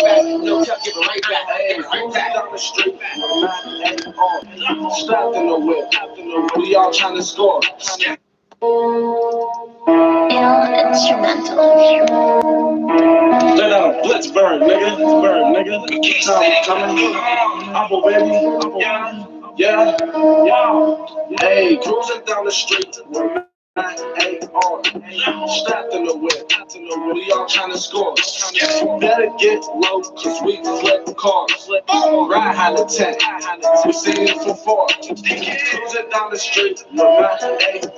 right back. No cap, give it right back. Hey, right back. Down the street, strapped in the whip. We all trying to score. Ill instrumental. Let out a blitz burn, nigga. Burn, nigga. Time coming. I'm a baby. Yeah. Hey, cruising down the street. AR, strapped in the whip. We all trying to score. Better get low, cause we flip cars. Ride high to 10. We seen it from far. Cruising down the street with my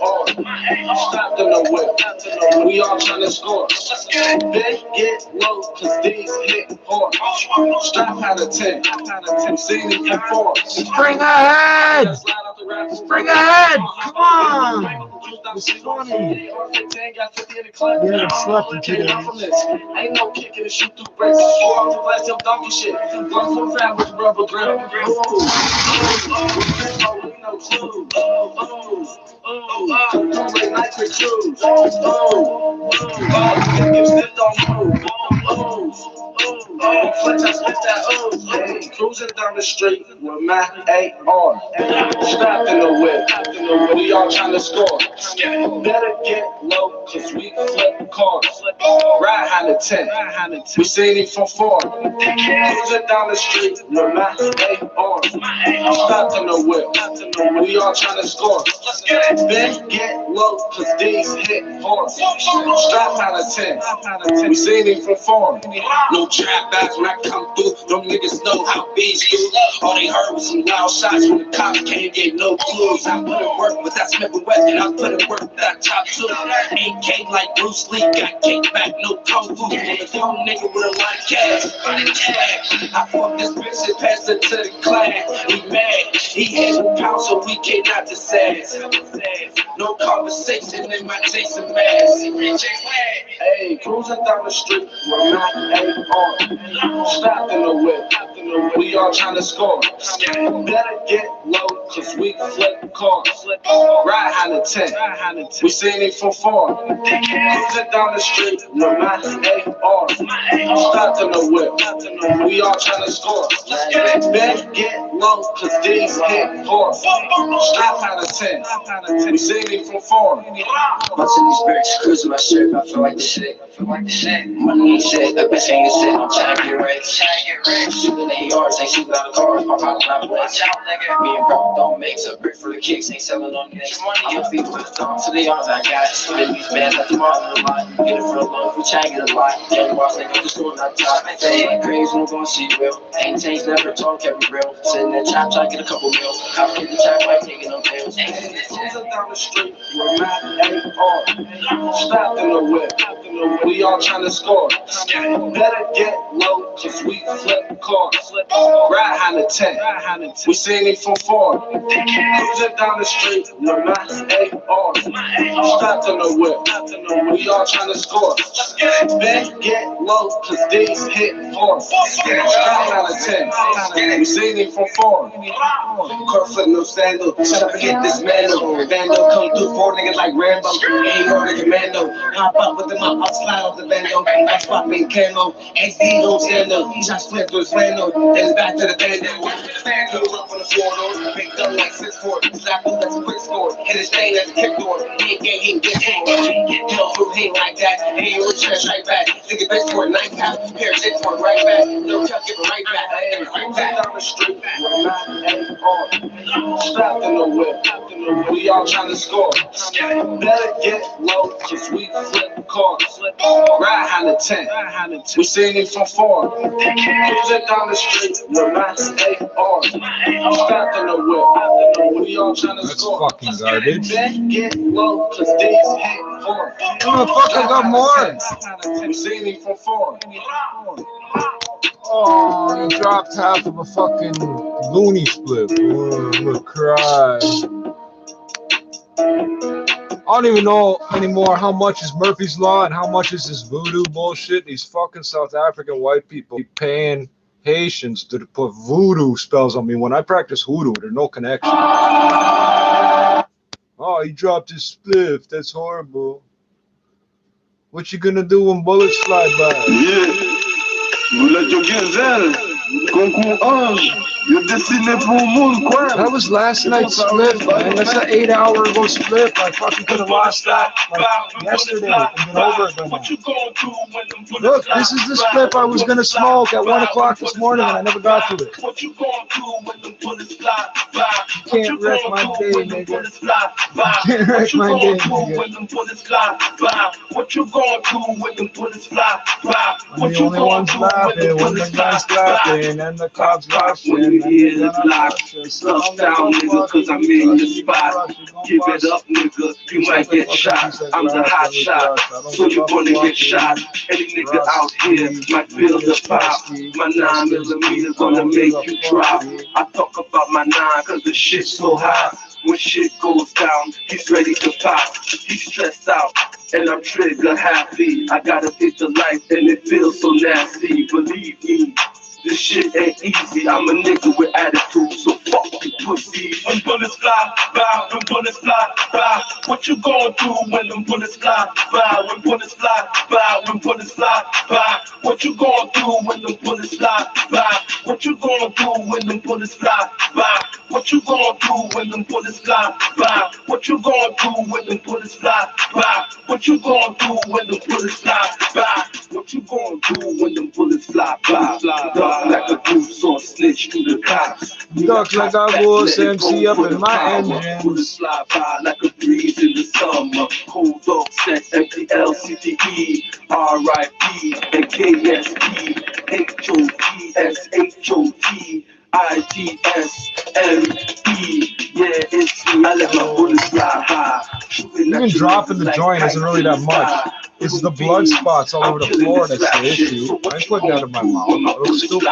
AR. Strapped in the whip. We all trying to score. Better get low, cause these hit hard. Strap high to 10. We seen it from far. Spring ahead! Spring ahead! Come on! It's funny. Yeah, slept in 2 days. Ain't no kicking and shoot through bricks. Four off the glass, your donkey shit. One for fat with rubber grip. Cruising down the street with my AR. Strapped in the whip. We all trying to score. Better get low, cause we flip cars. Ride high to 10. We seen it from far. Cruising down the street with my AR. Strapped in the whip. We all trying to score. Better get low, cause these hit hard. Strap high to 10. We seen it from far. No trap bags when I come through. Them niggas know how bees do. All they heard was some loud shots when the cops came, gave no clues. I put in work with that Smith & Wesson. I put in work with that top two. AK like Bruce Lee, got kicked back, no kung fu. The young nigga with a lot of cash. I fuck this bitch and passed her to the class. He mad, he has a pound, so we cannot decide. No conversation in my Jason mask. Hey, cruising down the street with my AR. Strapped in the whip. We all trying to score. Better get low, cause we flip cars. Ride high to 10. We seen it from far. Cruising down the street with my AR. Strapped in the whip. We all trying to score. Better get low, cause these hit hard. Strap high to 10. We seen it from far. Bustin' these bricks, cruising my shit, I feel like the shit. Money ain't shit, that bitch ain't shit. I'm trying to get rich. Shooting ARs, ain't shooting out of cars. My pocket not blitz. Me and bro don't make a brick for the kicks, ain't selling on this. I'm a feet with them to the arms I got. Spin these bands at the mall in the lot. Get it for a loan, we try and get a lot. Young boss, they go to school, not top. They ain't crazy, I'm gonna see real. Ain't changed, never talk, kept it real. Sitting in the trap, try to get a couple mil. I'll get the trap, like taking no pills. Cruising down the street with my AR. Strapped in the whip. We all trying to score. Better get low, cause we flip cars. Ride high to 10. We seen it from far. Cruising down the street with my AR. Strapped in the whip. We all trying to score. Better get low, cause these hit hard. Strap high to 10. We seen it from far. Cornflake, no sandal. Shut up and get this mandal. Vandal come through 4 niggas like Rambo. Ain't on the commando. Hop up with the mop, I'll slide off the bando. I spot me camo. XD don't stand up. Shots flip through his flannel. Then back to the bando. Stand up on the floor, though. Big dumb like 6'4". Slap him, that's a quick score. Hit his thing, that's a kick door. He ain't gay, he ain't get scored. Kill through, he ain't like that. He ain't with trash right back. Nigga bitch for a night cap. Pair of shit for right back. No chuck, give it right back. Right back down the street. With my AR. Strapped in the whip. We all trying to score. Better get low, cause we flip cars. Ride high to 10. We seen it from far. Cruising down the street with my AR. Strapped in the whip. We all trying to score. Fucking garbage. Better get low, cause these hit hard. Oh, fuck, I got more. We seen it from far. Oh, you dropped half of a fucking loony split. Oh, I'm gonna cry. I don't even know anymore how much is Murphy's Law and how much is this voodoo bullshit. These fucking South African white people paying Haitians to put voodoo spells on me. When I practice hoodoo, there's no connection. Oh, he dropped his spliff. That's horrible. What you gonna do when bullets fly by? Voulait que Gazelle, concours ange, you dessiné pour le monde, quoi. That was last night's split, man. That's an 8 hour ago split. I fucking could have lost that like yesterday and been over it by now. Look, this is the split I was gonna smoke at 1 o'clock this morning and I never got to it. You can't wreck my day, nigga. You can't wreck my day, nigga. What you gonna do when the bullets fly by? I'm the only one's laughing when the gun's clapping and the cops rushing. When you hear the block, slow down, nigga, cause I'm in the spot. Give it up, nigga, you might get shot. I'm the hot shot, so you gonna get shot. Any nigga out here might feel the pop. My 9mm gonna make you drop. I talk about my 9 cause the shit's so hot. When shit goes down, he's ready to pop. He's stressed out, and I'm trigger happy. I gotta hit the life, and it feels so nasty. Believe me, this shit ain't easy. I'm a nigga with attitude, so fuck you pussy. When bullets fly by, when bullets fly by, what you gonna do when them bullets fly by? When bullets fly by, when bullets fly by, what you gonna do when them bullets fly by? What you gonna do when them bullets fly by? What you gonna do when them bullets fly by? What you gonna do when them bullets fly by? What you gonna do when them bullets fly by? What you gonna do when them bullets fly by? Duck like a goose or snitch to the cops. Duck like I was MC up in my engine. Bullets fly by like a breeze in the summer. Cold dog set MPL, CTE, RIP, and KSP, HOT, ITSME. Yeah, it's me. I let my bullets fly high. Even dropping the joint isn't really that much. It's the blood spots all over the floor that's the issue. I ain't putting that in my mouth. It looks stupid.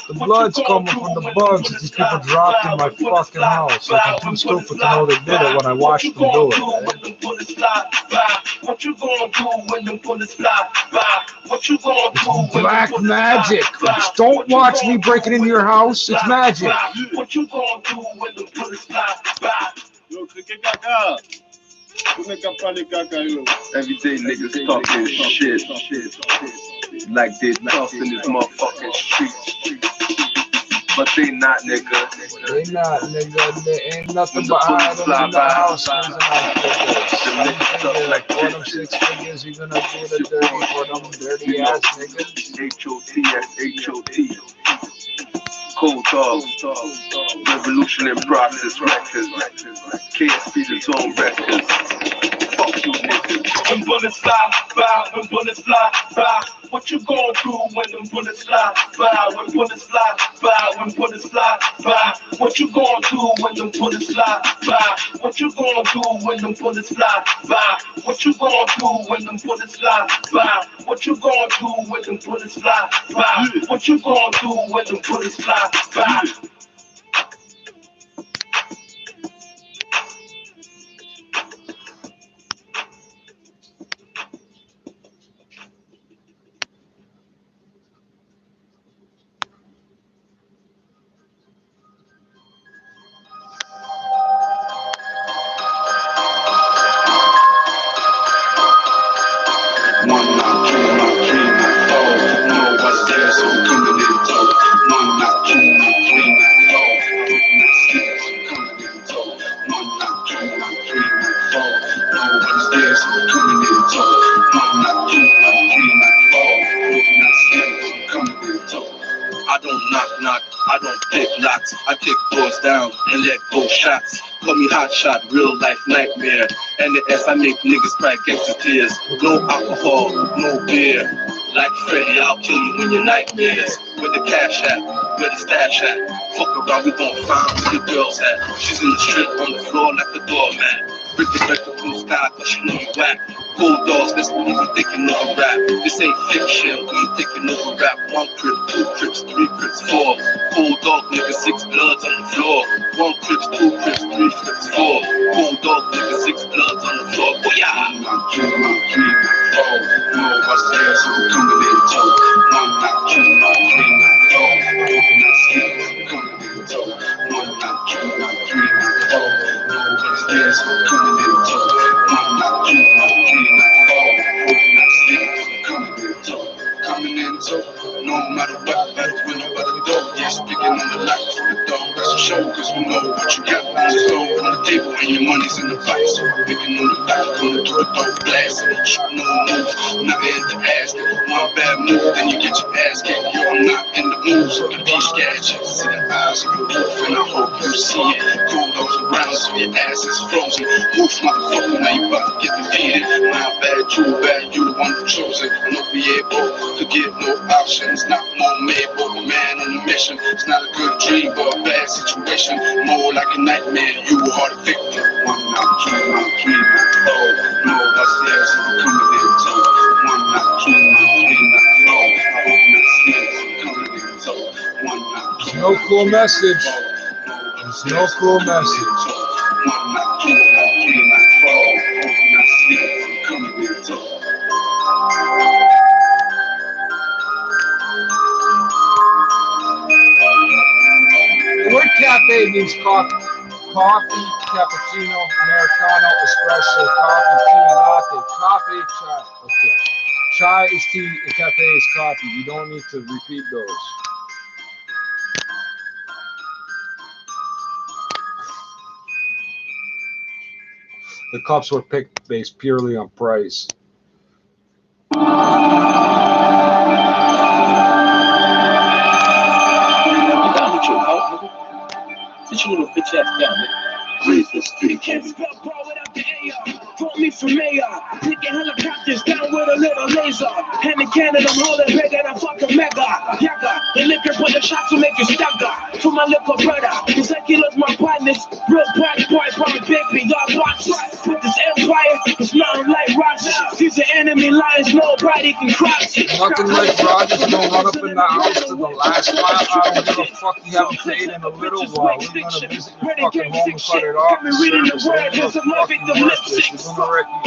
The blood's coming from the bugs that these people dropped in my fucking house. Like I'm too stupid to know they did it when I watched them do it, man. What you gonna do when the bullets fly by? What you gonna do? Black magic. Just don't watch me breaking into your house. It's magic. What you gonna do when the bullets fly by? Yo, clique caca. Como é que fala caca, yo? Everyday niggas talking shit. Like they tough in this motherfucking street. But they not, nigga. They not, nigga. They ain't nothing but hiding in the house. Like for them 6 figures, you gonna do the dirty for them dirty ass niggas. HOT. Cold dog. Revolution in process records. KSP the Zone records. Fuck you niggas. When bullets fly by, when bullets fly by, what you gonna do when them bullets fly by? When bullets fly by, when bullets fly by, what you gonna do when them bullets fly by? What you gonna do when them bullets fly by? What you gonna do when them bullets fly by? What you gonna do when them bullets fly by? What you gonna do when them bullets fly by? I don't knock, I don't pick locks. I kick doors down and let go shots. Call me hot shot, real life nightmare. And the S, I make niggas cry gangsta tears. No alcohol, no beer. Like Freddy, I'll kill you in your nightmares. Where the cash at? Where the stash at? Fuck around, we gon' find where the girl's at. She's in the strip on the floor like a doormat. Respect the blue sky, cause she know you whack. Cold dogs, let's believe you thinking of a rap. This ain't fiction, we thinking of a rap. 1 crip, 2 crips, 3 crips, 4. Cold dog, nigga, 6 bloods on the floor. 1 crips, 2 crips, 3 crips, 4. Cold dog, nigga, 6 bloods on the floor. Oh yeah! My dream, fall. No, my stairs, so I'm coming in tow. One knock, two, my dream, fall. Open my skills, I'm coming in tow. One knock, two, my dream, fall. No, my stairs, so I'm coming in tow. One knock, two, my dream, fall. Open my skills. what you got. Just all on the table and your money's in the fight. So I'm picking on the back, gonna do it dope blasting. Shooting on the move, never hit the ass. One bad move, then you get your ass kicked. Yo, I'm not in the mood, so the beach got you. See the eyes of your wolf, and I hope you see it. Cool those around, so your ass is frozen. Wolf, motherfucker, now you about to get defeated. My bad, you the one who chose it. No be able to get no options, not more made, but a man on a mission. It's not a good dream, but a bad situation. More like a nightmare, you are the victim. One night, two night, three night, oh, no, that's the ass I'm coming in to. One night, two night, three night, oh, I hope not see it, I'm coming in to. One night, two No cool message. There's no cool message. one night, two night, three night, oh, I hope not see it, I'm coming in to. The word cafe means coffee. Coffee, cappuccino, americano, espresso, coffee, tea, latte, coffee, chai. Okay. Chai is tea and cafe is coffee. You don't need to repeat those. The cups were picked based purely on price. Sit your little bitch ass down, nigga. Raise the street, can't spell bro without the AR. Vote me for mayor. Taking helicopters down with a little laser. Hand in Canada, I'm holding bigger than fucking mega. Yaga, the liquor for the shots will make you stagger. To my little brother, cause like he loves my partners. Real bad boy, probably big me, y'all box. With this empire, it's nothing like rocks. These are enemy lines, nobody can cross. Nothing like Rogers, don't run up in the house to the last mile. I don't give a fuck, you haven't paid in a little while. We're gonna visit your fucking home and cut it off. Reading the word, cause I'm loving the lipsticks.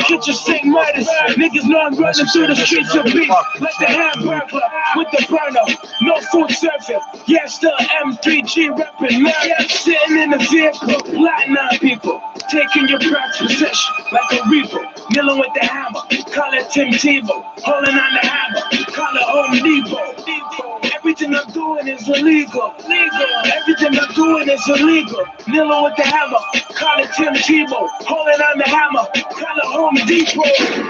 Get your St. Midas. Niggas know I'm running through the streets of beef. Like the hamburger with the burner. No food serving. Yeah, still M3G reppin'. Man, sitting in the vehicle. Plotting on people. Taking your practice position like a reaper. Kneeling with the hammer. Call it Tim Tebow. Holding on the hammer. Call it Home Depot. Everything I'm doing is illegal. Everything I'm doing is illegal. Kneeling with the hammer. Call it Tim Tebow. Holding on the hammer. Call it Home Depot.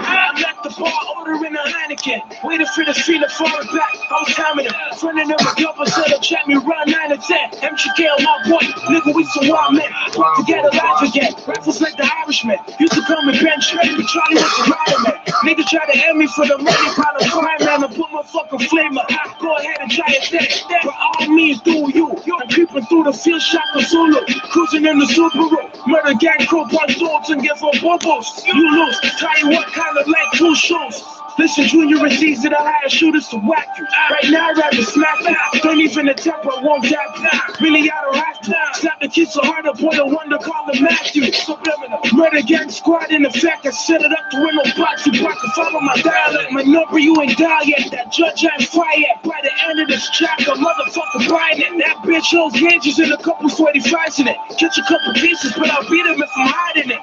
I'm at the bar ordering a Heineken. Waiting for the scene to fall back. I was timing it. Frontin' of a couple said to check me run 9 and 10. MGK on my point. Nigga, we some wild men. Put together live again. Rifles like the Irishman. Used to come and bench. Charlie was the rider man. Nigga try to end me for the money. Pile of crime man. I put my fucking flame up. Go ahead and try it then. By all means, do you. I'm creeping through the field shot of Zulu. Cruising in the Subaru. Murder gang crew punch dogs and give up bubbles. You lose. Tell you what kind of like two shoes. Listen, Junior is easy to hire shooters to whack you. Right now, I'd rather smack you. Don't even attempt, I won't dap you. Really, I don't have to. Slap the kids so hard, I point a wonder, call him Matthew. Subliminal. Murder gang squad in effect. I set it up to win no box. You block to follow my dialect. My number, you ain't dial yet. That judge ain't fire yet. By the end of this track, a motherfucker buying it. That bitch holds hinges and a couple 45s in it. Catch a couple pieces, but I'll beat him if I'm hiding it.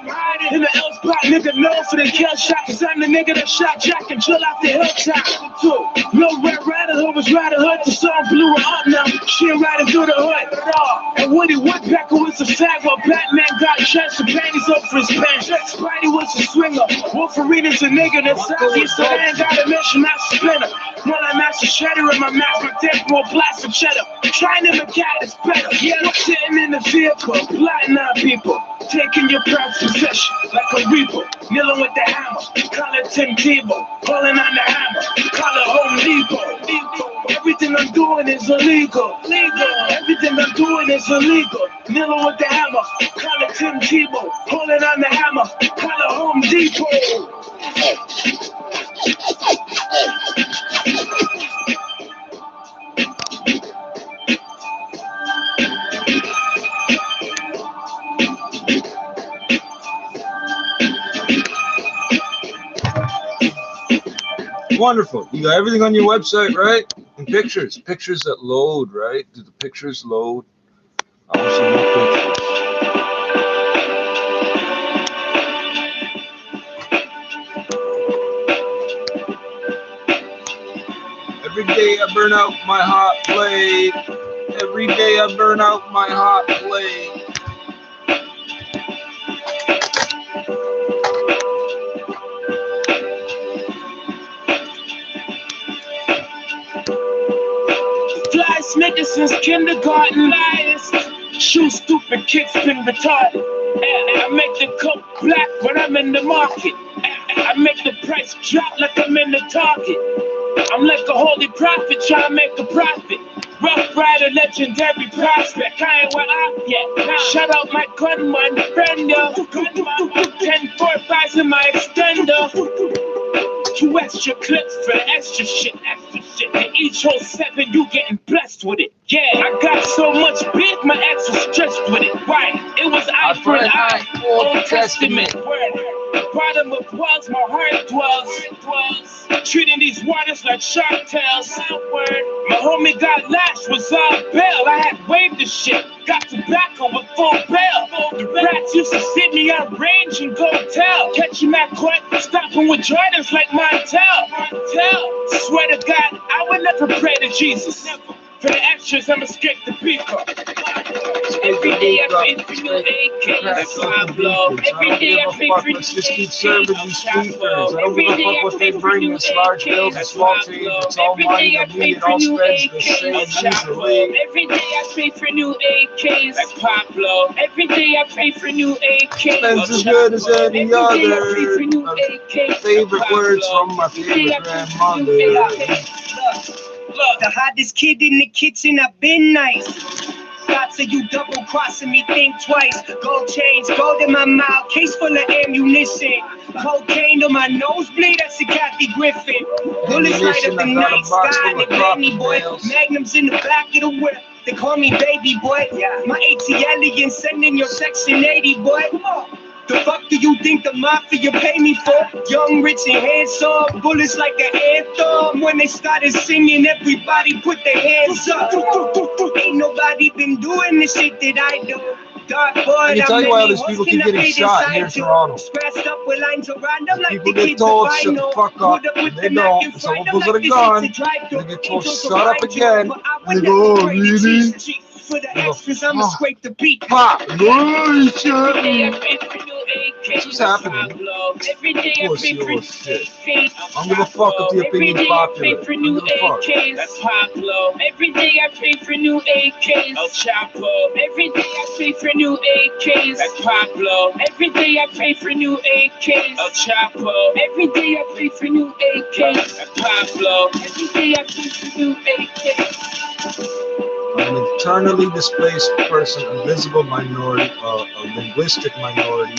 In the L spot, nigga, known for the kill shot. Cause I'm the nigga that shot Jack and chill out the hilltop. No Red Rider Hood was Rider Hood. The song blew her up now. She ain't riding through the hood. And Woody Woodpecker was a fag while Batman got chest and panties up for his pants. Spidey was a swinger. Wolverine is a nigga that's out. So I ain't got a mission, not spinner. When I master cheddar in my mouth, my temporal blast of cheddar. Trying to make out is better. Yeah, I'm sitting in the vehicle, plotting on people. Taking your practice possession like a reaper. Kneeling with the hammer. Call it Tim Tebow. Pulling on the hammer. Call it Home Depot. Everything I'm doing is illegal. Everything I'm doing is illegal. Kneeling with the hammer. Call it Tim Tebow. Pulling on the hammer. Call it Home Depot. Wonderful. You got everything on your website, right? And pictures. Pictures that load, right? Do the pictures load? I want some more pictures. Every day I burn out my hot blade. Every day I burn out my hot blade. niggas since kindergarten. Liars. Shoot stupid kids been retarded. I make the coke black when I'm in the market. I make the price drop like I'm in the Target. I'm like a holy prophet trying to make a profit. Rough Rider, legendary prospect. I ain't where I'm yet. Shout out my gunman, friend, yo. 10-4-5s in my extender. 2 extra clips for the extra shit. And each whole 7, you getting blessed with it. Yeah, I got so much beef, my ex was stressed with it. Right, it was eye for an eye, Old Testament. Word. Bottom of wells, my heart dwells. Treating these waters like shark tails. My homie got lashed, was all bail. I had waved the shit, got tobacco with full bail. The rats used to see me on range and go tell. Catch him at court, stopping with Jordans like Montel. Swear to God, I would never pray to Jesus. For the extras, I'ma skip the people. Every day I pay for new AK, that's Pablo. Every day I pay for new Let's just keep serving these speakers. I don't give a fuck what they bring us, large bills and small change. It's all money to me. It all spends the same easily. Every day I pay for new AKs, like Pablo. Every day I pay for new AKs. Spends as good as any other. Favorite words from my favorite grandmother. Look, the hottest kid in the kitchen, I've been nice. Thoughts of you double crossing me, think twice. Gold chains, gold in my mouth, case full of ammunition. Cocaine on my nosebleed, that's a Kathy Griffin. Bullets light up the night sky, they baby boy. Magnums in the back of the whip, they call me baby boy. My ATL sending your section 80 boy. The fuck do you think the mafia pay me for? Young, rich, and handsome, bullets like an anthem. When they started singing, everybody put their hands up. Ain't nobody been doing the shit that I do. Dark boy, I can tell you why all these people keep getting shot here in Toronto. Scratched up with lines around them like People get told shut the fuck up, and they don't. Someone pulls out a gun, they get told shut up again, and they go, oh, really? For the extras, I'ma scrape the beat. Pop, no shit. What's happening? Bullshit. I don't give a fuck if the opinion's popular. I don't give a fuck. That's Pablo. Every day I pay for new AKs. El Chapo. Every day I pay for new AKs. That's Pablo. Every day I pay for new AKs. El Chapo. Every day I pay for new AKs. That's Pablo. Every day I pay for new AKs. I'm an internally displaced person, a visible minority, a linguistic minority.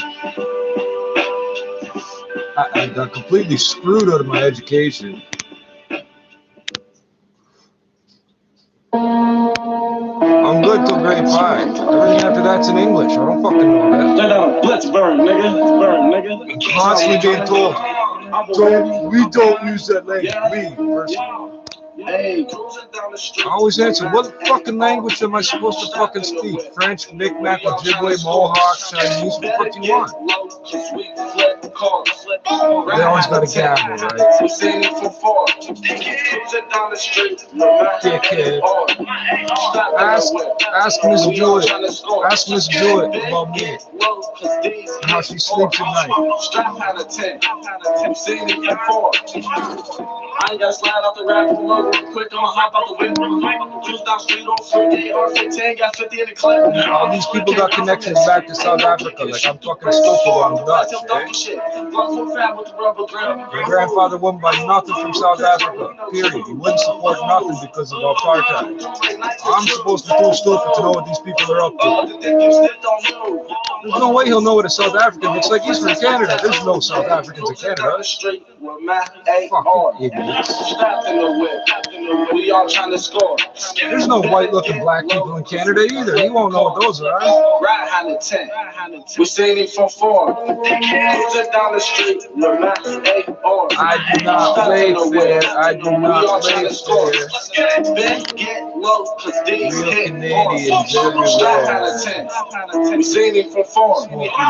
I got completely screwed out of my education. I'm good till grade 5. Everything after that's in English. I don't fucking know that. Let's burn, nigga. Burn, nigga. I'm constantly being told, we don't use that language. We, personally. Hey, cruising down the street. I always answer, what fucking language am I supposed to fucking speak? French, Mi'kmaq, Ojibwe, Mohawk, Chinese, what the fuck do you want? They always got a gamble, right? Dickhead. Ask Miss Jewett. Ask Miss Jewett about me and how she sleeps at night. I ain't gotta slide out the rap real quick, I'ma hop out the window. Cruise down street on Friday, R15, got 50 in the clip. All these people got connections back to South Africa, like I'm fucking stupid while I'm Dutch, eh? My grandfather wouldn't buy nothing from South Africa, period. He wouldn't support nothing because of apartheid. I'm supposed to be too stupid to know what these people are up to. There's no way he'll know what a South African looks like. He's from Canada. There's no South Africans in Canada. Fucking idiots. We all trying to score. There's no white-looking black people in Canada either. He won't know what those are. Right hand of 10. We seen it from 4. Cruising down the street. I do not play fair. I do not play fair. Get low, cause these Real hit Canadians right hand everywhere. of 10. We seen it from 4.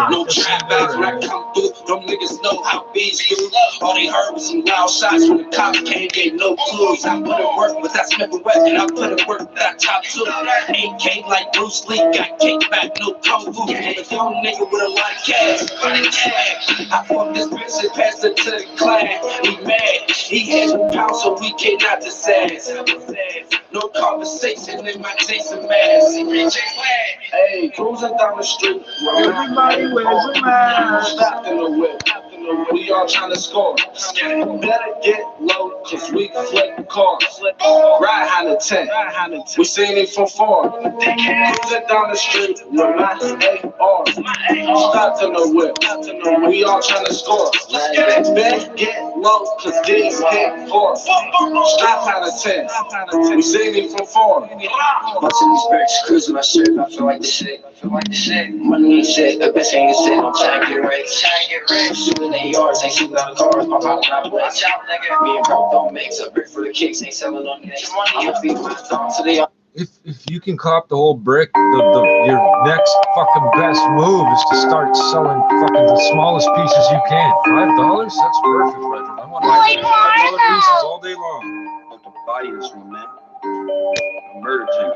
No trap back when I come through. Them niggas know how bees do. All they heard was some loud shots when the cops came, gave no clues. I put in work with that Smith & Wesson. I put in work with that top 2. AK like Bruce Lee, got kicked back, no kung fu. I'm a young nigga with a lot of cash. I fucked this bitch and passed it to the clan. He mad, he had no pound, so we cannot decide. No conversation in my Jason mask. Hey, cruising down the street. Everybody wears a mask. Strapped in the whip. We all trying to score. Better get low, cause we flip cars. Ride Honda 10. We seen it from far. Cruising down the street with my AR. Strapped in the whip. We all trying to score. Better get low, cause these hit hard. Strap Honda 10. We seen it from far. Watching these bricks, cruising my shit, I feel like the shit. Money ain't shit, the bitch ain't shit. I'm trying to get rich. Shooting in yards, ain't shooting out of cars. My bottle not blitz. Me and bro don't mix. A brick for the kicks, ain't selling on nicks. I'ma feed my dog to the If you can cop the whole brick, your next fucking best move is to start selling fucking the smallest pieces you can. $5? That's perfect, Frederick. I want $5 pieces all day long. About to body this one, man. A murder thing.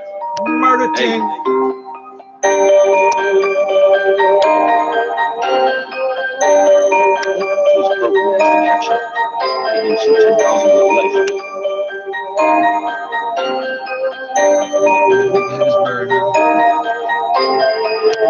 Murder Hey, ting. just broke the catch up. They didn't see 10,000 in life. His burner.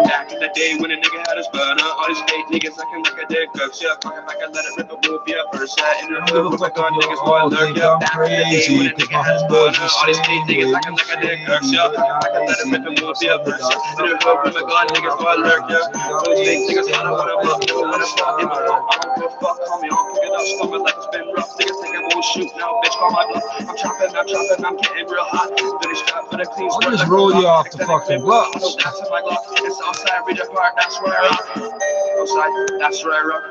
Back in the day when a nigga had his burner, all these fake niggas acting like a dick up. Shit, fucking back and let it rip a move, yeah, first in the hood with my gun, niggas boy lurk, yeah. Back in the day when a nigga had his burner, all these fake niggas acting like a dick up. Shit, fucking back and let it rip a move, yeah, first in the hood with my gun, niggas boy lurk, yeah. Those fake niggas wanna what I'm up, never wanna fuck, give a fuck, I don't give a fuck, call me on, pick it up, stomach like it's been rough, niggas think I'm gonna shoot, now bitch, call my bluff. I'm chopping, I'm getting real hot, then it's strapped for the clean I'll spread just like roll a you rock. off the fucking gloves. That's in my Glock. It's outside, read the part, that's where I rock. Outside, that's where I rock.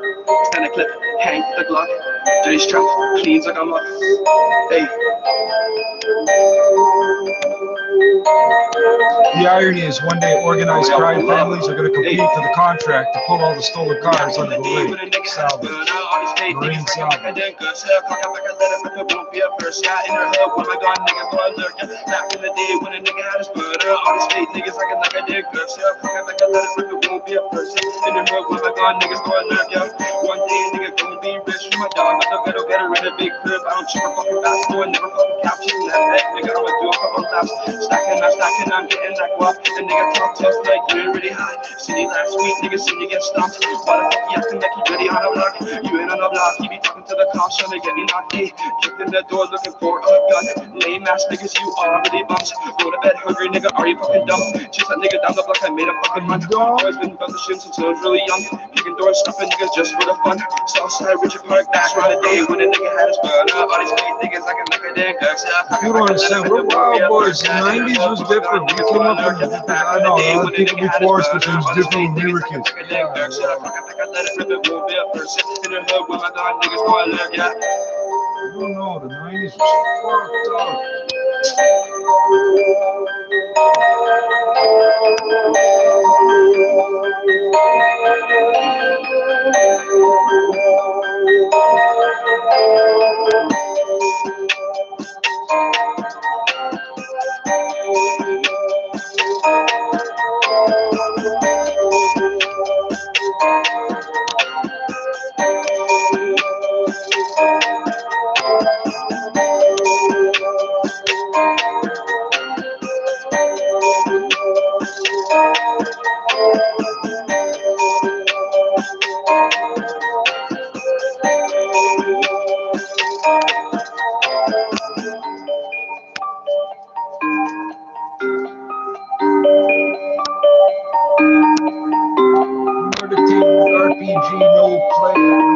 Stand a clip, hang the Glock. Dirty strap, cleans like I'm up. Hey. The irony is one day organized crime families are going to compete for the contract to pull all the stolen cars under the lake. Salvage. Marine salvage. Back in the day when a nigga had his murder, all these fake niggas acting like a dick girl. Shit, fucking like a let it rip, it won't be a person. In the hood with my gun, niggas go lurk, yeah. One day a nigga gon' be rich with my dog, but the better get a big crib. I don't check my fucking fast, no, I never fucking capture that back, nigga. I'ma do a couple laps, stacking, I'm getting that guap. The nigga talk tough like you ain't really hot. See you last week, nigga, see you get stomped. Why the fuck you acting like you ready on the block? You ain't on the block, he be talking to the cops, trying to get me knocked. Hey, kicked in the door looking for a gun. Lame ass niggas, you already bumps. Go to bed hungry, nigga, are you fucking dumb? Chase that nigga down the block, I made a fucking run. Always been about the shit since I was really young. Kicking doors, stopping niggas just for the fun. Southside Richard Park, that's right the day when a nigga had his burner. All these fake niggas acting like a dick. You don't understand. We're wild boys. The 90s was different. We came up with different. I know. A lot of people before us, but it was different when we were kids. You don't know. The 90s was fucked up. Murder Team RPG, no players.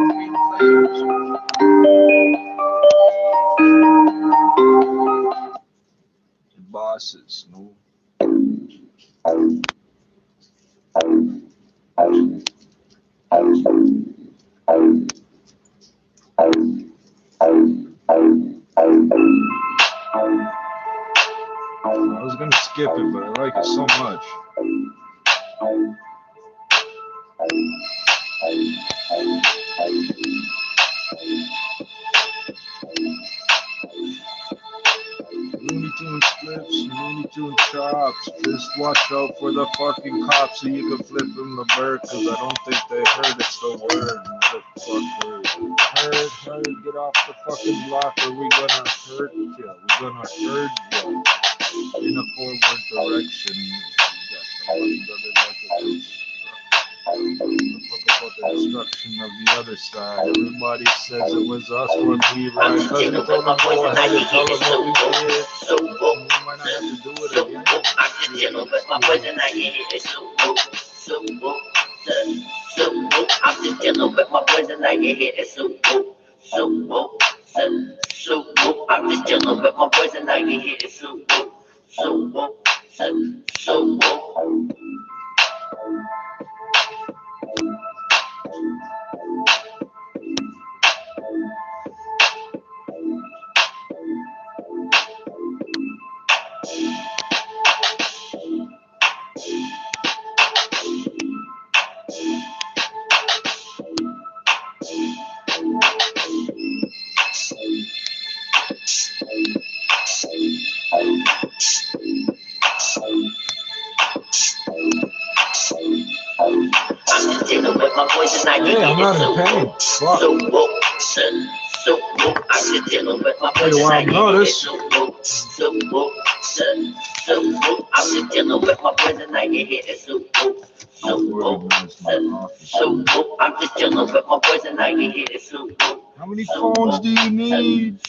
Bosses, no. I was gonna skip it, but I like it so much. Looney Tunes flips, Looney Tunes chops. Just watch out for the fucking cops so you can flip them the bird, cause I don't think they heard it's the word. Motherfucker. Hurt, get off the fucking block or we gonna hurt you. We're gonna hurt you in a forward direction. Fuck about the destruction of the other side. Everybody says it was us when we right. Cause we told them go ahead and tell them what we did. And we might not have to do it again. I'm just chilling with my boys and I get it. I'm just chilling with my boys and I get it. I'm just chilling with my boys and I get it. Hey, I'm not in pain. Fuck. Hey, well, I've noticed. I'm just dealing with my boys and I get hit. I'm just dealing with my boys and I get hit. How many phones do you need?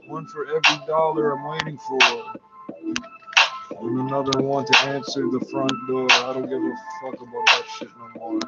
One for every dollar I'm waiting for. And another one to answer the front door. I don't give a fuck about that shit no more.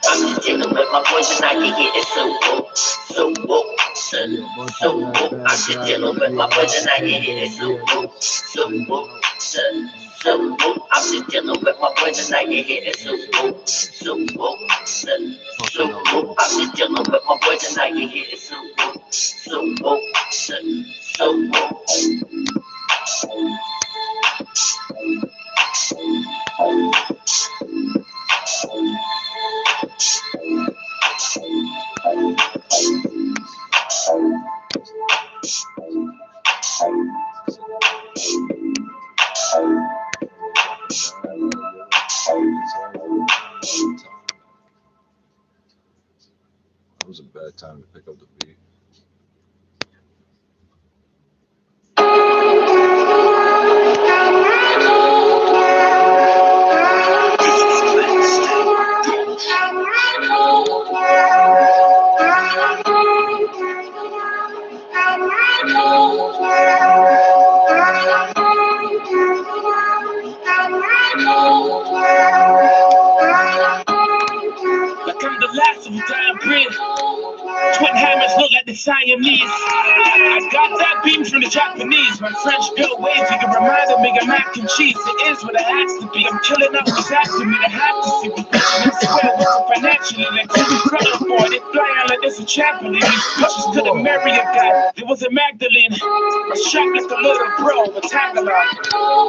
I'm just dealing with my boys and I can get it I'm just dealing with my boys and I can get it I'm just dealing with my boys and I can get it I'm just dealing with my boys and I can get it That was a bad time to pick up the beat. Like I'm the last of a dying breed. Twin hammers look like the Siamese. I got that beam from the Japanese. My French girl wavy, you reminded me of mac and cheese. It is what it has to be. I'm killing up what's after me. They have to see me bitching and swear with it financially. Like TV credit boy, they flying like there's a chaplain. These bitches couldn't marry a guy. It was a Magdalene. I shot like a little bro with Tagalog.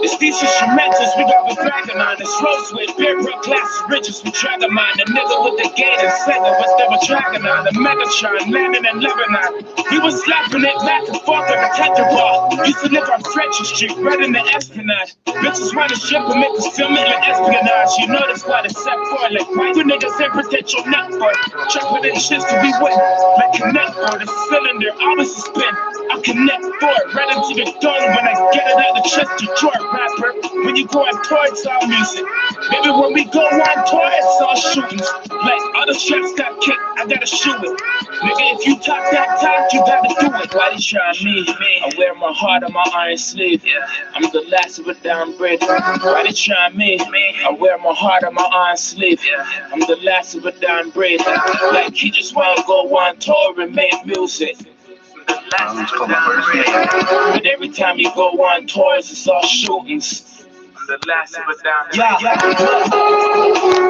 It's these instrumentals we got with Dragon on. It's Rose with beer brook glasses, riches with Dragon on. The nigga with the gate and Sega was there with Dragon on. The Megatron landing in Lebanon. We was slapping it back and forth like a tetherball. Used to live on French Street, right in the Esplanade. Bitches wanna ship and make us film it like espionage. You know that's why they set for it. Like why you niggas ain't protect your neck for it? Chopping in shits to be wet. Like connect for the cylinder, always a spin. I connect for it right into the dome when I get it out the chest to draw rapper. When you go on tour, it's all music. Maybe when we go on tour, it's all shootings. Like other shots got kicked, I gotta shoot it. Nigga, if you talk that talk, you gotta do it. Why they try me? I wear my heart on my iron sleeve. I'm the last of a down breed. Why they try me? I wear my heart on my iron sleeve. I'm the last of a down breed. Like he just wanna go on tour and make music. But every time you go on tours, it's all shootings. the last of a dying breed.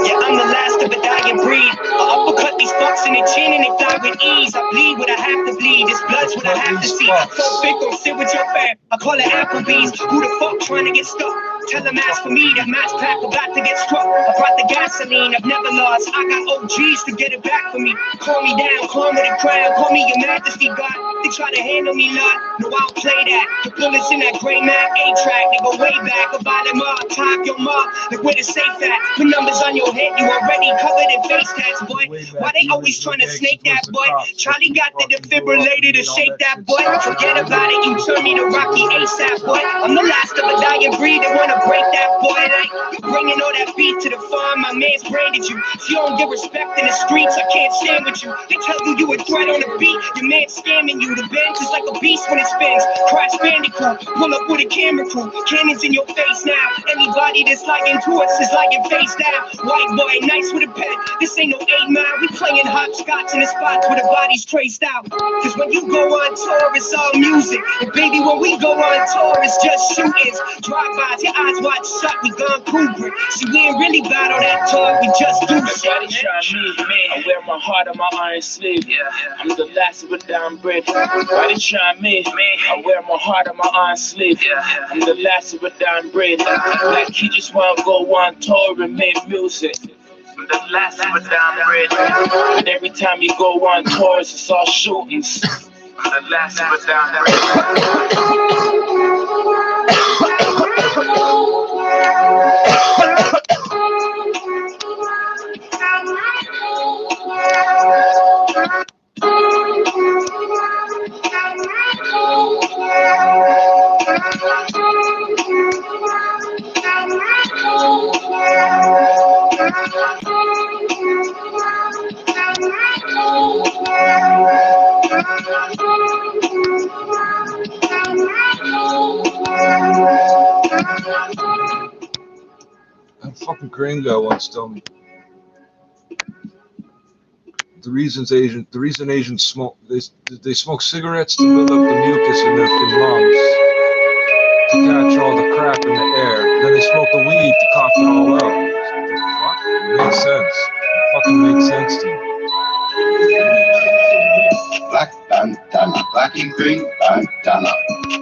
Yeah, I'm the last of a dying breed. I uppercut these fucks in the chin and they fly with ease. I bleed what I have to bleed. This blood's what I have to see. So big, don't sit with your fam. I call it Applebee's. Who the fuck trying to get stuck? Tell them ask for me. That match pack about to get struck. I brought the gasoline. I've never lost. I got OGs to get it back for me. Call me down, calm with a crown. Call me your majesty, God. They try to handle me lot. No, I don't play that. The bullets in that gray Mac A-track. They go way back. I buy them up, top your mom. Like where the safe at? Put numbers on your head. You already covered in face tats, boy. Why they always trying to snake that, boy? Charlie got the defibrillator to shake that, boy. Forget about it. You turn me to Rocky ASAP, boy. I'm the last of a dying breed. They wanna break that, boy. Like you bringing all that beat to the farm. My man's branded you. If you don't get respect in the streets, I can't stand with you. They tell you a threat on the beat. Your man's scamming you. The bench is like a beast when it spins. Crash Bandicoot. Pull up with a camera crew. Cannons in your face now. Anybody that's lying to us is lying face down. White boy, nice with a pen. This ain't no 8 Mile. We playing hopscotch in the spots where the body's traced out. Cause when you go on tour, it's all music. And baby, when we go on tour, it's just shootings. Drive-bys, your eyes wide shut, we gone Kubrick. See, we ain't really about all that talk, we just do shit. Everybody try me, I wear my heart on my iron sleeve. I'm the last of a dying breed. Everybody try me, I wear my heart on my iron sleeve. I'm the last of a dying breed. Like he just wanna go on tour and make music. I'm the last of a dying breed. And every time you go on tours, it's all shootings. I'm the last of a dying That fucking Korean guy once told me the reason Asians smoke, they smoke cigarettes to build up the mucus in their lungs to catch all the crap in the air. Then they smoke the weed to cough it all out. What the fuck? It makes sense. It fucking makes sense to me. Black bandana, black and green bandana,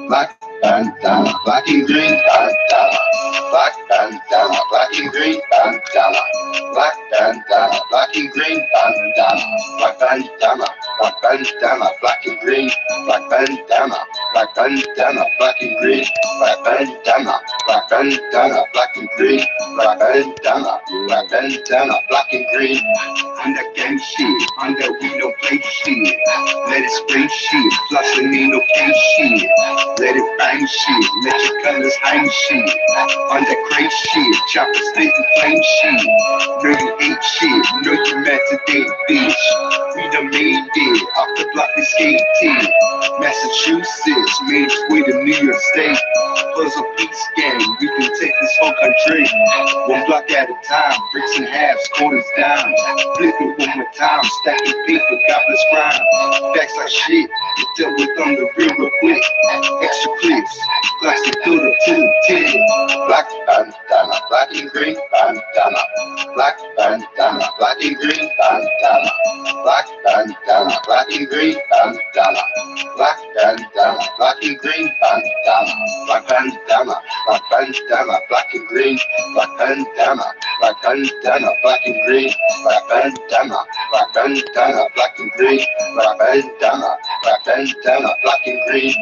black bandana, black and green bandana, black bandana, black and green bandana, black bandana, black and green bandana, black bandana, black bandana, black and green, black bandana, black bandana, black and green, black bandana, black bandana, black and green, black bandana, black bandana, black and green. On that gang shit, on that we don't play shit. Let it spray shit, flossing ain't no case shit. Let it bang shit, let your colors hang shit. On that crazy shit, chopper spit and flame shit. Know you ain't shit, know you mad today, bitch. We done made it, off the block we skated. Massachusetts, made its way to New York State. Buzz a peace gang, we can take this whole country. One block at a time, bricks in halves, corners down. Flip it one more time, stacking paper, godless crime. Facts like shit, you dealt with on the real quick. Extra clips, plastic filter to the tip. Black bandana, black and green bandana, black bandana, black and green bandana, black bandana, black and green bandana, black bandana, black and green bandana, black bandana, black bandana, black and green, black bandana, black bandana, black and green, black bandana, black bandana, black and green, black bandana, black bandana, black and green.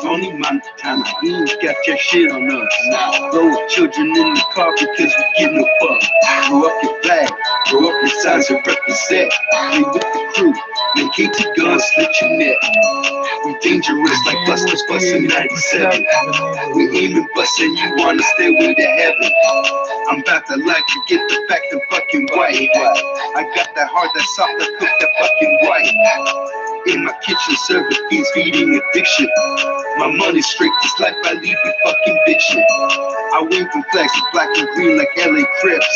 Tony Montana, you ain't got your shit on us. Now throw children in the car because we give no fuck. Throw up your flag, throw up your signs and represent. We with the crew, make KT guns slit your neck. We dangerous like Buster bustin' 97. We aiming bustin', you wanna stay with the heaven. I'm about to like you, get the fact I'm fucking white. I got that heart that's soft, I cook that fucking white. In my kitchen, serving fiends, feeding addiction. My money's straight, this life I lead with fucking bitchin'. I wave from flags of black and green like LA Crips.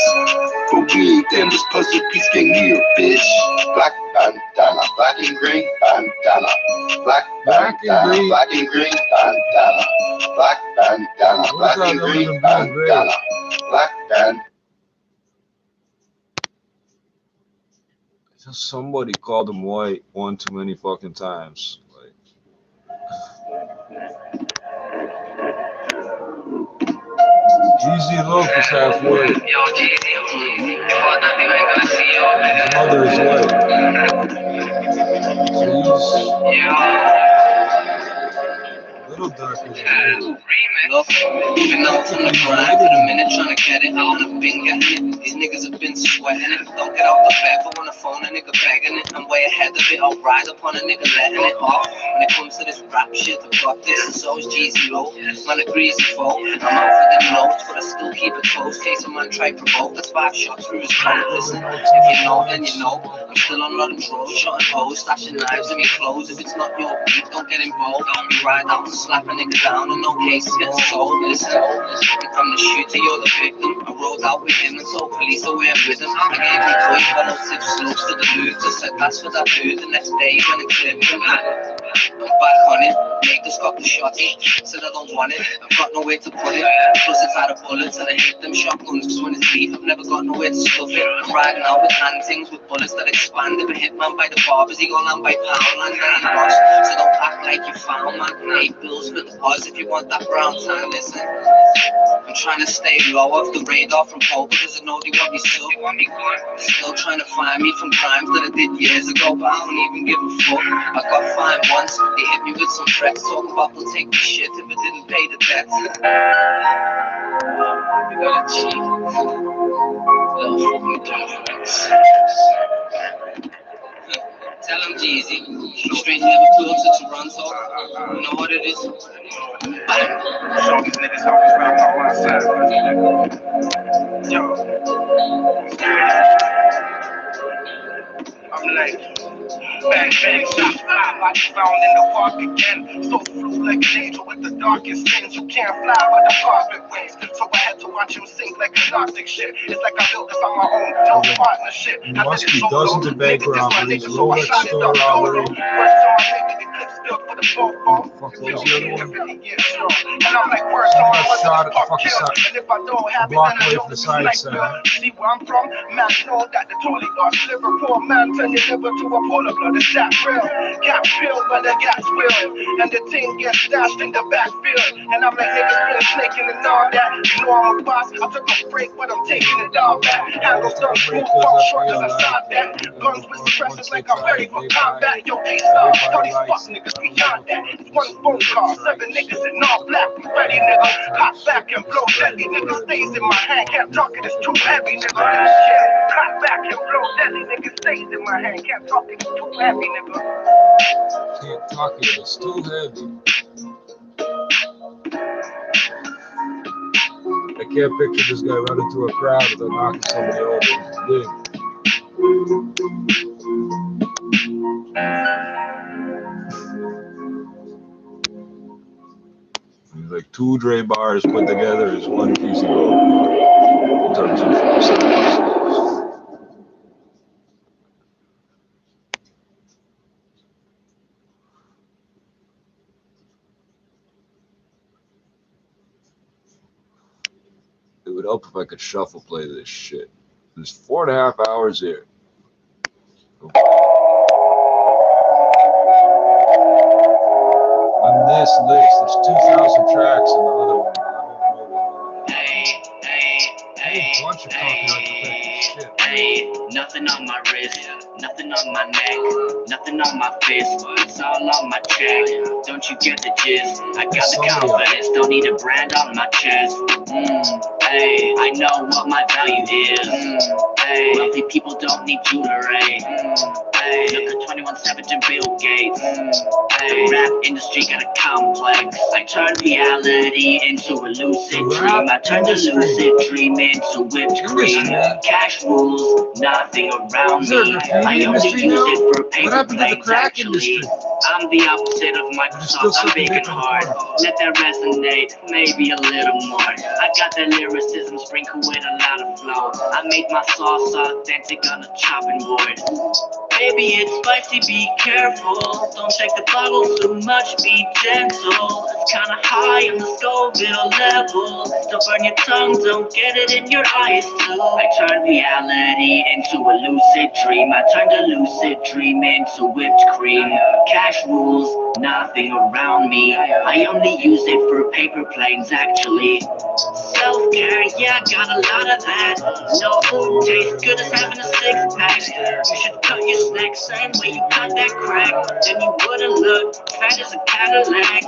But we ain't them, this puzzle piece gang here, bitch. Black bandana, black and green bandana, black bandana, black and green bandana, black bandana, black and green bandana, black bandana. Somebody called him white one too many fucking times. Like, Jeezy Lopez halfway. His mother is white. So he's a little darker than me. Been out from the grind for a minute trying to get it. I wanna finger it. These niggas have been sweating it. Don't get out the bed, but on the phone, a nigga begging it. I'm way ahead of it. I'll ride upon a nigga letting it off. When it comes to this rap shit, I got this, and so is Jeezy Low. Man, a greasy foe. I'm out for them notes, but I still keep it close. Case a man try provoke. That's 5 shots through his coat. Listen, if you know, then you know. I'm still on Rodham's Road, shotting hoes, stashing knives in me clothes. If it's not your beat, don't get involved. We ride out and slap a nigga down, and no cases get sold. Listen, I'm the shooter, you're the victim. I rode out with him and told police to wear with him. I gave him toys, follow tips, slopes to the loser. Said that's for that dude. The next day he went and clipped him. I'm back on it. Niggas got the shotty. Said I don't want it. I've got nowhere to put it. Plus it's out of bullets and I hate them shotguns. Cause when it's deep, I've never got nowhere to stuff it. I'm riding out with hand things with bullets that expand. If a hitman by the barbers, he go land by pound. Land down in Ross. So don't act like you found, man. 8 bills for the odds if you want that brown time. Listen, I'm trying to stay low off the radar from home because I know they want me so. They're still trying to find me from crimes that I did years ago, but I don't even give a fuck. I got fined once, they hit me with some threats, talk about they'll take the shit if I didn't pay the debt. You gotta cheat. Little fucking difference. Tell him Jeezy, straight Liverpool to Toronto. You know what it is? Bang. Show these niggas how this rap on my side. Yo. I'm like, bang, bang, shots fly, body found in the park again. So flew like an angel with the darkest sins. You can't fly by the carpet wings. So I had to watch him sink like a toxic shit. It's like I built this on my own, no partnership. He must be dozens of bank robberies, Rolex store robbery. Fuck those the other one. And I'm like, worse, Someone someone shot at the fuck fucking kill. side. And if I don't have A block it, then I away don't from the feel side like center. blood. See where I'm from? Man, know that the totally lost liver. Poor man turn your liver to a pool of blood. It's that real. Got filled by the gas will. And the thing gets stashed in the backfield. And I'm like, niggas been snaking and all that. You know I'm a boss. I took a break, but I'm taking it all back. Handles done smooth, fuck short cause I saw that. Guns with suppressors like I'm ready for combat. Yo, A-Star, all these fuck niggas beyond that. It's one phone call, 7 niggas in all black. Ready, nigga. Hot back and blow deadly. Nigga stays in my hand. Can't talk it, it's too heavy, nigga. Yeah. Hot back and blow deadly. Nigga stays in my hand. Can't talk it, it's too heavy, nigga. Can't talk it, it's too heavy. I can't picture this guy running through a crowd without knocking somebody over. He's like 2 Dre bars put together is one piece of gold in terms of size. It would help if I could shuffle play this shit. There's 4.5 hours here. On this list, there's 2,000 tracks in the other one. I don't know. A bunch of copyright protected shit. Nothing on my wrist, nothing on my neck, nothing on my fist. It's all on my check. Don't you get the gist? I got the confidence, don't need a brand on my chest. Hey, I know what my value is. Hey, wealthy people don't need jewelry. Hey, look at 21 Savage and Bill Gates. Hey, rap industry got a complex. I turn reality into a lucid dream. I turn the lucid dream into whipped cream. Cash rules, nothing around me. I only use it for paper planes, actually. I'm the opposite of Microsoft, I'm big and hard. Let that resonate, maybe a little more. I got that lyricism sprinkled with a lot of flow. I make my sauce authentic on a chopping board. Baby, it's spicy, be careful. Don't shake the bottle too much, be gentle. It's kinda high on the Scoville level. Don't burn your tongue, don't get it in your eyes too. I turned reality into a lucid dream. I turned a lucid dream into whipped cream. Cash rules, nothing around me. I only use it for paper planes, actually. Self-care, yeah, I got a lot of that. No food tastes good as having a six-pack. You should cut your snack same way you cut that crack. Then you wouldn't look fat as a Cadillac.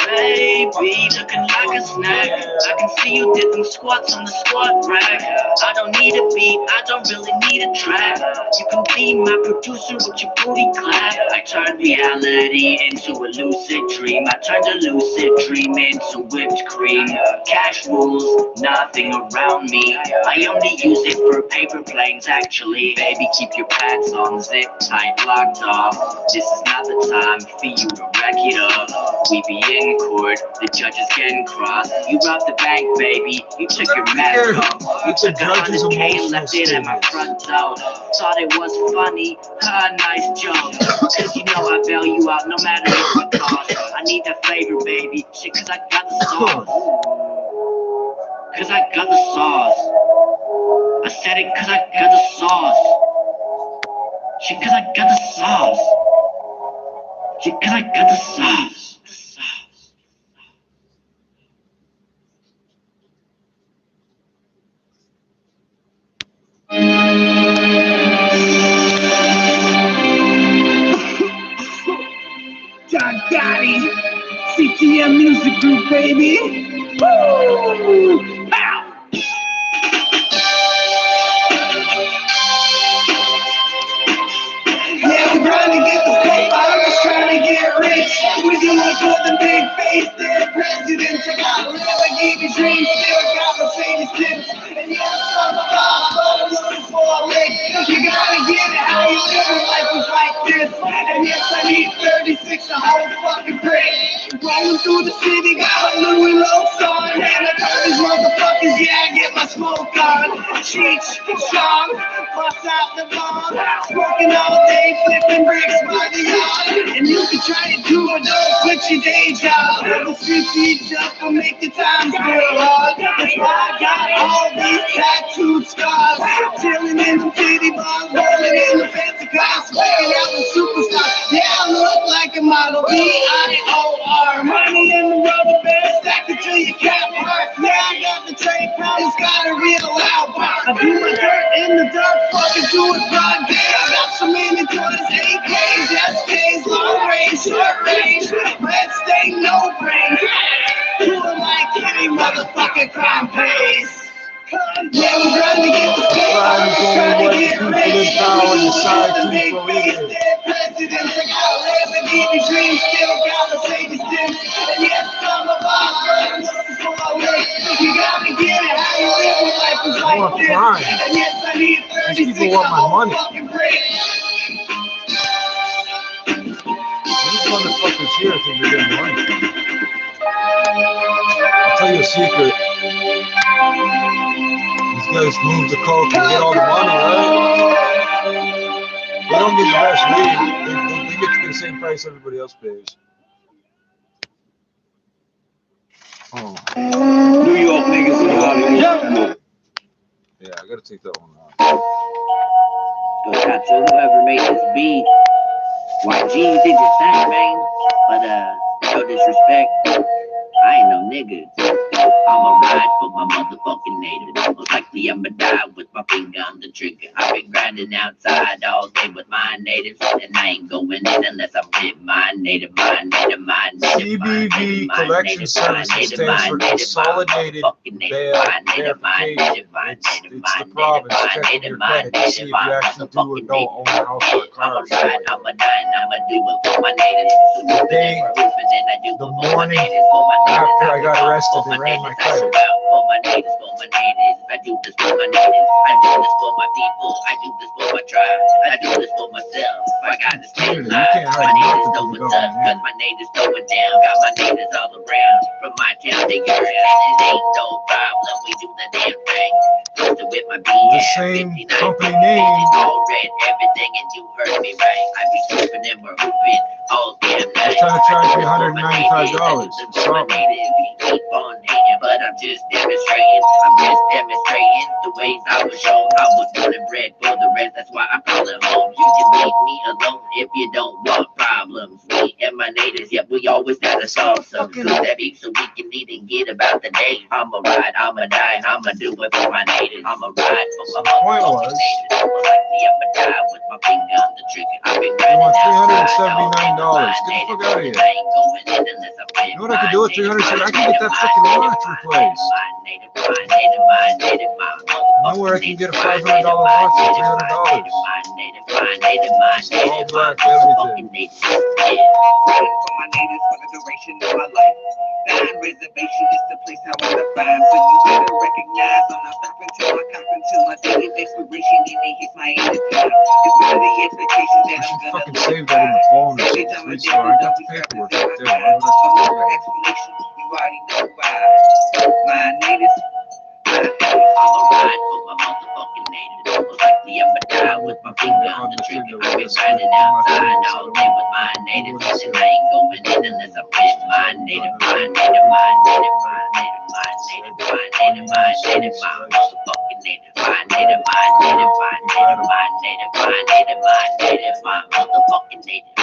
Baby, looking like a snack. I can see you did them squats on the squat rack. I don't need a beat, I don't really need a track. You can be my producer with your booty clap. I turned reality into a lucid dream. I turned a lucid dream into whipped cream. Cash rules, nothing around me. I only use it for paper planes, actually. Baby, keep your pants on, zip tight, locked off. This is not the time for you to rack it up. We be in court, the judge is getting cross. You robbed the bank, baby, you took your mask off. You took $100K and left it at my front door. Thought it was funny, nice joke. Cause you know I bail you out no matter what it costs. I need that flavor, baby, shit, cause I got the sauce. Cause I got the sauce. I said it cause I got the sauce. Shit, cause I got the sauce. Shit, cause I got the sauce. John Gotti, CTM Music Group, baby. Woo! Pow! Yeah, we're trying to get the paper, I'm just trying to get rich. We do it for the big face, dead presidents. I got Lamborghini dreams, still got Mercedes tips. And yeah, I'm about looking for a lick. You gotta get it how you live in life is like this. And yes, I need 36, a whole fucking brick. Rolling through the city, got a Louis Lowe's on. And I got these motherfuckers, yeah, I get my smoke on. Cheech, strong, bust out the bomb. Smoking all day, flipping bricks by the yard. And you can try to do it, don't quit your day job. The streets each up will make the times real hard. That's why I got all these tattooed scars. Chilling in the city bars, rolling in the fancy cars, working out with superstars. Yeah, I look like a model. B-I-O-R. Money in the rubber band, stack it till you cap hard. Yeah, I got the trade problems, got a real loud bar. I do my dirt in the dirt, fucking do it broad day. I got so many toys, AKs, SKs, long range, short range. Red state, no brain. Doing like any motherfucking crime pays. Yeah, we're trying to get the paper, trying to get rich. The big face, dead presidents. I got Lamborghini dreams, still got Mercedes tips. And yes, I'm a boss, looking for a lick. You gotta get it how you live when life is like this. And yes, I need 36 a whole fucking brick. These motherfuckers here think they're getting money. I'll tell you a secret. These guys move the coke and get all the money, right? They don't get the best weed. They get the same price everybody else pays. Oh. New York niggas in Hollywood. Yeah, I gotta take that one out. Shout out to whoever made this beat. YG, you did your thing, man. But no disrespect, I ain't no nigga. I'ma ride for my motherfucking native. Most likely I'ma die with my finger on the trigger. I've been grinding outside all day with my natives, and I ain't going in unless I'm with my native, my native, my native. CBV Collection Services stands for Consolidated Verification. It's the province checking your credit to see if you actually do or don't own a house or a car. I'ma die and I'ma do it for my natives. The morning after I got arrested, they ran my credit. For my natives, I do this for my natives. I do this for my people. I do this for my tribe. I do this for myself. I got this thing live. My natives know what's up, cause my natives throwing down. Got my natives all around. From my town to your town, it ain't no problem. We do the damn thing. Closer with my beat. The same company name. All red, everything, and you heard me right. I be tripping and we're hooping all damn night. They're trying to charge me $195. Stop me. Keep on hating, but I'm just demonstrating. I'm just demonstrating the ways I was shown. I was born and bred for the rest. That's why I call it home. You can leave me alone if you don't want problems. Me and my natives, yeah, we always gotta solve some. Cause that beat so we can eat and get about the day. I'ma ride, I'ma die, I'ma do it for my natives. I'ma ride for my motherfucking natives. I'ma like me, I'ma die with my finger on the trigger. I've been I want $379. grinding Get the fuck out of here. I ain't going in unless I You know what I can do with $379? I can get that fucking watch replaced. You know where I can get a $500 watch for $300? All black, everything. Riding for my natives for the duration of my life. Nine reservation is the place I want to find. So you better recognize I'm not stopping till I cop until my day of expiration and it hits my end of time. It's really the expectation that I I'm should gonna fucking save that in the phone. It's free, so I got the paperwork right there. Why would I have to do that? explanation. You already know why. My natives. I'ma ride for my motherfucking natives. Most likely I'ma die with my finger on the trigger. I've been riding outside all day with my natives. And I ain't going in unless I fit my native, my native, my native, my native, my native, my native, my native, my motherfucking native, my native, my native, my native, my native, my native, my native, my motherfucking native.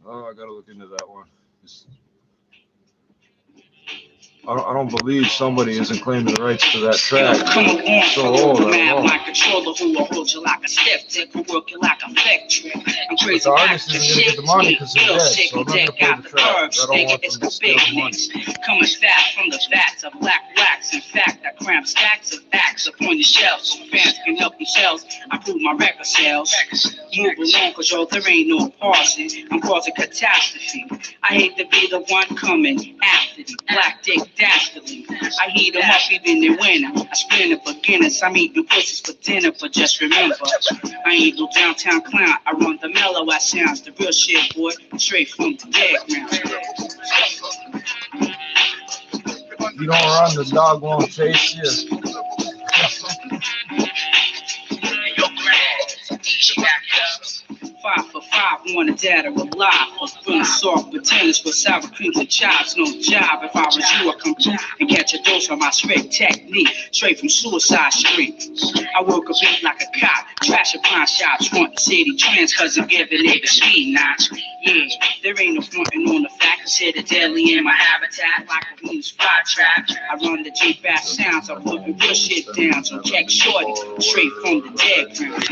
Oh, I gotta look into that one. I don't believe somebody isn't claiming the rights to that track. It's so old, I don't know. My controller who will hold you like a step dick, who work you like a fleck trick. I'm crazy. But the artist isn't gonna get the money because they're dead, so I'm not gonna play the track. I don't want them to steal the money. Coming fat from the vats of black wax. In fact, I cramp stacks of acts upon the shelves so fans can help themselves. I prove my record sales. Move along, cause yo, there ain't no pausing. I'm causing catastrophe. I hate to be the one coming after the black dick dastardly. I heat them up even in winter. I spin the beginners. I meet new pussies for dinner, but just remember, I ain't no downtown clown. I run the mellow ass sounds, the real shit, boy, straight from the dead ground. You don't run, the dog won't chase you. Five for five, wanted data alive. Was feeling soft pretenders with sour creams and chives. No job. If I was you, I'd come through and catch a dose of my strict technique. Straight from Suicide Street. I work a beat like a cop. Trash a pawn shops, front the city trends, cause I'm giving it a speed notch. Yeah, there ain't no frontin' on the fact. Consider deadly in my habitat. Like a Venus flytrap. I run the J-Bass sounds. I'm putting real shit down. So check shorty. Straight from the dead ground.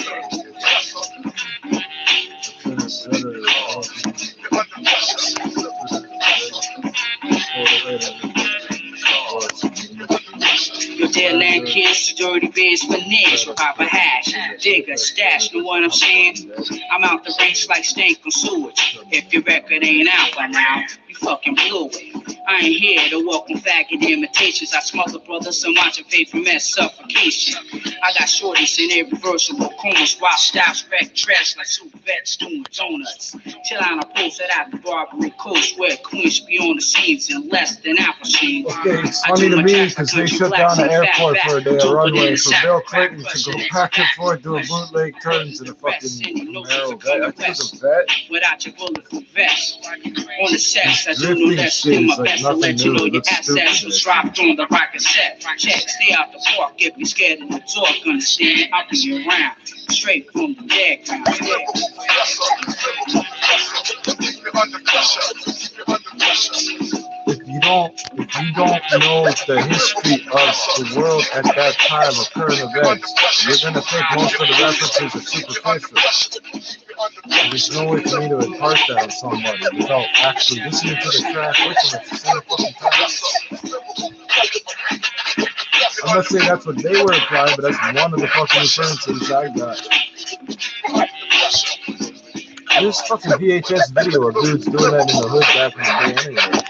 Your dead land kids, dirty bands for nicks, Papa hash, digger, stash, know what I'm saying? I'm out the race like stank on sewage. If your record ain't out by now, you fucking blew it. I ain't here to welcome faggot imitations. I smother brothers and watch them pay for mess suffocation. I got shorties in irreversible comas, wild styles, wreck trash like super vets doing donuts. Till I post it at the Barbary Coast where queens be on the scenes in less than apple machine. Okay, it's funny to me because they shut down the airport for a day, a runway for Bill Clinton to go back and forth doing bootleg turns in a fucking Camaro. I think it's a vet. Without your bulletproof vest. On the sets, I do no less than my best to let you know your assets was dropped on the rocket set. Check, stay out the park if you're scared of the talk. Understand, I'll be around. Straight from the dead ground. If you don't know the history of the world at that time of current events, you're gonna think most of the references are superficial. There's no way for me to impart that on somebody without actually listening to the track with them at the same fucking time. I'm not saying that's what they were implying, but that's one of the fucking references I got. This fucking VHS video of dudes doing that in the hood back in the day anyway.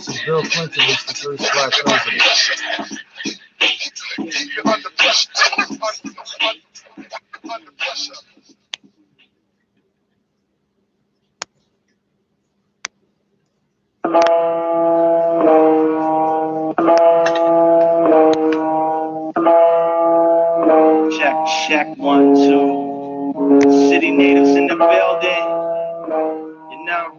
Some Bill Clinton was the first black president. You're under pressure. Under pressure. Check 1, 2. City natives in the building. You know.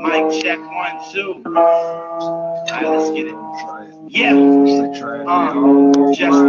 Mic check 1, 2. Alright, let's get it. Yeah. Just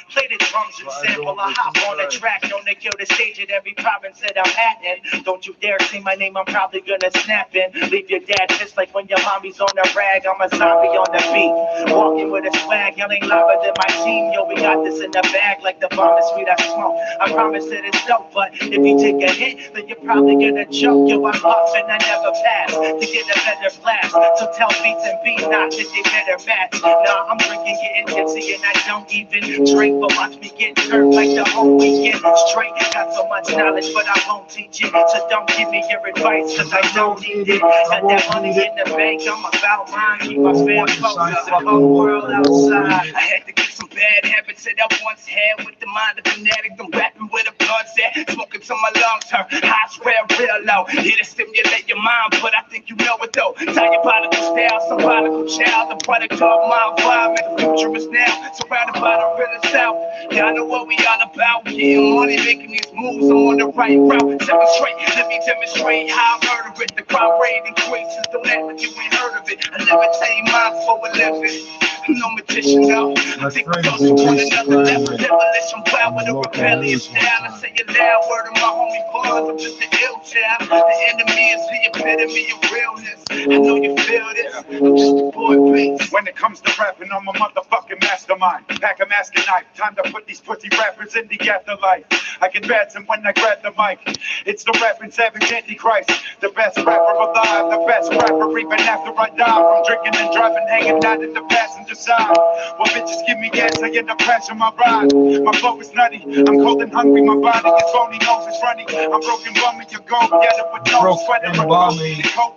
play the drums and sample. I hop on the track, known to kill the stage at every province that I'm at in. Don't you dare say my name, I'm probably gonna snap in. Leave your dad just like when your mommy's on the rag. I'm a zombie on the beat, walking with a swag, yelling louder than my team. Yo, we got this in the bag like the bomb is sweet I smoke. I promise that it's dope, but if you take a hit, then you're probably gonna choke. Yo, I'm up and I never pass to get a better blast. So tell beats and beats not that they better match. Nah, I'm drinking, getting tipsy, and I don't even drink, but watch me get turned like the whole weekend straight. Got so much knowledge, but I won't teach it. So don't give me your advice, cause I don't need it. Got that money in the bank, I'm about mine. Keep my fam focused, the whole world outside. I had to get some bad habits that I once had with the mind of fanatic. I'm rapping with a blood set, smoking till my lungs hurt. High swear real low, here to stimulate your mind, but I think you know it though. Diabolical style, some prodigal child, the product of my environment. The future is now, surrounded by the real south. Y'all know what we all about, getting money, making these moves. I'm on the right route, demonstrate, let me demonstrate how I murder it. The crime rate increases, don't act like you ain't heard of it. I never tell you mine for a living. I'm no magician, no. I think we go to one another level. Demolition wild with a rebellious style. I say it loud, word of my homie Bonds. I'm just an ill child. The enemy is the epitome of realness. I know you feel this. I'm just a boy, please. When it comes to rapping, I'm a motherfucking mastermind. Pack a mask and knife. Time to put these pussy rappers in the afterlife. I get bad when I grab the mic. It's the rapping savage antichrist. The best rapper alive. The best rapper even after I die. From drinking and driving, hanging out in the passenger side. Well, bitches give me gas, I end up crashing my ride. My flow is nutty. I'm cold and hungry. My body is bony, nose is runny. I'm broken bummy, you go get it with no sweater. I'm cold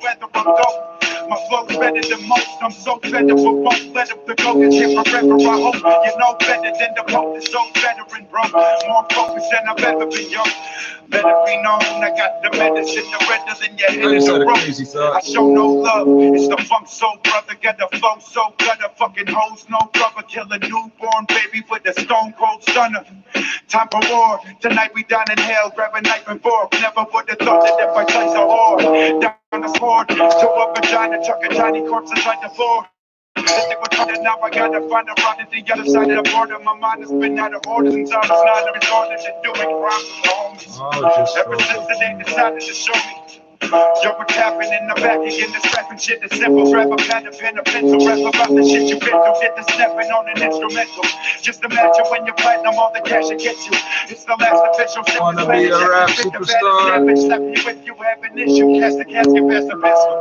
weather, I'm dope. My flow's better than most. I'm so better for both. Let up the go and here forever. I hope you know better than the Pope. Is so veteran, bro. More focused than I've ever been, yo. Let it be known I got the medicine, the redder than your head in the road. I show no love. It's the funk soul brother. Got the flow so gutter. Fucking hoes, no brother. Kill a newborn baby with a stone cold stunner. Time for war. Tonight we down in hell. Grab a knife and fork. Never would have thought that if I slice a whore down the sword to a vagina, chuck a tiny corpse inside the floor. Now I gotta find a route to the other side of the border. My mind has been out of order since I was 9 years old. To doing crimes with homies. Ever since the day decided to show me. Yo, we're tapping in the back again, this rapping shit is simple. Grab a pad, a pen, a pencil, rap about the shit you've been through. Get the stepping on an instrumental. Just imagine when you're platinum, all the cash it gets you. It's the last official shit. Wanna be a rap superstar? Slap you if you have an issue. Cast the casket past the pistol.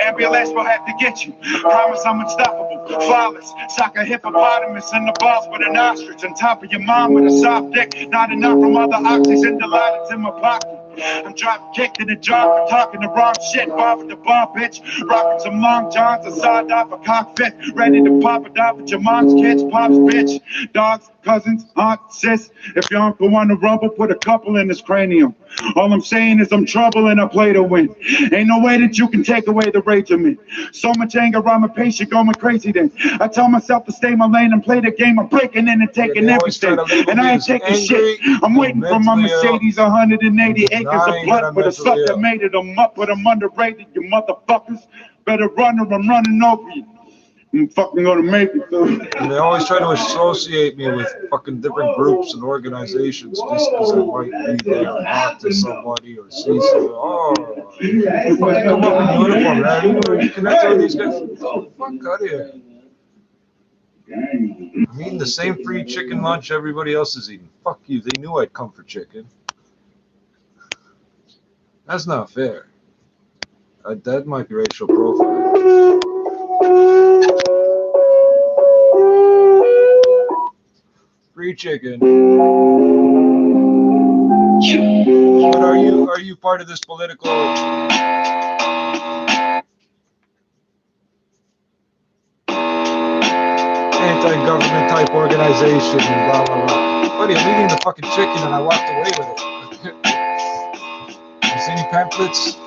Ambulance will have to get you. Promise I'm unstoppable, flawless. Sock a hippopotamus in the balls with an ostrich. On top of your mom with a soft dick. Not enough from other oxys and delights in my pocket. I'm drop kicked in the job for talking the wrong shit. Bob the bomb, bitch. Rocking some long johns, a sawed off a cockpit. Ready to pop it off with your mom's kids, pops, bitch. Dogs, cousins, aunt, sis. If your uncle wanna rumble, put a couple in his cranium. All I'm saying is I'm trouble and I play to win. Ain't no way that you can take away the rage of me. So much anger, I'm a patient going crazy then. I tell myself to stay in my lane and play the game. I'm breaking in and taking everything. And I ain't taking shit. I'm waiting for my Mercedes 180 acres of blood with a suck that made it. I'm up, but I'm underrated. You motherfuckers better run or I'm running over you. I'm fucking gonna make it through. And they always try to associate me with fucking different groups and organizations just because I might be there or talk to somebody or see someone. Oh, you come up in uniform, man. You connect with these guys. Oh, fuck out of here. I'm eating the same free chicken lunch everybody else is eating. Fuck you. They knew I'd come for chicken. That's not fair. That might be racial profiling. Free chicken. But are you part of this political? anti-government type organization and blah blah blah. Buddy, I'm eating the fucking chicken and I walked away with it. You see any pamphlets?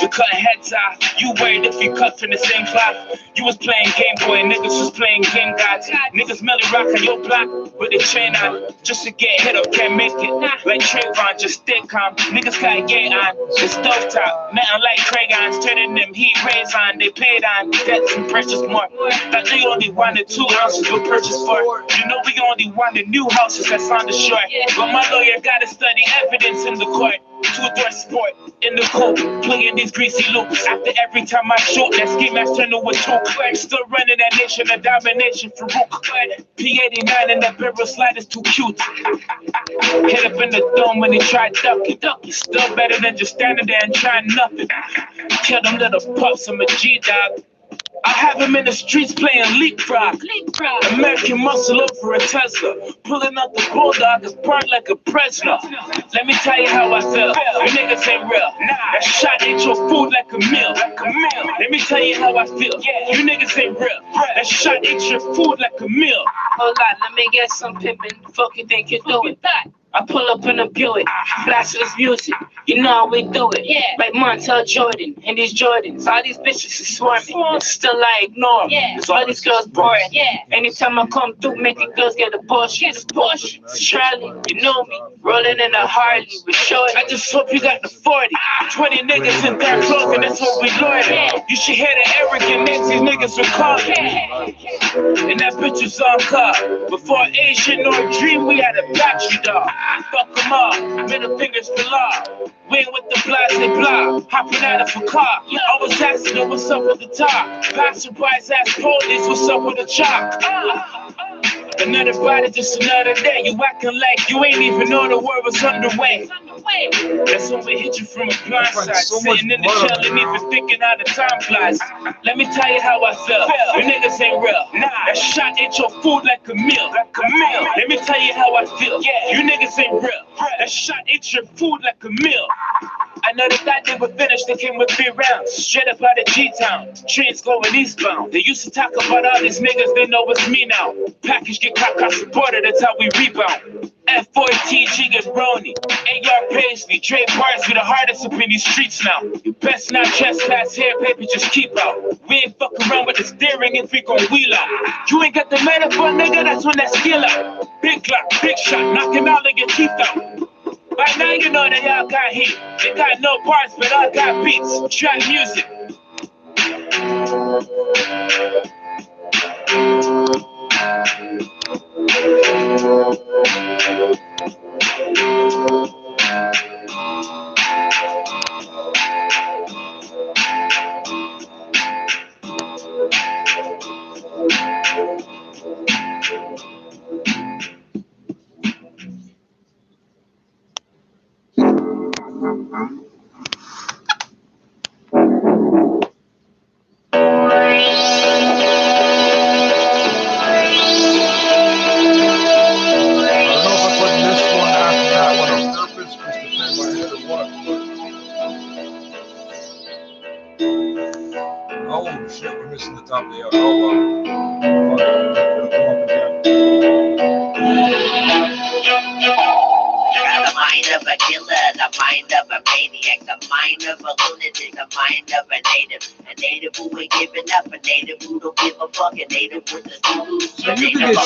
You cut heads off. You worried if you cut from the same cloth. You was playing Game Boy, niggas was playing Game Gods. Niggas melly rock on your block with a chain on. Just to get hit up, can't make it. Like Trayvon, just stay calm. Niggas got gay on. The stove top, nothing like crayons. Turning them heat rays on. They paid on. Debts and purchase more. Thought they only wanted 2 ounces to purchase for. You know we only wanted new houses that's on the shore. But my lawyer gotta study evidence in the court. 2-door sport in the court, playing these greasy loops. After every time I shoot, that ski mask turn to a choke. Still running that nation of domination for Rook. P89 and that barrel slide is too cute. Hit up in the dome when they try ducking. Still better than just standing there and trying nothing. Kill them little pups, I'm a G-dog. I have him in the streets playing leapfrog. American muscle over a Tesla. Pulling out the bulldog is part like a Presla. Let me tell you how I feel. You niggas ain't real. That shot ate your food like a meal. Let me tell you how I feel. You niggas ain't real. That shot ate your food like a meal. Hold on, let me get some pimpin'. Fuck you think you're doing? I pull up in a Buick, blast this music. You know how we do it. Like Montel Jordan and these Jordans. All these bitches are swarming. Still I ignore them. Cause all these girls boring. Anytime I come through, making girls get a Porsche. Charlie, you know me. Rolling in a Harley with shorty. I just hope you got the 40. 20 niggas in dark clothing, that's what we learning. You should hear the arrogant names these niggas are calling. And that bitch was on car. Before Asian or Dream, we had a battery dog. Fuck them all, middle fingers for law. We ain't with the blase blah, hopping out of a car. I was asking her what's up with the top. Passerbys ask police what's up with the chalk. Another body, just another day. You acting like you ain't even know the war was underway. That's when we hit you from a blind side. Sitting in the jail and even thinking how the time flies. Let me tell you how I feel. You niggas ain't real. That shot ate your food like a meal. Let me tell you how I feel. You niggas ain't real. That shot ate your food like a meal. I know they thought they were finished, they came with 3 rounds. Straight up out of G-Town, trains going eastbound. They used to talk about all these niggas, they know it's me now. Package get cop supported, that's how we rebound. F4TG get Brony, AR Paisley, Dre Bars, we the hardest up in these streets now. You best not trespass here, paper, just keep out. We ain't fuck around with the steering if we gon' wheel out. You ain't got the metaphor, nigga, that's when that skill out. Big clock, big shot, knocking all of your teeth out. By now you know they all got heat. They got no parts, but all got beats. Trap music.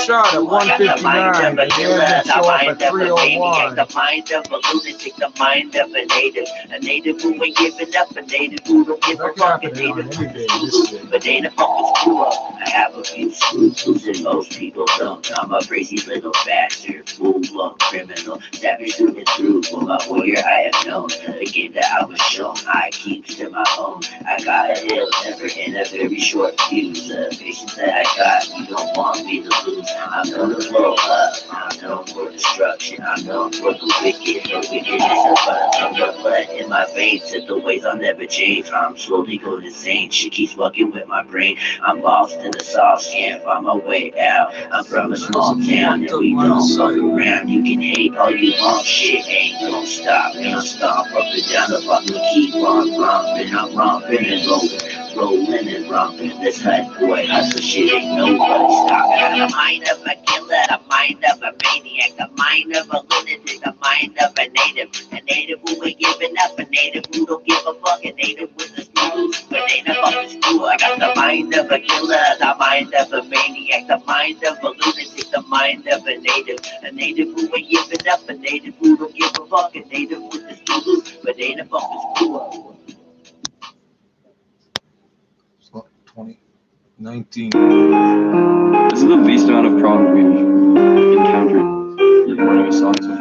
Shot at 159 and then show up at 301. The mind of a lunatic, the mind of a native who ain't giving up, a native who don't give a fuck, a native who but they the fucking screw up. I have a few screws and most people don't. I'm a crazy little bastard, fool, criminal, savage through and through. For my warrior I have known, the game that I was shown, I keep to my own. I got a ill temper and a very short fuse. The patience that I got, you don't want me to lose. I'm known to blow up, I'm known for destruction, I'm known for the wicked, the wickedness of fun. The blood in my veins, said the ways I'll never change. I'm slowly going insane, she keeps fucking with my brain. I'm lost in the sauce, can't find my way out. I'm from a small town and we don't fuck around. You can hate all you want, shit ain't gonna stop. And I stomp up and down the block and keep on romping. I'm romping and rolling. rolling and romping. This fat boy hustle shit ain't nobody stopping. The mind of a killer, the mind of a maniac, the mind of a lunatic, the mind of a native who ain't giving up, a native who don't give a fuck, a native with the screws, but they never fucking screw. I got the mind of a killer, the mind of a maniac, the mind of a lunatic, the mind of a native who ain't giving up, a native who don't give a fuck, a native with the screws, but they never fucking screw. 2019. This is the least amount of problems we've encountered recording a song so far.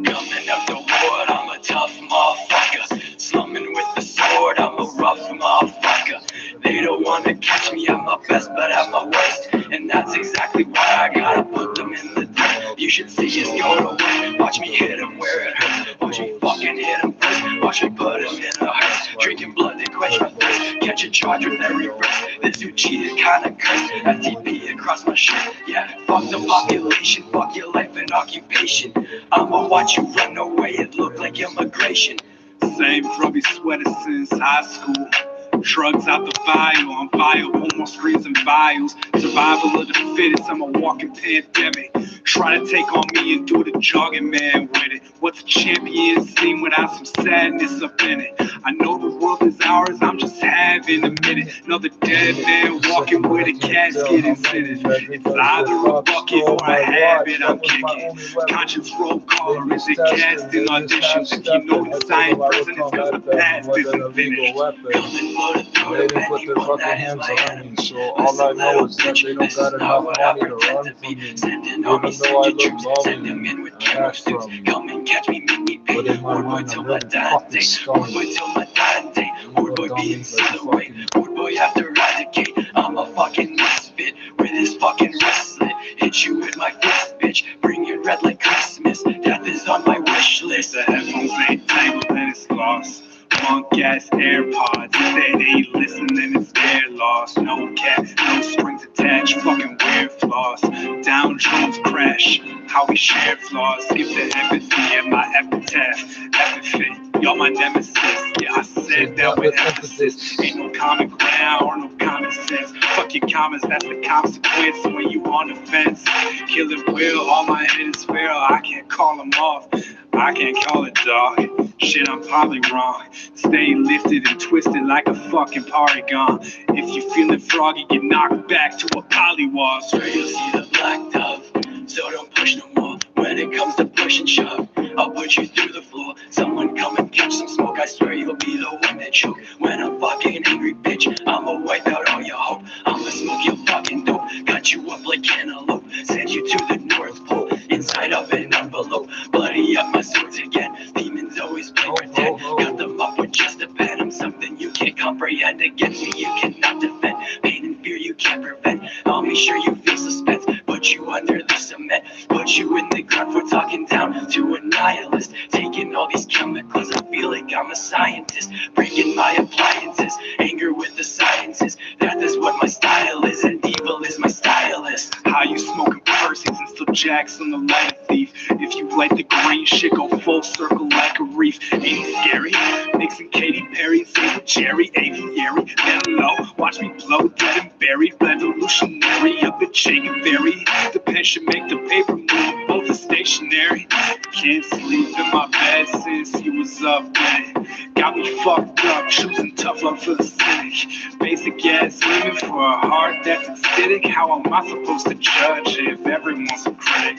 Coming up the wood, I'm a tough motherfucker. Slumming with the sword, I'm a rough motherfucker. They don't wanna catch me at my best, but at my worst. And that's exactly why I gotta put them in the dirt. You should see us go to work. Watch me hit them where it hurts. Watch me fucking hit them first. Watch me put them in a hearse. Drinking blood to quench my thirst. Catch a charge with every verse. This who cheated kinda cursed. FTP across my shirt. Yeah, fuck the population. Fuck your life and occupation. I'ma watch you run away. It look like immigration. Same grubby sweater since high school. Drugs out the vial, I'm vile, homo screens and vials. Survival of the fittest, I'm a walking pandemic. Try to take on me and do the jogging man with it. What's a champion scene without some sadness up in it? I know the world is ours, I'm just having a minute. Another dead man walking with a casket instead. It's either a bucket or a habit I'm kicking. Conscience roll caller, is it casting auditions? If you notice I ain't present, it's cause the past isn't finished. They didn't put their fucking hands on me, so all I know is that they don't got enough money to run from me. Even though I look lovely and I act from me. But in my mind, I'm really fucking scummy. Boy being sent away, boy have to eradicate. I'm a fucking misfit with this fucking wrist slit. Hit you with my fist, bitch. Bring it red like Christmas. Death is on my wish list. The headphones ain't tangled and it's lost. Monk ass AirPods, if they ain't listening, it's their loss. No cap, no strings attached, fucking weird flaws. Down Jones crash, how we share flaws. Skip the empathy in my epitaph. Epithet, y'all my nemesis. Yeah, I said that with emphasis. Ain't no common ground or no common sense. Fuck your comments, that's the consequence when you on the fence. Killing will, all my haters fail. I can't call them off. I can't call it dog. Shit, I'm probably wrong. Stay lifted and twisted like a fucking polygon. If you feeling froggy, get knocked back to a polywall. Swear you'll see the black dove, so don't push no more. When it comes to push and shove, I'll put you through the floor. Someone come and catch some smoke. I swear you'll be the one that choke. When I'm fucking angry, bitch, I'ma wipe out all your hope. I'ma smoke your fucking dope, cut you up like cantaloupe. Send you to the North Pole, inside of an envelope. Bloody up my swords again. Demons always play pretend. Cut them up with just a pen. I'm something you can't comprehend. Against me you cannot defend. Pain and fear you can't prevent. I'll make sure you feel suspense. Put you under the cement. Put you in the ground for talking down to a nihilist. Taking all these chemicals, I feel like I'm a scientist. Breaking my appliances, anger with the sciences. That is what my style is, and evil is my stylist. How you smoking Percy's and still Jackson the light thief? If you like the green shit, go full circle like a reef. Ain't it scary? Nixon, Katy Perry, Sable Jerry, aviary, then low. Watch me blow, dead and buried. Revolutionary, a bit shaken berry. The pen should make the paper move, both are stationary. Can't sleep in my bed since you was up in it. Got me fucked up, choosing tough love for the cynic. Basic ass women for a heart that's acidic. How am I supposed to judge if everyone's a critic?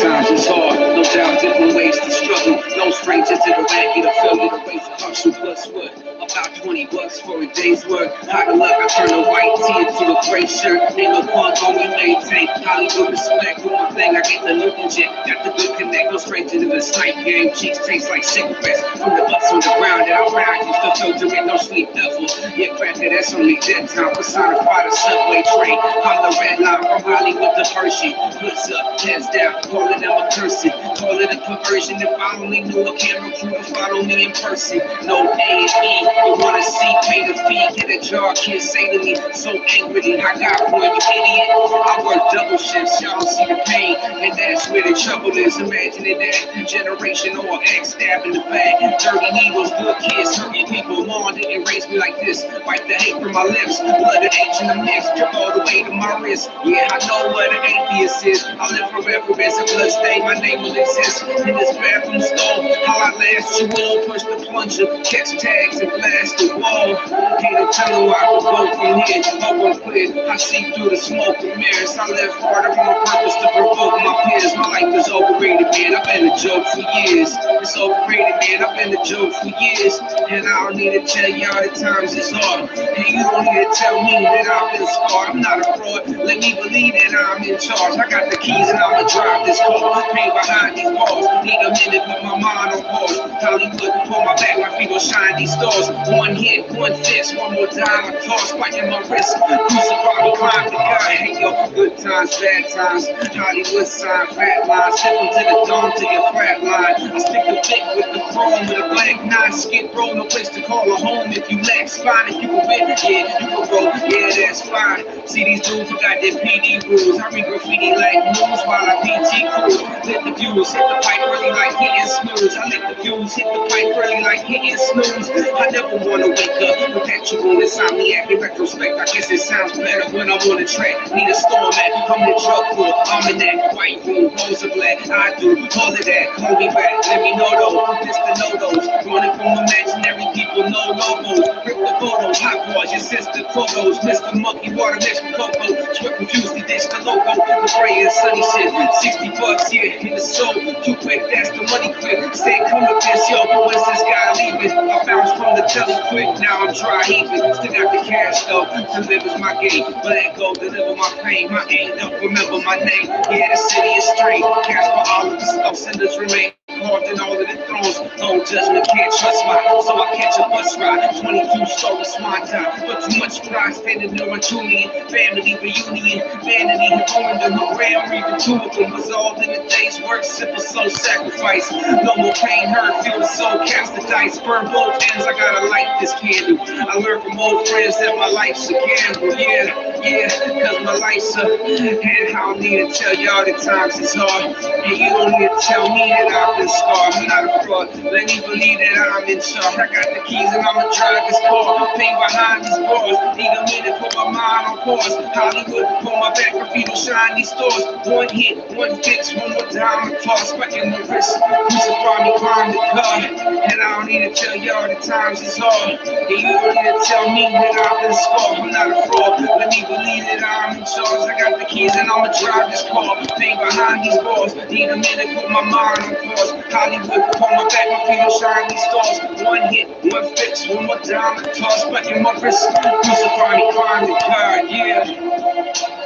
Times is hard, no doubt, different ways to struggle. No stranger to the wacky, the failure to raise a hustle. Plus what? About 20 bucks for a day's work. Out of luck, I turn a white tee into a gray shirt. Ain't no punk on me, maintain Hollywood respect. Do my thing, I get the look and jet. Got the good connect, go straight to the snipe game. Cheeks taste like cigarettes from the butts on the ground that I ride. Used to filter with no sweet devil. Yeah, cracker, that's only dead time. Personify the subway train. On the red line from Hollywood to Hershey. Hoods up, heads down, calling them a cursing. Call it a perversion. If I only knew a camera crew to follow me in person. No A&E. You wanna see, pay the fee, get a jar, can't say to me so angrily, I got one, you idiot. I work double shifts, y'all don't see the pain, and that's where the trouble is. Imagining that generation or X stab in the back, dirty needles, good kids, hurting people. Mom didn't raise me like this. Wipe the hate from my lips, blood and H in the mix, drip all the way to my wrist. Yeah, I know what an atheist is. I live forever as a blood stain, my name will exist in this bathroom stall. How I last you all, push the plunger, catch tags and blast the wall. Can't no telling where I can go from here. Open clear, I see through the smoke and mirrors. I live harder on purpose to provoke my peers. My life is overrated, man. I've been a joke for years. It's overrated, man. I've been a joke for years. And I don't need to tell y'all the times it's hard. And you don't need to tell me that I've been scarred. I'm not a fraud. Let me believe that I'm in charge. I got the keys and I'ma drive this car. Pain behind these walls. Need a minute, put my mind on pause. Hollywood, pull my back, my feet will shine these stars. One hit, one fist, one more time, I toss, biting my wrist. Crucify me, climb the guy. Hey yo, good times, bad times. Hollywood sign, fat lines. Step them to the dome to your frat line. I stick the thick with the chrome with a black nine. Skid row, no place to call a home. If you lack spine, if you can win, yeah, you can roll, yeah, that's fine. See these dudes forgot their PD rules. I read graffiti like news while I PT cruise. Let the views hit the pipe early like hitting snooze. I let the views hit the pipe early like hitting snooze. I never wanna wake up perpetual insomniac. In retrospect, I guess it sounds better when I'm on the track. Need a storm at, I'm the drug court. I'm in that white room, rose of black. I do all of that. Call me back, let me know though. Mr. No-Dos, running from imaginary people, no logos. Rip the photos, hot bars, your sister photos. Mr. Monkey, water mixed with cocoa. Sweat confused, he ditched the logo. The gray and sunny shit, 60 bucks here in the soul. Too quick, that's the money quick. Stay come with this, yo. When's this guy leaving? I bounced from the telly quick, now I'm dry heaving. Still got the cash though, delivers my game. But that go deliver my pain. My aim, don't remember my name. Yeah, the city is straight. Cash for all of the stuff, senders remain. Carved in all of the thrones. No judgment, can't trust my. So I catch a bus ride. 22 stories, my time. But too much pride, standing there on Julian. Family reunion. Vanity, ruined the ram. Even two of them was all in a day's work. Simple soul sacrifice. No more pain, hurt, feel the soul, cast the dice. Burn both ends, I gotta light this candle. I learned from old friends that my life's a gamble. Yeah, cause my life's a. And I don't need to tell y'all the times it's hard. And you don't need to tell me that I've been scarred. I'm not a fraud. Let me believe that I'm in charge. I got the keys and I'ma drive this car. Pain behind these bars. Need a minute, put my mind on pause. Hollywood, pull my back, my feet will shine these stores. One hit, one fix, one more time, I toss back in my wrist. Crucify me, climb the car. And I don't need to tell y'all the times it's hard. And you don't need to tell me that I've been scarred. I'm not a fraud. Let me believe that I'm in charge. I got the keys and I'ma drive this car. Pain behind these bars. Need a minute, put my mind on pause. Hollywood, pull my back, my feet will shine these stars. One hit, one fix, one more time, I toss back in my wrist. Crucify me, climb the car, yeah.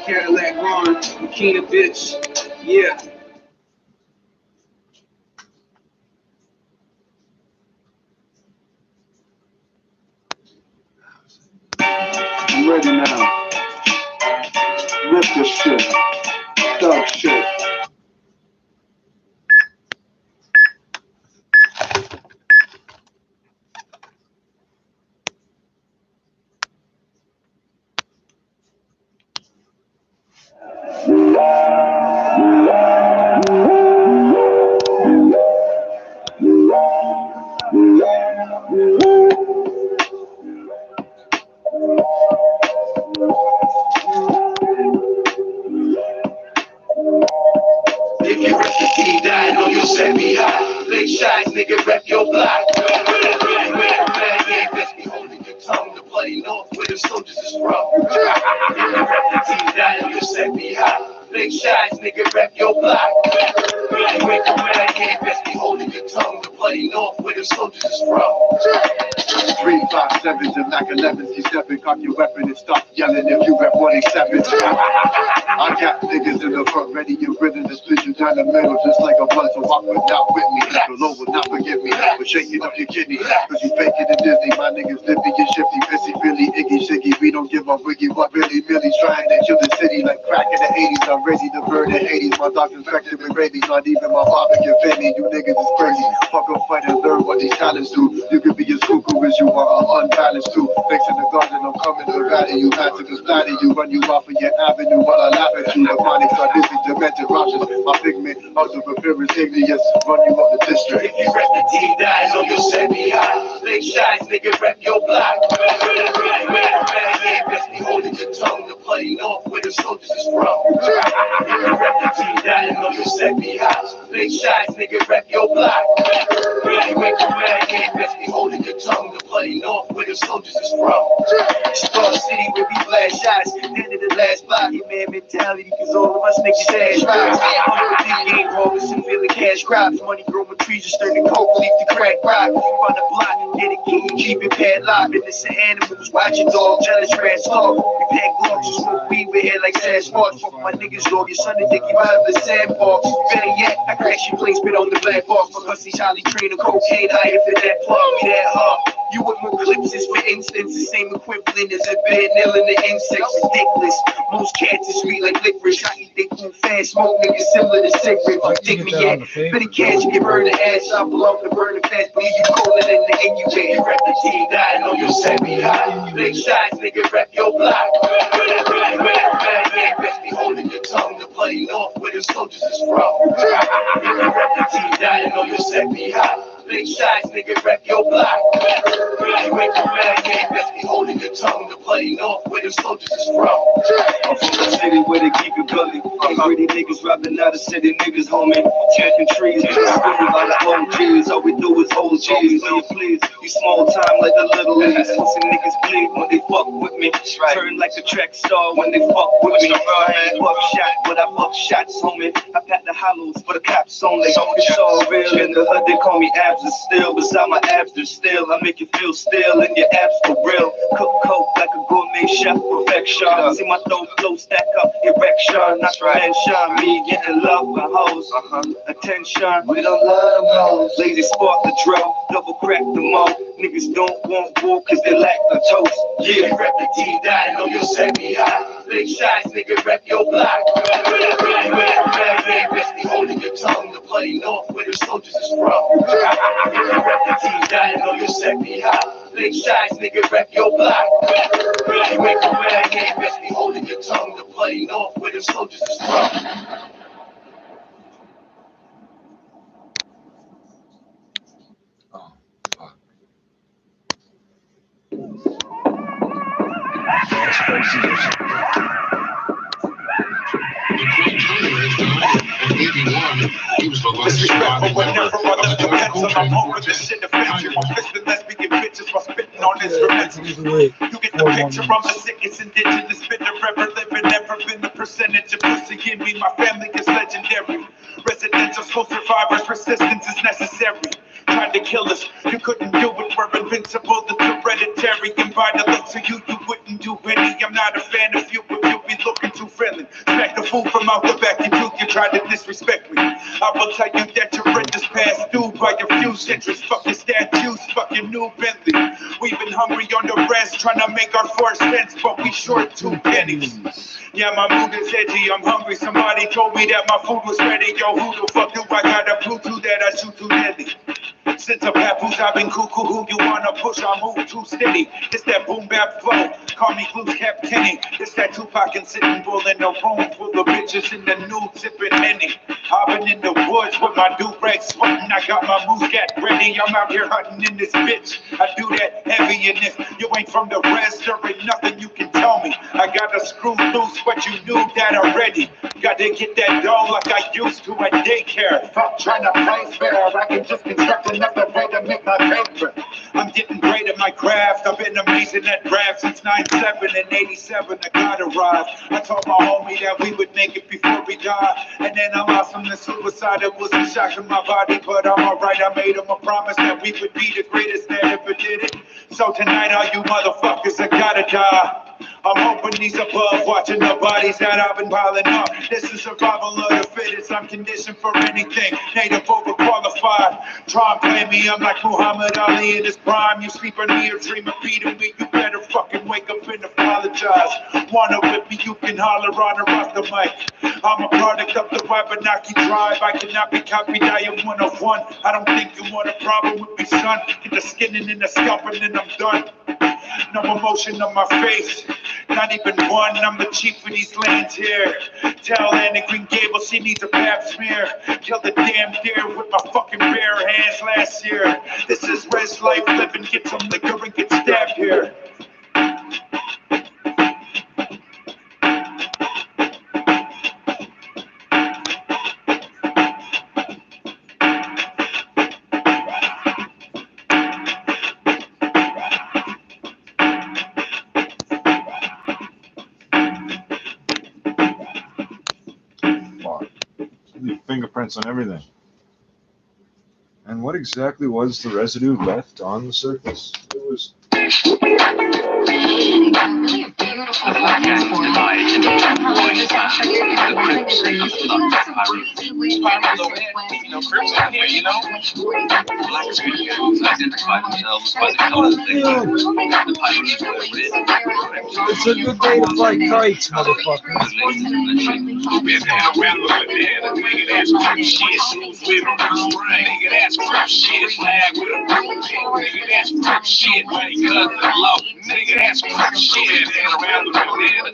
Cadillac Ron, Makina bitch, yeah. I'm ready now. Rip this shit. Thug shit. If you rep the team, I know you'll set me high. Big shots, nigga, rep your block. Yeah, best be holding your tongue. The bloody north where the soldiers is from. If you rep the team, I know you'll set me high. Big shots, nigga, rep your block. Yeah, best be holding your tongue. The bloody north where the soldiers is from. 3-5 5'7" and like 11s. You step and cock your weapon and stop yelling if you rep 187. I got niggas in the front ready and ready to split you down the middle just like a blunt. So walk without with me. The Lord will not forgive me for shaking up your kidney. Cause you faking and Disney. My niggas lippy and shifty, pissy, Billy, Iggy, Shiggy. We don't give a wiggy what really, Millie's trying to kill the city like crack in the 80s. I'm ready to burn the 80s. My dog's infected with rabies. Not even my father can fit me. You niggas is crazy. Fuck a fight and learn what these talents do. You can be as cuckoo as you are, I'm unbalanced too. Fixing the garden, I'm coming to rally you. Had to splatter you, run you off of your avenue while I laugh at you. The chronic are dizzy, demented raucous. My pigment, ultra appearance, igneous. Run you off the district. If you rep the T-Dies, or you'll set me high. Big shots, nigga, rep your block. Yeah, best be holding your tongue. The bloody north where the soldiers is from. If you rep the T-Dies, or you'll set me high. Big shots, nigga, rep your block. Really make you mad, yeah, best be holding your tongue. The bloody north where the soldiers is from. Star City where we blast shots. End of the last block, your man mentality, cause all of us niggas ass rocks. I'm with big game rollers and feeling cash crops. Money growing trees just turning coke, leaf to crack rock. Run the block, get a key, keep it padlocked. Innocent animals, watching dog, jealous rats talk. We pack gloves, just smoke weed, we head like sad sparks. Fuck my niggas, dog, your son and Dickie vibe the sandbox. Better yet, I crash your place, spit on the black box. Because he's highly trained on cocaine, higher for that plug, we that hard. You with more clipses, for instance, the same equivalent as a bed nailing the insects. Ridiculous. Most cats is sweet like licorice. I eat they cool fast, smoke niggas similar to cigarettes. You dig me yet? Better catch you, get burned the ass. I belong to burn the fast, believe you colder than the NUA. You rep the T-Dies, I know you'll set me high. Big shots, nigga, rep your block. Yeah, best be holding your tongue. The bloody north where the soldiers is from. If you rep the T-Dies, I know you'll set me high. Big shots, nigga, rep your block. Really make you mad, yeah, best be holding your tongue. The bloody north where the soldiers is from. I'm from the city where they keep it gully. Pretty niggas robbing out of city niggas, homie. Chanting trees, niggas screaming like OGs. All we do is hold G's. Will you please? You small time like the little leagues. Pussy niggas bleed when they fuck with me. Turn like a track star when they fuck with me. Fuck shot, but I fuck shots, homie. I pack the hollows for the cops only. It's all real in the hood, they call me abs and still. Beside my abs, they're still. I make you feel still in your abs for real. Cook coke like a gourmet chef, perfection. See my dope flow stack up, erection. Not mention me getting love for hoes. Attention, we don't love them hoes. Lazy sport the drill, double crack the mo. Niggas don't want war cause they lack the toast. Yeah, rep the T-Dies, I know you'll set me high. Big shots, nigga, rep your block. Yeah, best be holding your tongue. The bloody north where the soldiers is from. If you rep the T-Dies, I know you'll set me high. Big shots, nigga, rep your block. Really make you mad, yeah, best be holding your tongue. The bloody north where the soldiers is from. Disrespectful whenever others depend on I'm over this shit offensive. I'm fisting lesbian bitches while spitting on instruments. You get the picture, I'm the sickest indigenous spitter ever living. Never been the percentage of pussy in me. My family is legendary. Residential school survivors, persistence is necessary. Tried to kill us, you couldn't do it. We're invincible, it's hereditary. And by the looks of you, you wouldn't do any. I'm not a fan of you, but you'll be looking too friendly. Smack the fool from out the back, you tried to disrespect me. I will tell you that your rent is past due by your few centuries. Fuck your statues, fuck your new Bentley. We've been hungry on the rest, trying to make our 4 cents, but we short 2 pennies. Yeah, my mood is edgy, I'm hungry. Somebody told me that my food was ready. Yo, who the fuck do I got a Bluetooth that I shoot too deadly? Since a papoose, I've been cuckoo. Who you wanna push? I move too steady. It's that boom bap flow. Call me Blues Cap Kenny. It's that Tupac and sitting bull in the room full of bitches in the nude sipping Henny. I've been in the woods with my do-rag sweating. I got my moose cat ready. I'm out here hunting in this bitch. I do that heavy, and if you ain't from the res, there ain't nothing you can tell me. I got to screw loose, but you knew that already. Got to get that dough like I used to at daycare. Fuck trying to play fair, I can just construct another way to make my paper. I'm getting great at my craft. I've been amazing at rap since 97 and 87. I got arrived. I told my homie that we would make it before we die. And then I lost him to suicide. It was a shock to my body, but I'm alright. I made him a promise that we would be the greatest that ever did it. So tonight all you motherfuckers are gotta die. I'm hoping these above watching the bodies that I've been piling up. This is survival of the fittest. I'm conditioned for anything. Native overqualified. Try and play me. I'm like Muhammad Ali in his prime. You sleep on me or dream of beating me. You better fucking wake up and apologize. Wanna whip me? You can holler on or rock the mic. I'm a product of the Wabanaki tribe. I cannot be copied. I am one of one. I don't think you want a problem with me, son. Get the skinning and the scalping and I'm done. No emotion on my face, not even one. I'm the chief of these lands here. Tell Andy Green Gables he needs a pap smear. Killed the damn deer with my fucking bare hands last year. This is res life living. Get some liquor and get stabbed here. Fingerprints on everything. And what exactly was the residue left on the surface? It was It's a good day to fly kites, motherfucker.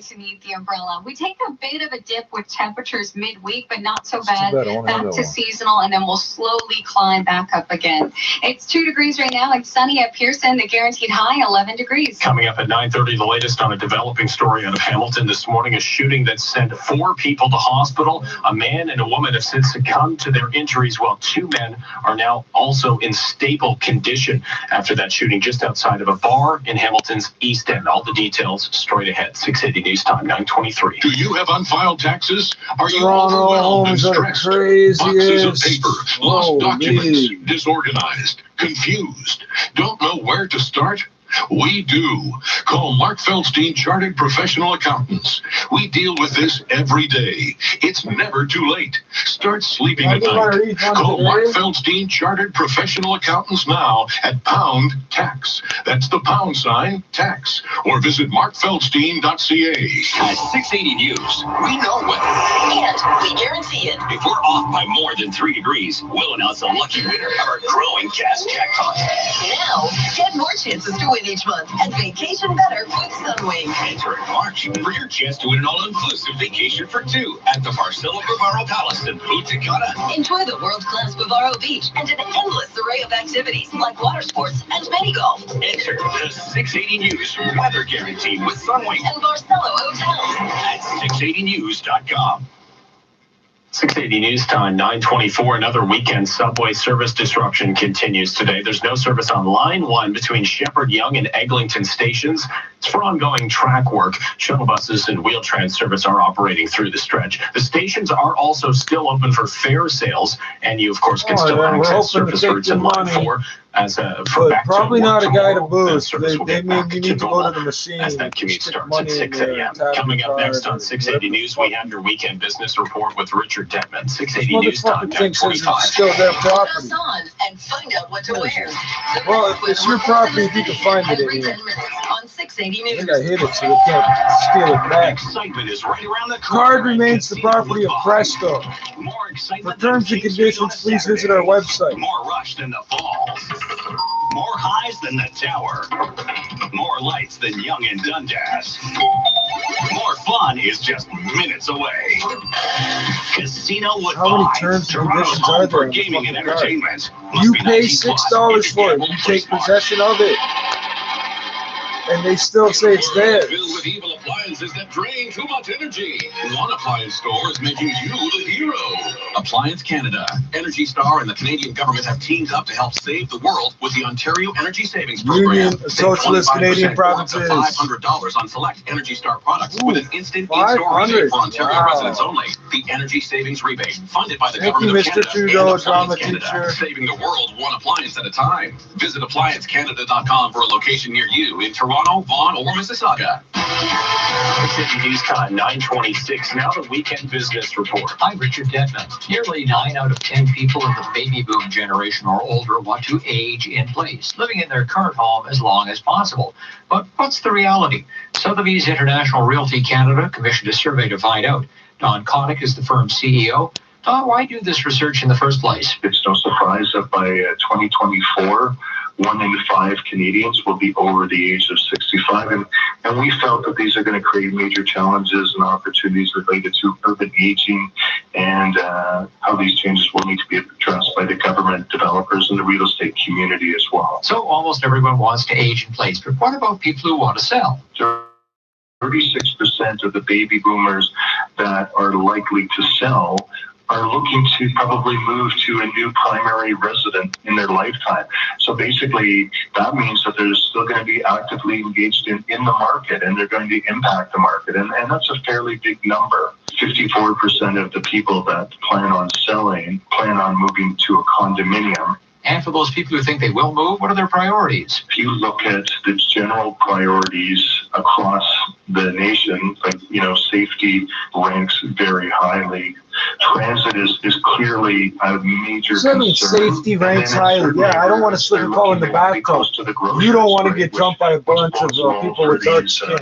Beneath the umbrella. We take a bit of a dip with temperatures midweek, but not so bad. Back to seasonal, and then we'll slowly climb back up again. It's 2 degrees right now. It's sunny at Pearson. The guaranteed high 11 degrees. Coming up at 9:30, the latest on a developing story out of Hamilton this morning. A shooting that sent 4 people to hospital. A man and a woman have since succumbed to their injuries, while 2 men are now also in stable condition after that shooting just outside of a bar in Hamilton's East End. All the details straight ahead. 680 News Time, 9:23. Do you have unfiled taxes? Are you Toronto overwhelmed and homes are stressed? crazy. Boxes of paper, lost Oh, documents, me. disorganized, confused, don't know where to start? We do. Call Mark Feldstein Chartered Professional Accountants. We deal with this every day. It's never too late. Start sleeping at night. Call Mark Feldstein Chartered Professional Accountants now at pound tax. That's the pound sign tax. Or visit markfeldstein.ca. At 680 News, we know weather. And we guarantee it. If we're off by more than 3 degrees, we'll announce a lucky winner of our growing cash jackpot. Now, get more chances to win each month at Vacation Better with Sunwing. Enter in March for your chance to win an all-inclusive vacation for 2 at the Barcelo Bavaro Palace in Punta Cana. Enjoy the world-class Bavaro Beach and an endless array of activities like water sports and mini golf. Enter the 680 News weather guarantee with Sunwing and Barcelo Hotels at 680news.com. 680 News Time, 9:24. Another weekend subway service disruption continues today. There's no service on Line 1 between Shepherd, Young, and Eglinton stations. It's for ongoing track work. Shuttle buses and Wheel-Trans service are operating through the stretch. The stations are also still open for fare sales, and you, of course, can still access service routes in Line 4. As for back probably to not a guy to tomorrow, boost. They mean you need to go to the machine. as that commute starts at 6 a.m. Coming up next on 680 News, we have your weekend business report with Richard Detman. 680 News Time, 9:45. Still their property. On and find out what to wear. Well, if it's your property, if you can find it in here. On 680 I News. think I hit it, so they can't steal it back. Excitement is right around the Card remains the property of Presto. For terms and conditions, please visit our website. More rush than the Falls. More highs than the Tower. More lights than Young and Dundas. More fun is just minutes away. Casino Woodbine. How many terms and conditions are there? For gaming and entertainment. You pay $6 for it. You take possession of it. and they still say it's theirs. Filled with evil appliances that drain too much energy. One appliance store is making you the hero. Appliance Canada, Energy Star, and the Canadian government have teamed up to help save the world with the Ontario Energy Savings Program. Union Socialist Canadian Provinces. $500 on select Energy Star products with an instant in-store rebate for Ontario residents only. The Energy Savings Rebate, funded by the government of Canada and Appliance Canada, saving the world one appliance at a time. Visit appliancecanada.com for a location near you in Toronto, Vaughan, or Mississauga. City News Time 9:26. Now the weekend business report. I'm Richard Detman. Nearly 9 out of 10 people in the baby boom generation or older want to age in place, living in their current home as long as possible. But what's the reality? Sotheby's International Realty Canada commissioned a survey to find out. Don Connick is the firm's CEO. Don, why do this research in the first place? It's no surprise that by 2024, 1 in 5 Canadians will be over the age of 65. And we felt that these are going to create major challenges and opportunities related to urban aging and how these changes will need to be addressed by the government, developers, and the real estate community as well. So almost everyone wants to age in place, but what about people who want to sell? 36% of the baby boomers that are likely to sell are looking to probably move to a new primary resident in their lifetime. So basically, that means that they're still going to be actively engaged in the market, and they're going to impact the market. And that's a fairly big number. 54% of the people that plan on selling plan on moving to a condominium. And for those people who think they will move, what are their priorities? If you look at the general priorities across the nation, like, safety ranks very highly. Transit is clearly a major concern. Safety ranks highly. Yeah, I don't want to slip and fall in the bathtub. You don't want to get jumped by a bunch of people with dark skin.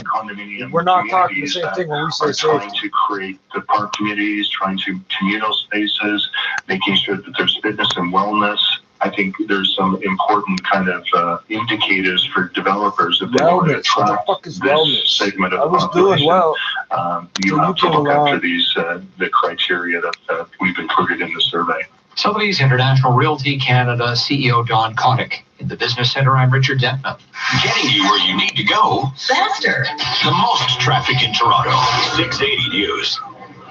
We're not talking the same thing when we say safety. Trying to create the park communities, trying to communal spaces, making sure that there's fitness and wellness. I think there's some important kind of indicators for developers if they want to attract this segment of the population. Doing well. You have to look after these the criteria that we've included in the survey. Sotheby's International Realty Canada CEO Don Connick. In the Business Center, I'm Richard Detman. Getting you where you need to go faster. The most traffic in Toronto. 680 News.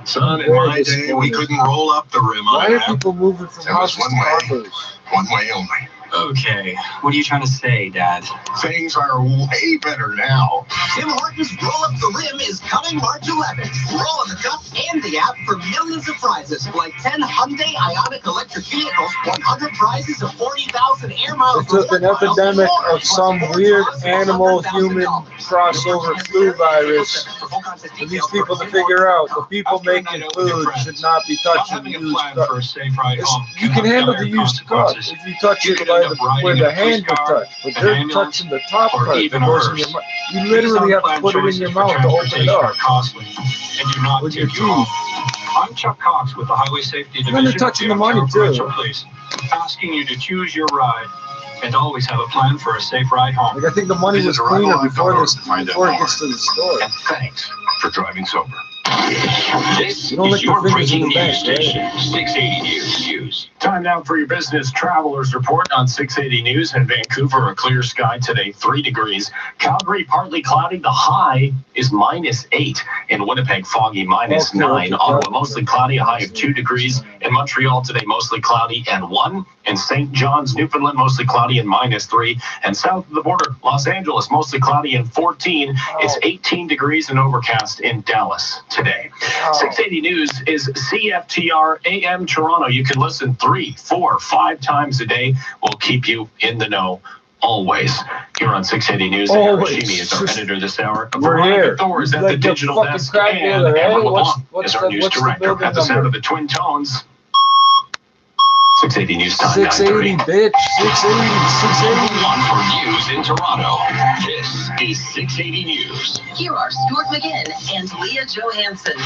Son, in my day, we couldn't roll up the rim on Why are people moving from houses to condos? One way only. Okay, what are you trying to say, Dad? Things are way better now. Tim Hortons Roll Up the Rim is coming March 11th. Roll on the cup and the app for millions of prizes, like 10 Hyundai Ioniq electric vehicles, 100 prizes of 40,000 air miles. It took an epidemic of some weird animal-human crossover flu virus for these people to figure out. The people making food should not be touching used stuff. You can handle the used stuff if you touch it where the hand will touch, but they're touching the top part that goes in your mouth. You literally have to put it in your mouth to open it up with your teeth. I'm Chuck Cox with the Highway Safety Division. And they're touching the money too. Police, asking you to choose your ride and always have a plan for a safe ride home. Like I think the money was cleaner before it gets to the store. And thanks for driving sober. This is your breaking news station, 680 News. Time now for your business travelers report on 680 News. In Vancouver, a clear sky today, 3 degrees. Calgary, partly cloudy. The high is -8. In Winnipeg, foggy, -9. Ottawa, mostly cloudy, a high of 2 degrees. In Montreal today, mostly cloudy and 1. In St. John's, Newfoundland, mostly cloudy and -3. And south of the border, Los Angeles, mostly cloudy and 14. It's 18 degrees and overcast in Dallas today. 680 News is CFTR AM Toronto. You can listen 3, 4, 5 times a day. We'll keep you in the know always. Here on 680 News, Aaron Rashimi is our editor this hour. Veronica Thor is at the digital desk, and Amber LeBlanc is our news director. At the sound of the Twin Tones, 680 News Time, 680, bitch. 680. One for news in Toronto. This is 680 News. Here are Stuart McGinn and Leah Johansson.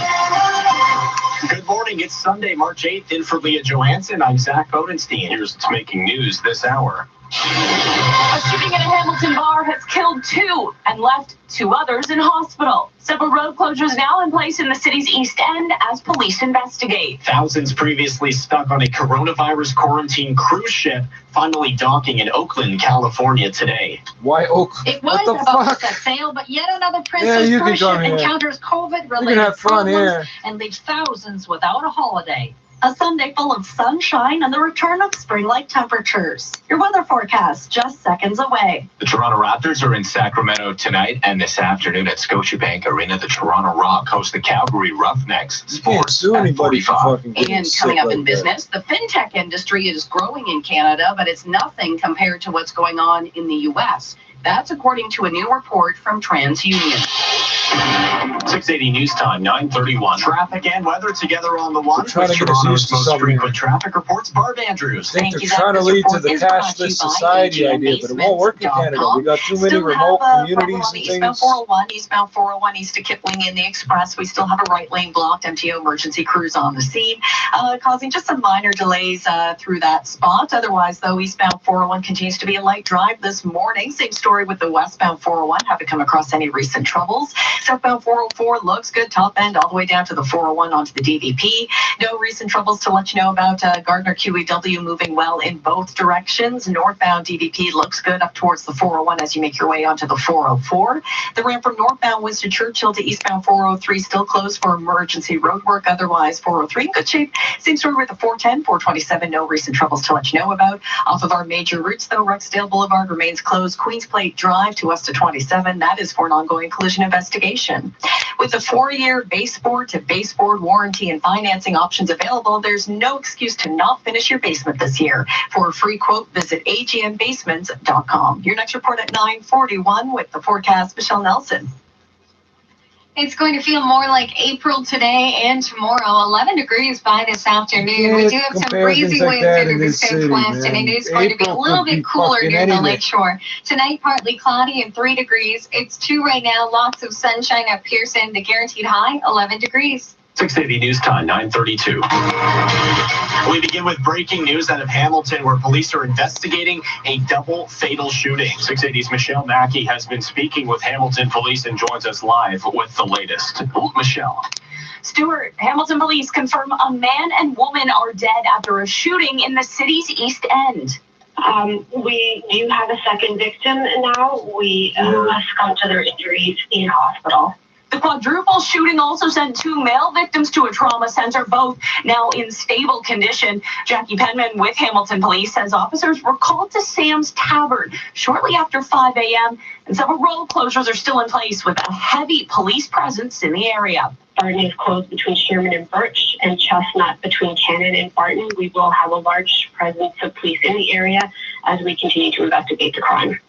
Good morning. It's Sunday, March 8th. In for Leah Johansson, I'm Zach Odenstein. Here's what's making news this hour. A shooting in a Hamilton bar has killed 2 and left 2 others in hospital. Several road closures now in place in the city's East End as police investigate. Thousands previously stuck on a coronavirus quarantine cruise ship finally docking in Oakland, California today. Why Oakland? It was about to set sail, but yet another Princess cruise ship encounters COVID-related problems and leaves thousands without a holiday. A Sunday full of sunshine and the return of spring-like temperatures. Your weather forecast just seconds away. The Toronto Raptors are in Sacramento tonight and this afternoon at Scotiabank Arena. The Toronto Rock host the Calgary Roughnecks. Sports at 45. And coming up in business, the fintech industry is growing in Canada, but it's nothing compared to what's going on in the U.S. That's according to a new report from TransUnion. 680 News Time, 9:31. Traffic and weather together on the one. Trying to get us used to something. Frequent traffic reports. Barb Andrews. I think they're trying to lead to the cashless society idea, but it won't work in Canada. We got too many remote communities and things. Eastbound 401 east to Kipling in the Express. We still have a right lane blocked. MTO emergency crews on the scene, causing just some minor delays through that spot. Otherwise, though, eastbound 401 continues to be a light drive this morning. Same story with the westbound 401. Haven't come across any recent troubles. Southbound 404 looks good, top end all the way down to the 401 onto the DVP. No recent troubles to let you know about. Gardner QEW moving well in both directions. Northbound DVP looks good up towards the 401 as you make your way onto the 404. The ramp from northbound Winston Churchill to eastbound 403 still closed for emergency road work. Otherwise, 403 in good shape. Same story with the 410, 427. No recent troubles to let you know about. Off of our major routes, though, Rexdale Boulevard remains closed. Queens Plate Drive to west of 27. That is for an ongoing collision investigation. With the 4-year baseboard to baseboard warranty and financing options available, there's no excuse to not finish your basement this year. For a free quote, visit agmbasements.com. Your next report at 9:41 with the forecast, Michelle Nelson. It's going to feel more like April today and tomorrow. 11 degrees by this afternoon. We do have some breezy winds through the southwest, and it is going to be a little bit cooler near the lakeshore. Tonight, partly cloudy and 3 degrees. It's 2 right now. Lots of sunshine at Pearson. The guaranteed high, 11 degrees. 680 News Time, 9:32. We begin with breaking news out of Hamilton, where police are investigating a double fatal shooting. 680's Michelle Mackey has been speaking with Hamilton police and joins us live with the latest. Michelle. Stuart, Hamilton police confirm a man and woman are dead after a shooting in the city's East End. We do have a second victim now. We have succumbed to their injuries in hospital. The quadruple shooting also sent 2 male victims to a trauma center, both now in stable condition. Jackie Penman with Hamilton Police says officers were called to Sam's Tavern shortly after 5 a.m. and several road closures are still in place with a heavy police presence in the area. Barton is closed between Sherman and Birch, and Chestnut between Cannon and Barton. We will have a large presence of police in the area as we continue to investigate the crime.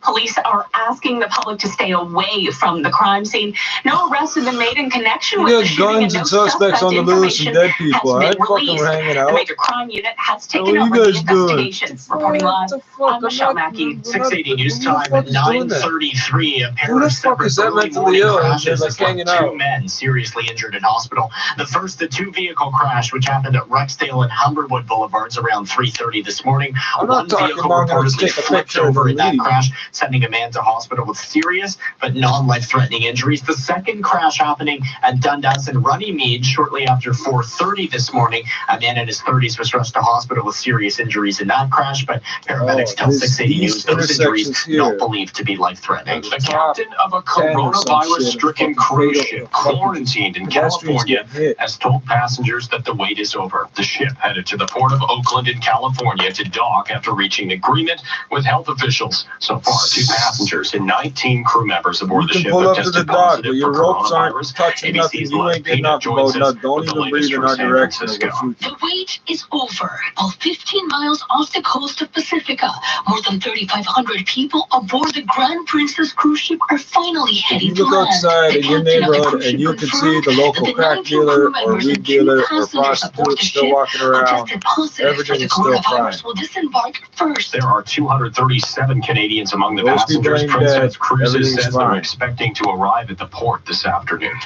Police are asking the public to stay away from the crime scene. No arrests have been made in connection with the shooting. Guns and suspects on the loose and dead people. I fucking we're hanging out. The major crime unit has taken over the investigation. Reporting live, I'm Michelle Mackey. 680 News Time at 9:33. A pair of separate early morning crashes has left 2 men seriously injured in hospital. The first, the 2-vehicle crash, which happened at Rexdale and Humberwood Boulevards around 3:30 this morning. One vehicle reportedly flipped over in that crash, sending a man to hospital with serious but non-life-threatening injuries. The second crash happening at Dundas and Runnymede shortly after 4:30 this morning. A man in his 30s was rushed to hospital with serious injuries in that crash, but paramedics tell 680 News those injuries not believed to be life-threatening. The captain of a coronavirus-stricken cruise ship quarantined in California has told passengers that the wait is over. The ship headed to the port of Oakland in California to dock after reaching agreement with health officials. So far, 2 passengers and 19 crew members aboard the ship have tested positive for coronavirus. ABC's Live Pena joins us with the latest from San Francisco. The wait is over. About 15 miles off the coast of Pacifica, more than 3,500 people aboard the Grand Princess cruise ship are finally heading to land. You look outside in your neighborhood and you can see the local crack dealer or weed dealer or prostitute still walking around. Everything is still fine. There are 237 Canadians among the passengers. Princess Cruises says they're expecting to arrive at the port this afternoon.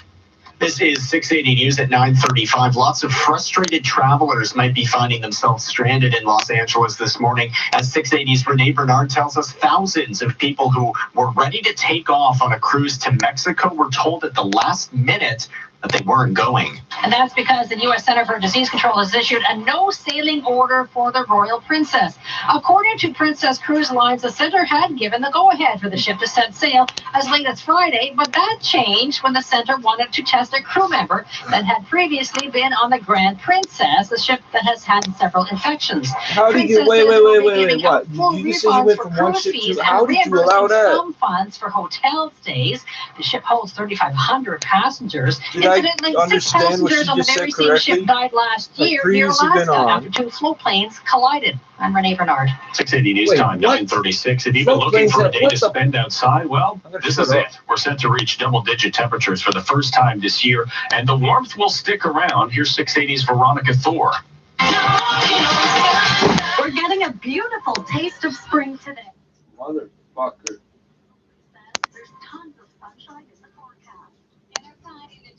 This is 680 News at 9:35. Lots of frustrated travelers might be finding themselves stranded in Los Angeles this morning. As 680's Renee Bernard tells us, thousands of people who were ready to take off on a cruise to Mexico were told at the last minute that they weren't going. And that's because the U.S. Center for Disease Control has issued a no sailing order for the Royal Princess. According to Princess Cruise Lines, the center had given the go-ahead for the ship to set sail as late as Friday, but that changed when the center wanted to test a crew member that had previously been on the Grand Princess, the ship that has had several infections. How did you, wait, what? You said you went from one ship to, how did you allow that? Some funds for hotel stays. The ship holds 3,500 passengers. Did I understand what she just said correctly? Ship died last year near Alaska after two slow planes collided. I'm Renee Bernard. 680 News Time, 9:36. If you've been looking for a day to spend outside, well, this is it. We're set to reach double-digit temperatures for the first time this year, and the warmth will stick around. Here's 680's Veronica Thor. We're getting a beautiful taste of spring today. Motherfucker. There's tons of sunshine in the forecast.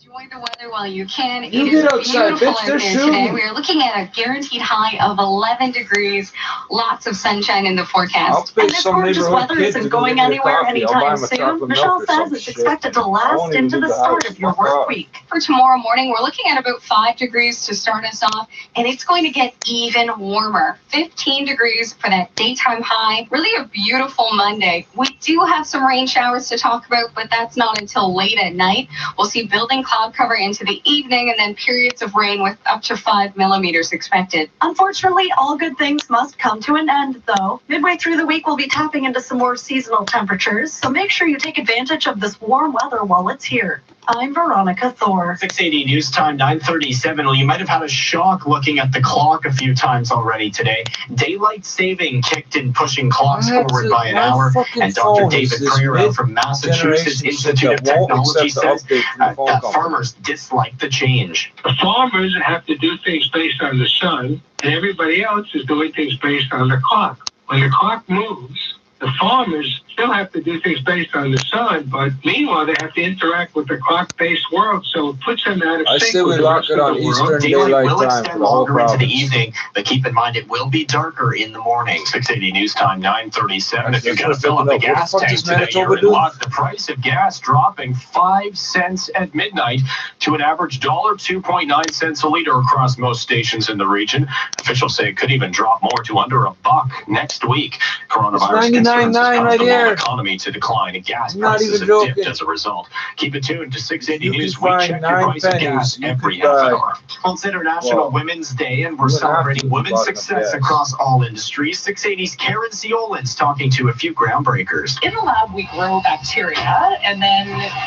Enjoy the weather while you can. You It get is outside, beautiful bitch, out they're there shooting. today. We are looking at a guaranteed high of 11 degrees. Lots of sunshine in the forecast. And this gorgeous weather isn't going anywhere anytime soon. Michelle says it's expected to last into the start of your work week. For tomorrow morning, we're looking at about 5 degrees to start us off, and it's going to get even warmer. 15 degrees for that daytime high. Really a beautiful Monday. We do have some rain showers to talk about, but that's not until late at night. We'll see building cloud cover into the evening and then periods of rain with up to 5 millimeters expected. Unfortunately, all good things must come to an end, though. Midway through the week, we'll be tapping into some more seasonal temperatures, so make sure you take advantage of this warm weather while it's here. I'm Veronica Thor. 680 News Time, 9:37. Well, you might have had a shock looking at the clock a few times already today. Daylight saving kicked in, pushing clocks forward by an hour. And Dr. David Pereira from Massachusetts Institute of Technology says that farmers dislike the change. The farmers have to do things based on the sun, and everybody else is doing things based on the clock. When the clock moves, the farmers still have to do things based on the sun, but meanwhile they have to interact with the clock-based world, so it puts them out of sync. I say we with the lock rest it of on the world. Eastern Daylight Daylight will Time for extend the whole longer into the province. evening, but keep in mind it will be darker in the morning. 680 News Time, 9:37. If you're going to fill up the gas tank today, you're in luck. The price of gas dropping 5 cents at midnight to an average $2.9 cents a liter across most stations in the region. Officials say it could even drop more to under $1 next week. Coronavirus concerns has caused the world economy to decline, and gas prices have dipped as a result. Keep it tuned to 680 News. We check your price of gas every half an hour. Well, it's International Women's Day, and we're celebrating women's success across all industries. 680's Karen Ciolins talking to a few groundbreakers. In the lab, we grow bacteria, and then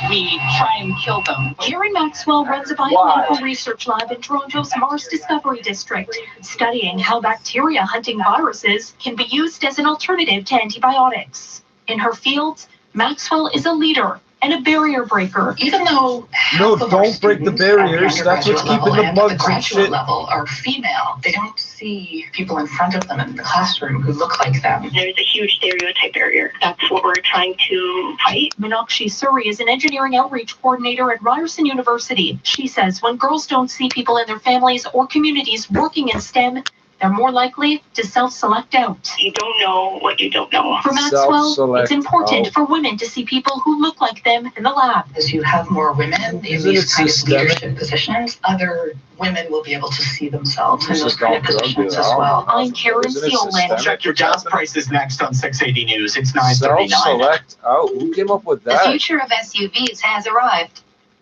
we try and kill them. Gary Maxwell runs a biomedical research lab in Toronto's Mars Discovery District, studying how bacteria hunting viruses can be used as an alternative to antibiotics. In her field, Maxwell is a leader and a barrier breaker. Even though No, don't break the barriers. That's what's keeping the bugs and graduate shit. level are female, they don't see people in front of them in the classroom who look like them. There's a huge stereotype barrier. That's what we're trying to fight. Meenakshi Suri is an engineering outreach coordinator at Ryerson University. She says when girls don't see people in their families or communities working in STEM, they're more likely to self-select out. You don't know what you don't know. For Maxwell, Self-select it's important out. for women to see people who look like them in the lab. As you have more women in Isn't these it kind of systemic? leadership positions, other women will be able to see themselves in It's those just kind of all drug positions deal. as well. I'm Karen Isn't it Ciolin. systemic? Check your gas prices next on 680 News. It's 9:39. Self-select out. Who came up with The that? future of SUVs has arrived.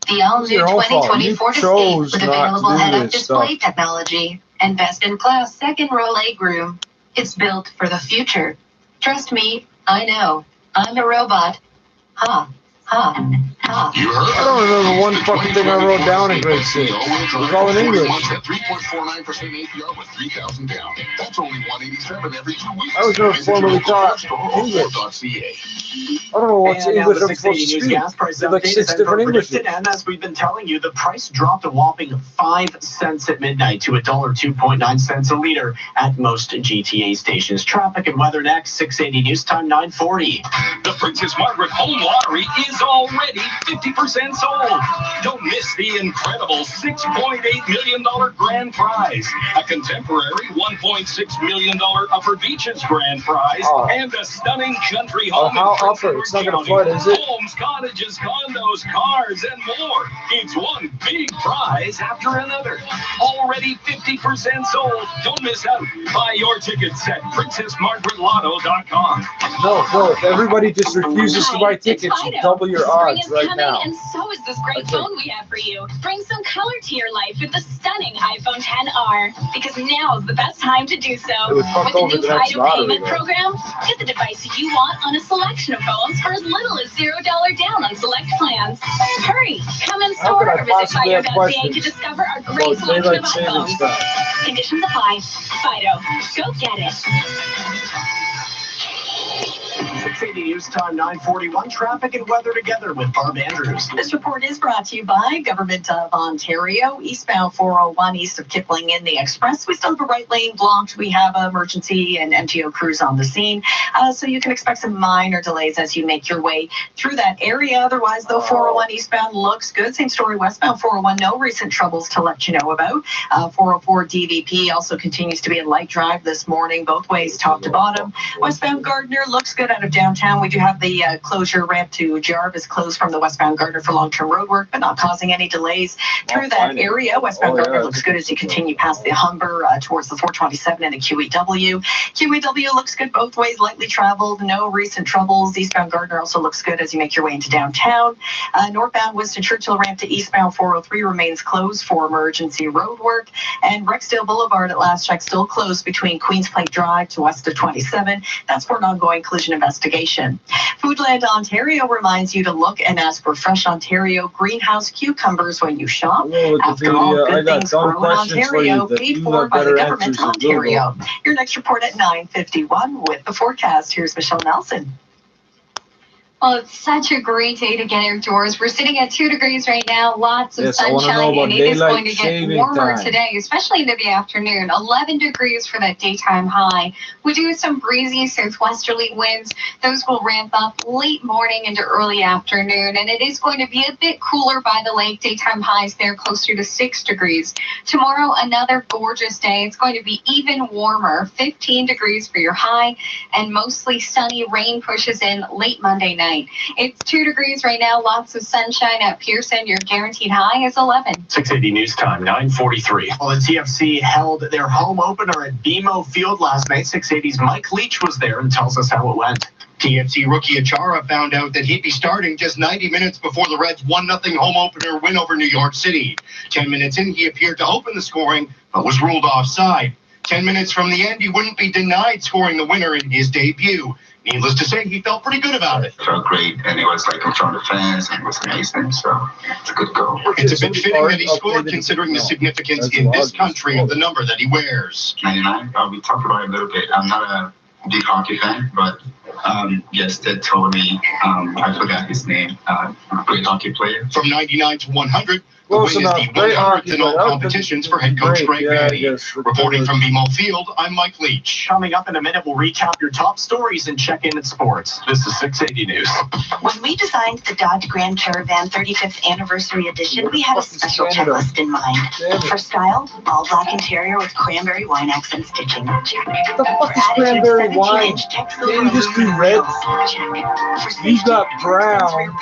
The all-new your own fault. 2020 You Ford Escape chose with not to available do head-up this display stuff. technology and best-in-class second-row legroom. It's built for the future. Trust me, I know. I'm a robot. Ha, ha, ha. You heard? I don't remember one fucking thing I wrote down in grade 6. It was all in English. At 3.49% APR with 3,000 down. That's only $187 every 2 weeks. I was never formally taught English. I don't know what's And now English the I'm supposed 680 to News speak. gas price There's like update 6 is different predicted, Englishes. and as we've been telling you, the price dropped a whopping 5 cents at midnight to $1.29 cents a liter at most GTA stations. Traffic and weather next. 680 News Time, 9:40. The Princess Margaret Home Lottery is already 55 50% sold. Don't miss the incredible $6.8 million grand prize, a contemporary $1.6 million Upper Beaches grand prize, and a stunning country home how in Prince upper? Edward It's not gonna County. flood, is it? Homes, cottages, condos, cars, and more. It's one big prize after another. Already 50% sold. Don't miss out. Buy your tickets at PrincessMargaretLotto.com. No, if everybody just refuses to buy tickets, you double your odds right now. And so is this great phone we have for you. Bring some color to your life with the stunning iPhone XR, because now is the best time to do so. It would fuck With the over new the next Fido lottery, payment though. program, get the device you want on a selection of phones for as little as $0 down on select plans. Hurry, come in How could store I or visit possibly have Fido.ca to questions discover our great about selection daylight of savings iPhones. time? Conditions apply. Fido, go get it. 680 News Time 941. Traffic and weather together with Barb Andrews. This report is brought to you by Government of Ontario. Eastbound 401 east of Kipling in the Express. We still have a right lane blocked. We have emergency and MTO crews on the scene. So you can expect some minor delays as you make your way through that area. Otherwise, though, 401 eastbound looks good. Same story westbound 401. No recent troubles to let you know about. 404 DVP also continues to be a light drive this morning, both ways, top to bottom. Westbound Gardner looks good out of downtown. We do have the closure ramp to Jarvis closed from the westbound Gardner for long-term road work, but not causing any delays through that area. Westbound Gardner looks good as you continue past the Humber towards the 427 and the QEW. QEW looks good both ways, lightly traveled, no recent troubles. Eastbound Gardner also looks good as you make your way into downtown. Northbound Winston Churchill ramp to eastbound 403 remains closed for emergency road work. And Rexdale Boulevard at last check still closed between Queens Plank Drive to west of 27. That's for an ongoing collision investigation. Foodland Ontario reminds you to look and ask for fresh Ontario greenhouse cucumbers when you shop. After all, good things grow in Ontario, paid for by the Government of Ontario. Your next report at 9:51 with the forecast. Here's Michelle Nelson. Well, it's such a great day to get outdoors. We're sitting at 2 degrees right now, lots of sunshine, and it is going to get warmer today, especially into the afternoon. 11 degrees for that daytime high. We do have some breezy southwesterly winds. Those will ramp up late morning into early afternoon, and it is going to be a bit cooler by the lake. Daytime highs there closer to 6 degrees. Tomorrow, another gorgeous day. It's going to be even warmer, 15 degrees for your high, and mostly sunny. Rain pushes in late Monday night. It's 2 degrees right now, lots of sunshine at Pearson. Your guaranteed high is 11. 680 News Time 9:43. Well, the TFC held their home opener at BMO Field last night. 680's Mike Leach was there and tells us how it went. TFC rookie Achara found out that he'd be starting just 90 minutes before the Reds' 1-0 home opener win over New York City. 10 minutes in, he appeared to open the scoring, but was ruled offside. 10 minutes from the end, he wouldn't be denied scoring the winner in his debut. Needless to say, he felt pretty good about it. Felt great, and it was like in front of fans, and it was amazing, so it's a good goal. It's a bit fitting that he scored considering the significance in this country of the number that he wears. 99, we talked about it a little bit. I'm not a big hockey fan, but yes, Ted told me, I forgot his name, great hockey player. From 99 to 100, the win is the 100th in all competitions for head coach Greg Manny. Reporting from BMO Field, I'm Mike Leach. Coming up in a minute, we'll recap your top stories and check in at sports. This is 680 News. When we designed the Dodge Grand Caravan 35th Anniversary Edition, we had a special checklist in mind. For style, all black interior with cranberry wine accent stitching. Check. The fuck is cranberry wine? Can't you just do red? You got brown or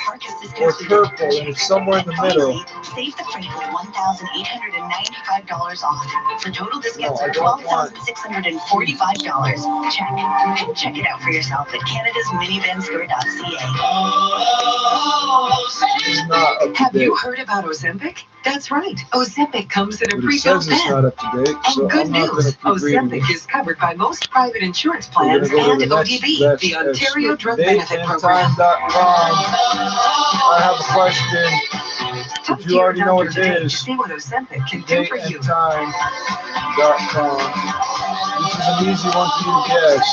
purple, and it's somewhere in the middle. Save the freight with $1,895 off. For total discounts of $12,645. Check it out for yourself at canadasminivanstore.ca. Have you heard about Ozempic? That's right. Ozempic comes in a pre-filled pen. Not up to date, so And good I'm not news, going to keep reading. Ozempic is covered by most private insurance plans We're gonna and go to the ODB, next the Ontario Drug Benefit Program. DateandTime.com. I have a question. If you already know what it is, See what Ozempic can do for you. DateandTime.com. This is an easy one for you to guess.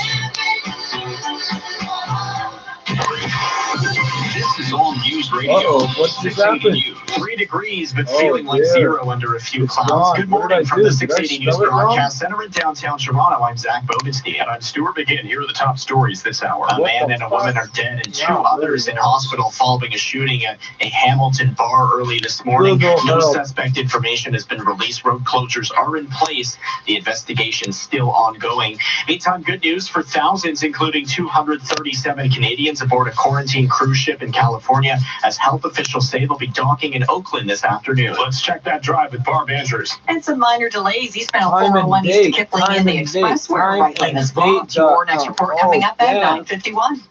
This is all new News Radio. Uh-oh, what's this happening? 3 degrees, but feeling like 0 under a few clouds. Good morning from the 680 News Broadcast Center in downtown Toronto. I'm Zach Bovenstein. And I'm Stuart McGinn. Here are the top stories this hour. A man and a woman are dead and 2 others in hospital following a shooting at a Hamilton bar early this morning. No suspect information has been released. Road closures are in place. The investigation still ongoing. Meantime, good news for thousands, including 237 Canadians aboard a quarantine cruise ship in California, as health officials say they'll be docking in Oakland this afternoon. Let's check that drive with Barb Andrews. And some minor delays. Eastbound 401 east to Kipling in the express where right lane is blocked. Your next report coming up at 9:51.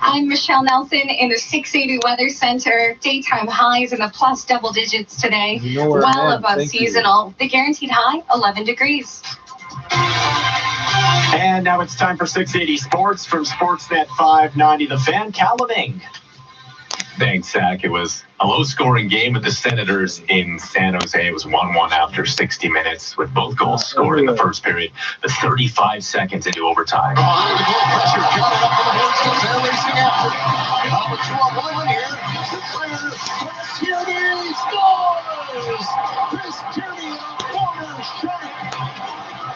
I'm Michelle Nelson in the 680 Weather Center. Daytime highs in the plus double digits today. Well above seasonal. The guaranteed high, 11 degrees. And now it's time for 680 Sports from Sportsnet 590. The Fan, Calaming. Thanks, Zach. It was a low-scoring game with the Senators in San Jose. It was 1-1 after 60 minutes, with both goals scored in the first period, but 35 seconds into overtime. Behind the goal, pressure got it up from the boards, they're racing after. Now it's 2-on-1 here. Chris Tierney scores! Chris Tierney, a corner shot.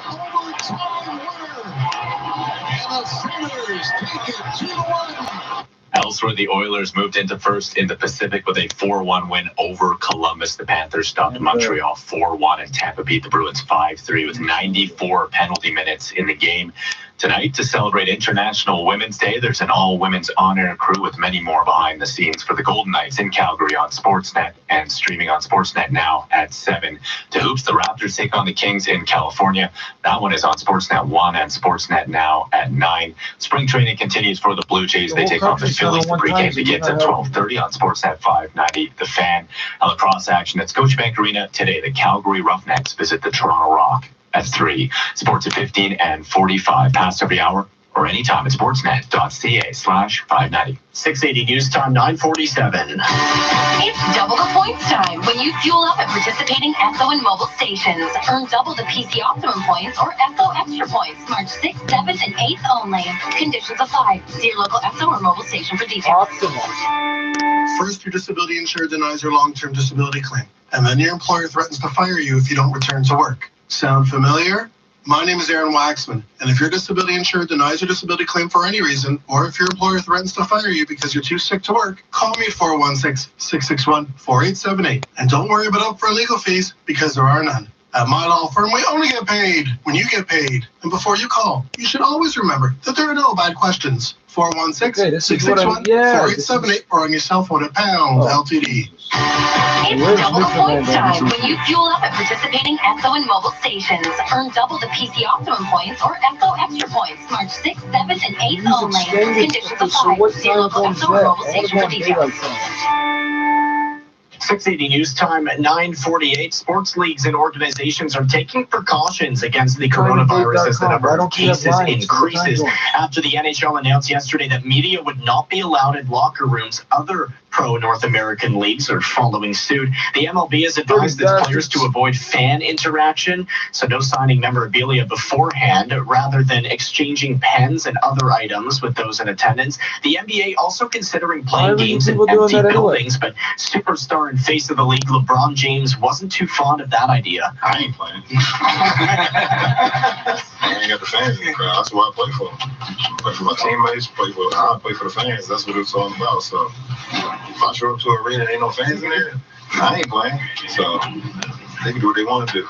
Overtime winner. And the Senators take it 2-1. Elsewhere, the Oilers moved into first in the Pacific with a 4-1 win over Columbus. The Panthers stopped Montreal 4-1, and Tampa beat the Bruins 5-3 with 94 penalty minutes in the game. Tonight, to celebrate International Women's Day, there's an all-women's on-air crew with many more behind the scenes for the Golden Knights in Calgary on Sportsnet and streaming on Sportsnet now at 7. To hoops, the Raptors take on the Kings in California. That one is on Sportsnet 1 and Sportsnet now at 9. Spring training continues for the Blue Jays. They take on the Phillies. The pregame begins at 12:30 on Sportsnet 590. The Fan. Lacrosse action at Scotiabank Arena today. The Calgary Roughnecks visit the Toronto Rock at 3. Sports at 15 and 45. Past every hour or anytime at sportsnet.ca/590. 680 News Time, 9:47. It's double the points time when you fuel up at participating Esso and mobile stations. Earn double the PC Optimum points or Esso Extra points March 6th, 7th, and 8th only. Conditions apply. See your local Esso or mobile station for details. First, your disability insurer denies your long-term disability claim, and then your employer threatens to fire you if you don't return to work. Sound familiar? My name is Aaron Waxman, and if your disability insurer denies your disability claim for any reason, or if your employer threatens to fire you because you're too sick to work, call me 416-661-4878. And don't worry about upfront legal fees, because there are none. At my law firm, we only get paid when you get paid. And before you call, you should always remember that there are no bad questions. 416-661-4878 or on your cell phone at pound LTD. It's double the points time when you fuel up at participating Esso and mobile stations. Earn double the PC Optimum points or Esso Extra points March 6th, 7th, and 8th only. Conditions apply. See your local Esso or mobile station for details. 680 News Time at 9:48. Sports leagues and organizations are taking precautions against the coronavirus as the number of cases increases after the NHL announced yesterday that media would not be allowed in locker rooms. Other pro-North American leagues are following suit. The MLB has advised its players to avoid fan interaction, so no signing memorabilia beforehand rather than exchanging pens and other items with those in attendance. The NBA also considering playing games in empty buildings, but superstar and face of the league LeBron James wasn't too fond of that idea. I ain't playing. I ain't got the fans in the crowd. That's what I play for. I play for my teammates. I play for the fans. That's what it's all about. So if I show up to an arena and ain't no fans in there, I ain't playing. So they can do what they want to do.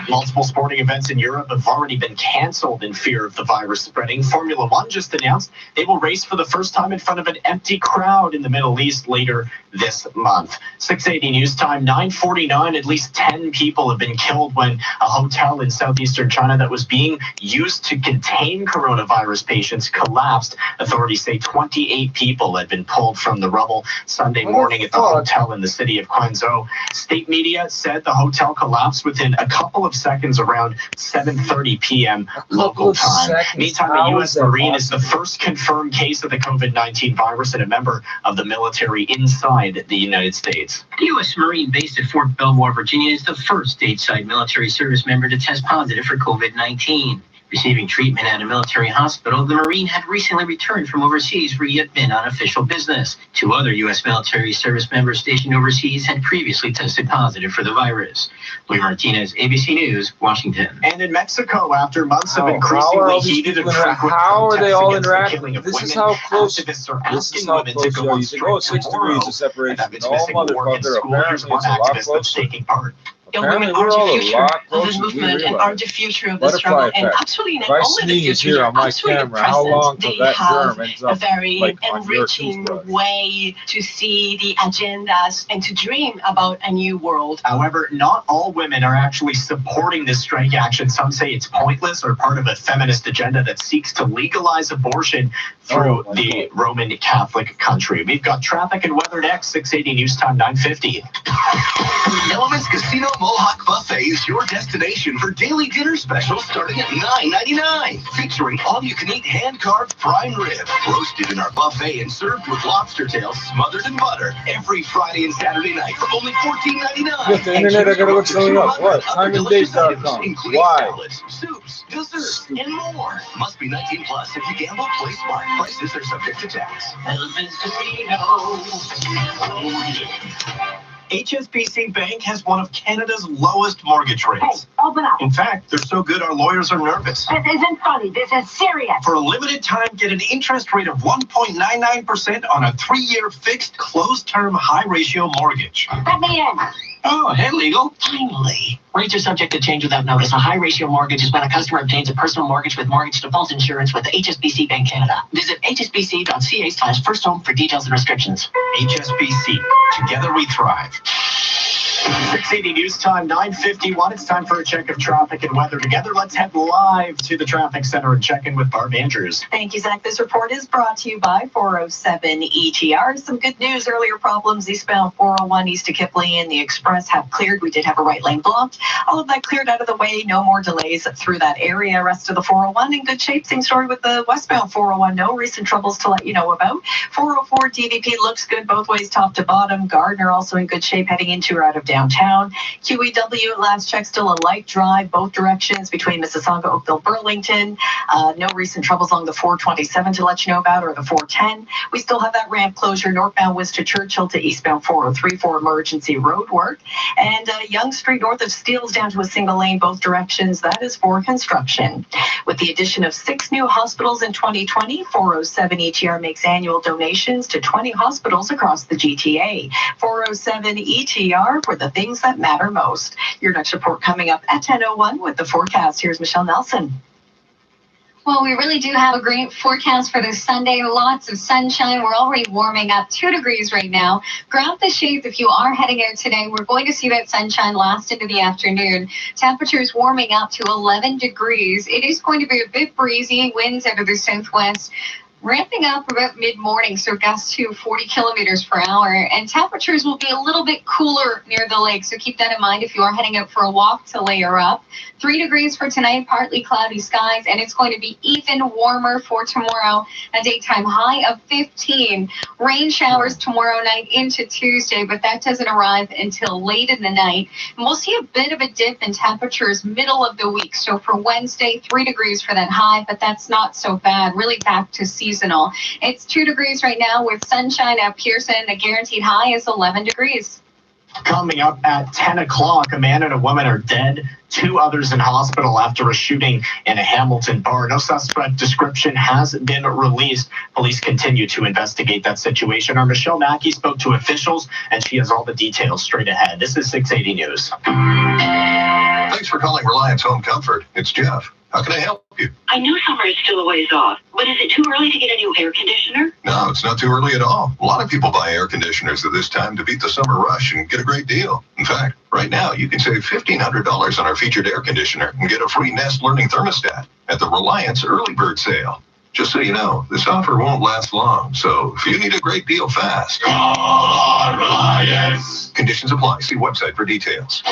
Multiple sporting events in Europe have already been canceled in fear of the virus spreading. Formula One just announced they will race for the first time in front of an empty crowd in the Middle East later this month. 680 News Time, 9:49. At least 10 people have been killed when a hotel in southeastern China that was being used to contain coronavirus patients collapsed. Authorities say 28 people had been pulled from the rubble Sunday morning at the hotel in the city of Quanzhou. State media said the hotel collapsed within a couple of seconds around 7:30 p.m. local time. Meantime, a U.S. Marine is the first confirmed case of the COVID-19 virus and a member of the military inside the United States. A U.S. Marine based at Fort Belvoir, Virginia, is the first stateside military service member to test positive for COVID-19. Receiving treatment at a military hospital, the Marine had recently returned from overseas where he had been on official business. 2 other U.S. military service members stationed overseas had previously tested positive for the virus. Louis Martinez, ABC News, Washington. And in Mexico, after months of How are increasingly all these heated and people frequent how are they protests all against the interacting? killing of This is women, how close. activists are This is asking how women to close go you are. on You think, oh, strike 6 tomorrow. degrees of separation. It's Oh, missing work in motherfucker, schools. apparently One it's a lot activist that's closer. taking part. Young women Apparently are we're all the a future lot of this closer than we movement and are realize. the future of the Butterfly struggle. And effect. actually, not If I only the sneeze future, here on my actually the camera, how present. long till They that have germ ends a up very like on your enriching toothbrush? way to see the agendas and to dream about a new world. However, not all women are actually supporting this strike action. Some say it's pointless or part of a feminist agenda that seeks to legalize abortion through the Roman Catholic country. We've got traffic and weather next, 680 News Time 950. Elements Casino Mohawk Buffet is your destination for daily dinner specials starting at $9.99. Featuring all-you-can-eat hand-carved prime rib, roasted in our buffet and served with lobster tails smothered in butter every Friday and Saturday night for only $14.99. With the internet, I gotta look something up. What? TimeandDate.com. Why? Salads, soups, desserts, and more. Must be 19 plus. If you gamble, play smart. Prices are subject to tax. Elements Casino. HSBC Bank has one of Canada's lowest mortgage rates. Hey, open up. In fact, they're so good our lawyers are nervous. This isn't funny. This is serious. For a limited time, get an interest rate of 1.99% on a 3-year fixed closed-term high-ratio mortgage. Let me in. Oh, hey, legal. Finally. Rates are subject to change without notice. A high-ratio mortgage is when a customer obtains a personal mortgage with mortgage default insurance with HSBC Bank Canada. Visit hsbc.ca/first home for details and restrictions. HSBC. Together we thrive. 680 News Time 951. It's time for a check of traffic and weather. Together, let's head live to the traffic center and check in with Barb Andrews. Thank you, Zach. This report is brought to you by 407 ETR. Some good news. Earlier problems eastbound 401 east of Kipling and the Express have cleared. We did have a right lane blocked. All of that cleared out of the way. No more delays through that area. Rest of the 401 in good shape. Same story with the westbound 401. No recent troubles to let you know about. 404 DVP looks good both ways, top to bottom. Gardner also in good shape heading into or out of downtown. QEW, last check, still a light drive both directions between Mississauga, Oakville, Burlington. No recent troubles along the 427 to let you know about, or the 410. We still have that ramp closure northbound Worcester Churchill to eastbound 403 for emergency road work. And Young Street north of Steeles down to a single lane both directions. That is for construction. With the addition of 6 new hospitals in 2020, 407 ETR makes annual donations to 20 hospitals across the GTA. 407 ETR for the things that matter most. Your next report coming up at 10:01 with the forecast. Here's Michelle Nelson. Well, we really do have a great forecast for this Sunday. Lots of sunshine. We're already warming up 2 degrees right now. Grab the shades if you are heading out today. We're going to see that sunshine last into the afternoon. Temperatures warming up to 11 degrees. It is going to be a bit breezy. Winds out of the southwest. Ramping up about mid-morning, so gusts to 40 kilometers per hour, and temperatures will be a little bit cooler near the lake, so keep that in mind if you are heading out for a walk to layer up. 3 degrees for tonight, partly cloudy skies, and it's going to be even warmer for tomorrow, a daytime high of 15. Rain showers tomorrow night into Tuesday, but that doesn't arrive until late in the night. And we'll see a bit of a dip in temperatures middle of the week, so for Wednesday, 3 degrees for that high, but that's not so bad, really back to seasonal. It's 2 degrees right now with sunshine at Pearson. The guaranteed high is 11 degrees. Coming up at 10 o'clock, a man and a woman are dead. 2 others in hospital after a shooting in a Hamilton bar. No suspect description has been released. Police continue to investigate that situation. Our Michelle Mackey spoke to officials, and she has all the details straight ahead. This is 680 News. Thanks for calling Reliance Home Comfort. It's Jeff. How can I help you? I know summer is still a ways off, but is it too early to get a new air conditioner? No, it's not too early at all. A lot of people buy air conditioners at this time to beat the summer rush and get a great deal. In fact, right now you can save $1,500 on our featured air conditioner and get a free Nest Learning thermostat at the Reliance Early Bird Sale. Just so you know, this offer won't last long, so if you need a great deal fast, call Reliance. Conditions apply. See website for details.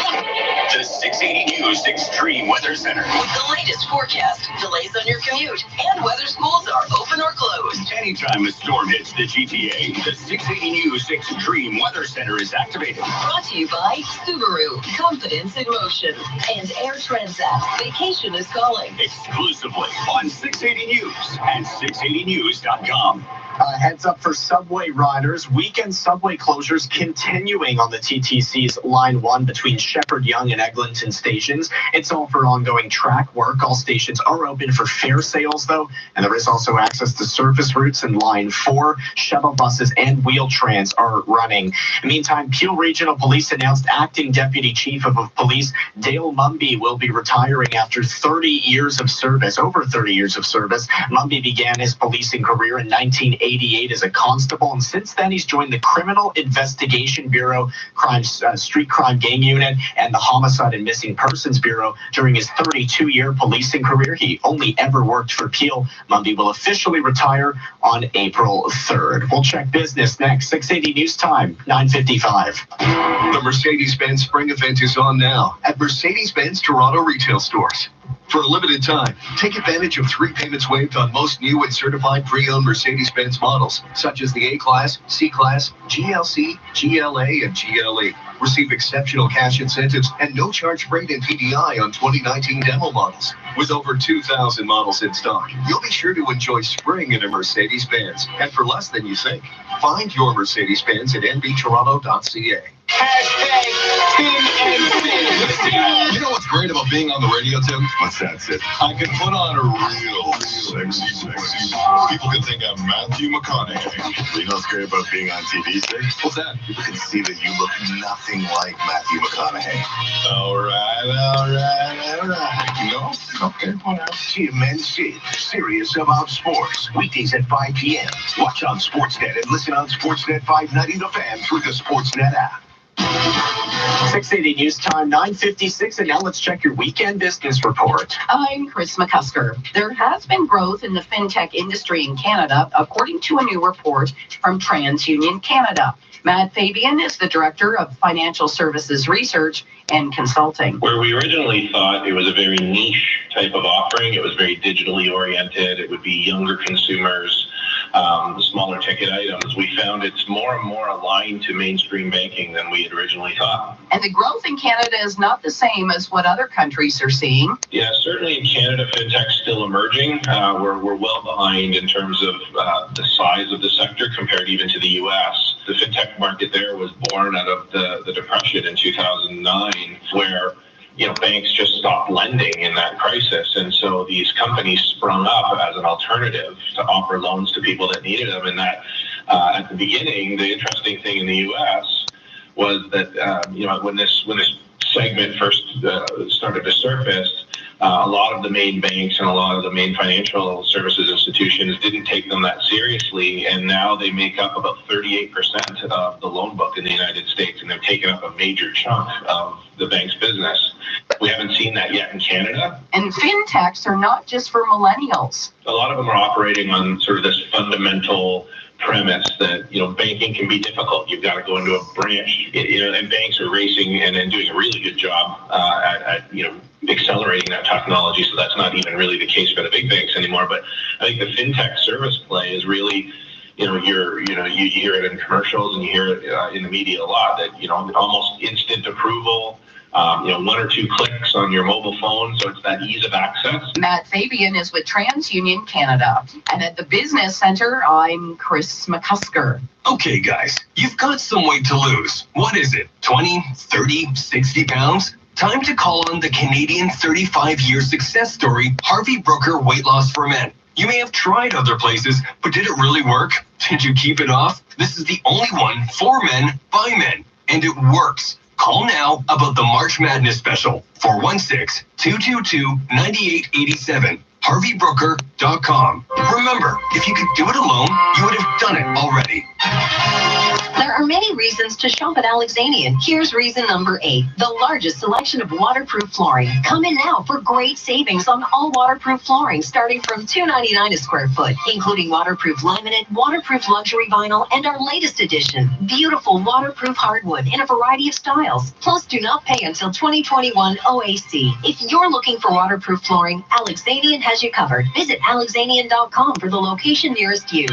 The 680 News Extreme Weather Center. With the latest forecast, delays on your commute, and whether schools are open or closed. Anytime a storm hits the GTA, the 680 News Extreme Weather Center is activated. Brought to you by Subaru, confidence in motion, and Air Transat, vacation is calling. Exclusively on 680 News and 680news.com. Heads up for subway riders. Weekend subway closures continuing on the TTC's Line 1 between Shepherd Young and Eglinton stations. It's all for ongoing track work. All stations are open for fare sales, though, and there is also access to surface routes in Line 4. Shuttle buses and Wheel-Trans are running. Meantime, Peel Regional Police announced Acting Deputy Chief of Police Dale Mumby will be retiring after 30 years of service, over 30 years of service. Mumby began his policing career in 1988 as a constable, and since then he's joined the Criminal Investigation Bureau, Street Crime Gang Unit, and the Homicide and Missing Persons Bureau. During his 32-year policing career, he only ever worked for Peel. Mumby will officially retire on April 3rd. We'll check business next. 680 News Time, 9:55. The Mercedes-Benz Spring Event is on now at Mercedes-Benz Toronto retail stores. For a limited time, take advantage of 3 payments waived on most new and certified pre-owned Mercedes-Benz models, such as the A-Class, C-Class, GLC, GLA, and GLE. Receive exceptional cash incentives and no charge freight and PDI on 2019 demo models. With over 2,000 models in stock, you'll be sure to enjoy spring in a Mercedes-Benz, and for less than you think. Find your Mercedes-Benz at nbtoronto.ca. You know what's great about being on the radio, Tim? What's that, Sid? I can put on a real sexy. People can think I'm Matthew McConaughey. You know what's great about being on TV, Sid? What's that? People can see that you look nothing like Matthew McConaughey. All right. You know? Okay, whatever. Tim and Sid, serious about sports. Weekdays at 5 p.m. Watch on Sportsnet and listen on Sportsnet 590 The Fan through the Sportsnet app. 680 News Time, 9:56, and now let's check your weekend business report. I'm Chris McCusker. There has been growth in the fintech industry in Canada, according to a new report from TransUnion Canada. Matt Fabian is the Director of Financial Services Research and Consulting. Where we originally thought it was a very niche type of offering, it was very digitally oriented, it would be younger consumers, smaller ticket items, we found it's more and more aligned to mainstream banking than we had originally thought. And the growth in Canada is not the same as what other countries are seeing. Yeah, certainly in Canada, fintech's still emerging. We're well behind in terms of the size of the sector compared even to the U.S. The fintech market there was born out of the Depression in 2009, where banks just stopped lending in that crisis. And so these companies sprung up as an alternative to offer loans to people that needed them. And that at the beginning, the interesting thing in the U.S. was that, when this segment first started to surface, a lot of the main banks and a lot of the main financial services institutions didn't take them that seriously, and now they make up about 38% of the loan book in the United States, and they've taken up a major chunk of the bank's business. We haven't seen that yet in Canada. And fintechs are not just for millennials. A lot of them are operating on sort of this fundamental premise that banking can be difficult. You've got to go into a branch, and banks are racing and doing a really good job at accelerating that technology. So that's not even really the case for the big banks anymore. But I think the fintech service play is really, you hear it in commercials and you hear it in the media a lot, that almost instant approval. 1 or 2 clicks on your mobile phone, so it's that ease of access. Matt Fabian is with TransUnion Canada. And at the Business Center, I'm Chris McCusker. Okay, guys, you've got some weight to lose. What is it, 20, 30, 60 pounds? Time to call on the Canadian 35-year success story, Harvey Brooker Weight Loss for Men. You may have tried other places, but did it really work? Did you keep it off? This is the only one for men, by men, and it works. Call now about the March Madness special, 416-222-9887, harveybrooker.com. Remember, if you could do it alone, you would have done it already. There There are many reasons to shop at Alexanian. Here's reason number 8. The largest selection of waterproof flooring. Come in now for great savings on all waterproof flooring starting from $2.99 a square foot, including waterproof laminate, waterproof luxury vinyl, and our latest edition, beautiful waterproof hardwood in a variety of styles. Plus, do not pay until 2021 OAC. If you're looking for waterproof flooring, Alexanian has you covered. Visit alexanian.com for the location nearest you.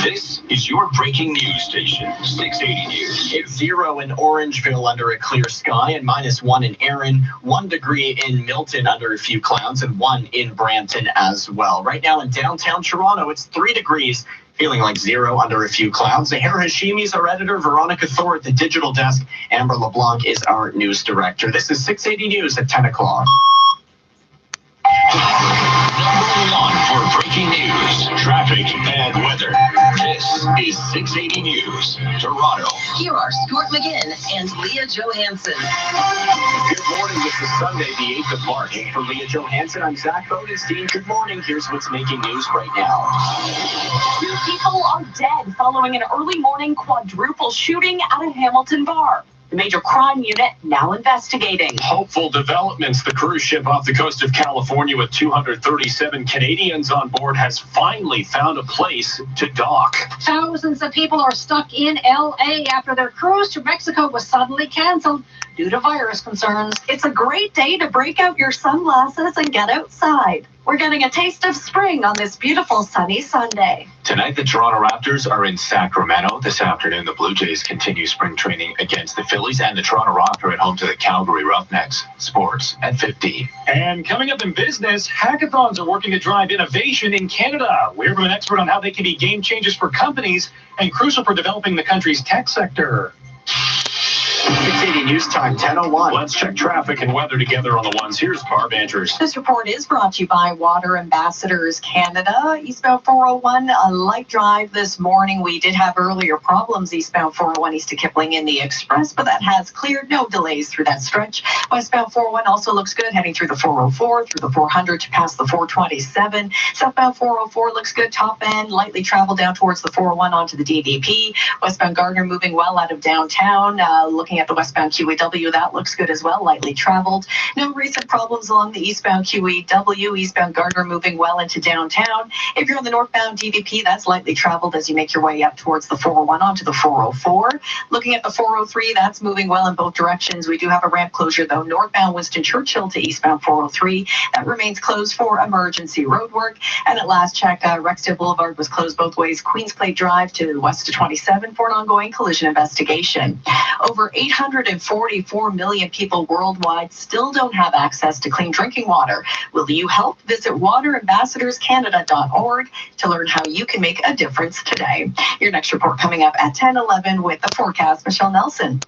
This is your breaking news station, 680 News. It's 0 in Orangeville under a clear sky and -1 in Erin, 1 degree in Milton under a few clouds, and 1 in Brampton as well. Right now in downtown Toronto, it's 3 degrees, feeling like 0 under a few clouds. Zahara Hashimi is our editor, Veronica Thor at the digital desk, Amber LeBlanc is our news director. This is 680 News at 10 o'clock. Number 1 for breaking news, traffic, and weather. This is 680 News, Toronto. Here are Stuart McGinn and Leah Johansson. Good morning. This is Sunday, the 8th of March. For Leah Johansson, I'm Zach Bodenstein. Good morning. Here's what's making news right now. 2 people are dead following an early morning quadruple shooting at a Hamilton bar. The major crime unit now investigating. Hopeful developments. The cruise ship off the coast of California with 237 Canadians on board has finally found a place to dock. Thousands of people are stuck in LA after their cruise to Mexico was suddenly canceled due to virus concerns. It's a great day to break out your sunglasses and get outside. We're getting a taste of spring on this beautiful sunny Sunday. Tonight, the Toronto Raptors are in Sacramento. This afternoon, the Blue Jays continue spring training against the Phillies, and the Toronto Raptors are at home to the Calgary Roughnecks. Sports at 15. And coming up in business, hackathons are working to drive innovation in Canada. We hear from an expert on how they can be game changers for companies and crucial for developing the country's tech sector. 680 News Time, 10:01. Let's check traffic and weather together on the ones. Here's Barb Andrews. This report is brought to you by Water Ambassadors Canada. Eastbound 401, a light drive this morning. We did have earlier problems eastbound 401 east to Kipling in the Express, but that has cleared. No delays through that stretch. Westbound 401 also looks good, heading through the 404, through the 400 to past the 427. Southbound 404 looks good, top end, lightly travel down towards the 401 onto the DVP. Westbound Gardner moving well out of downtown. Looking at the westbound QEW, that looks good as well, lightly traveled. No recent problems along the eastbound QEW. Eastbound Gardner moving well into downtown. If you're on the northbound DVP, that's lightly traveled as you make your way up towards the 401 onto the 404. Looking at the 403, that's moving well in both directions. We do have a ramp closure though, northbound Winston Churchill to eastbound 403. That remains closed for emergency road work. And at last check, Rexdale Boulevard was closed both ways. Queensclay Drive to west to 27 for an ongoing collision investigation. Over 844 million people worldwide still don't have access to clean drinking water. Will you help? Visit waterambassadorscanada.org to learn how you can make a difference today. Your next report coming up at 10:11 with the forecast. Michelle Nelson.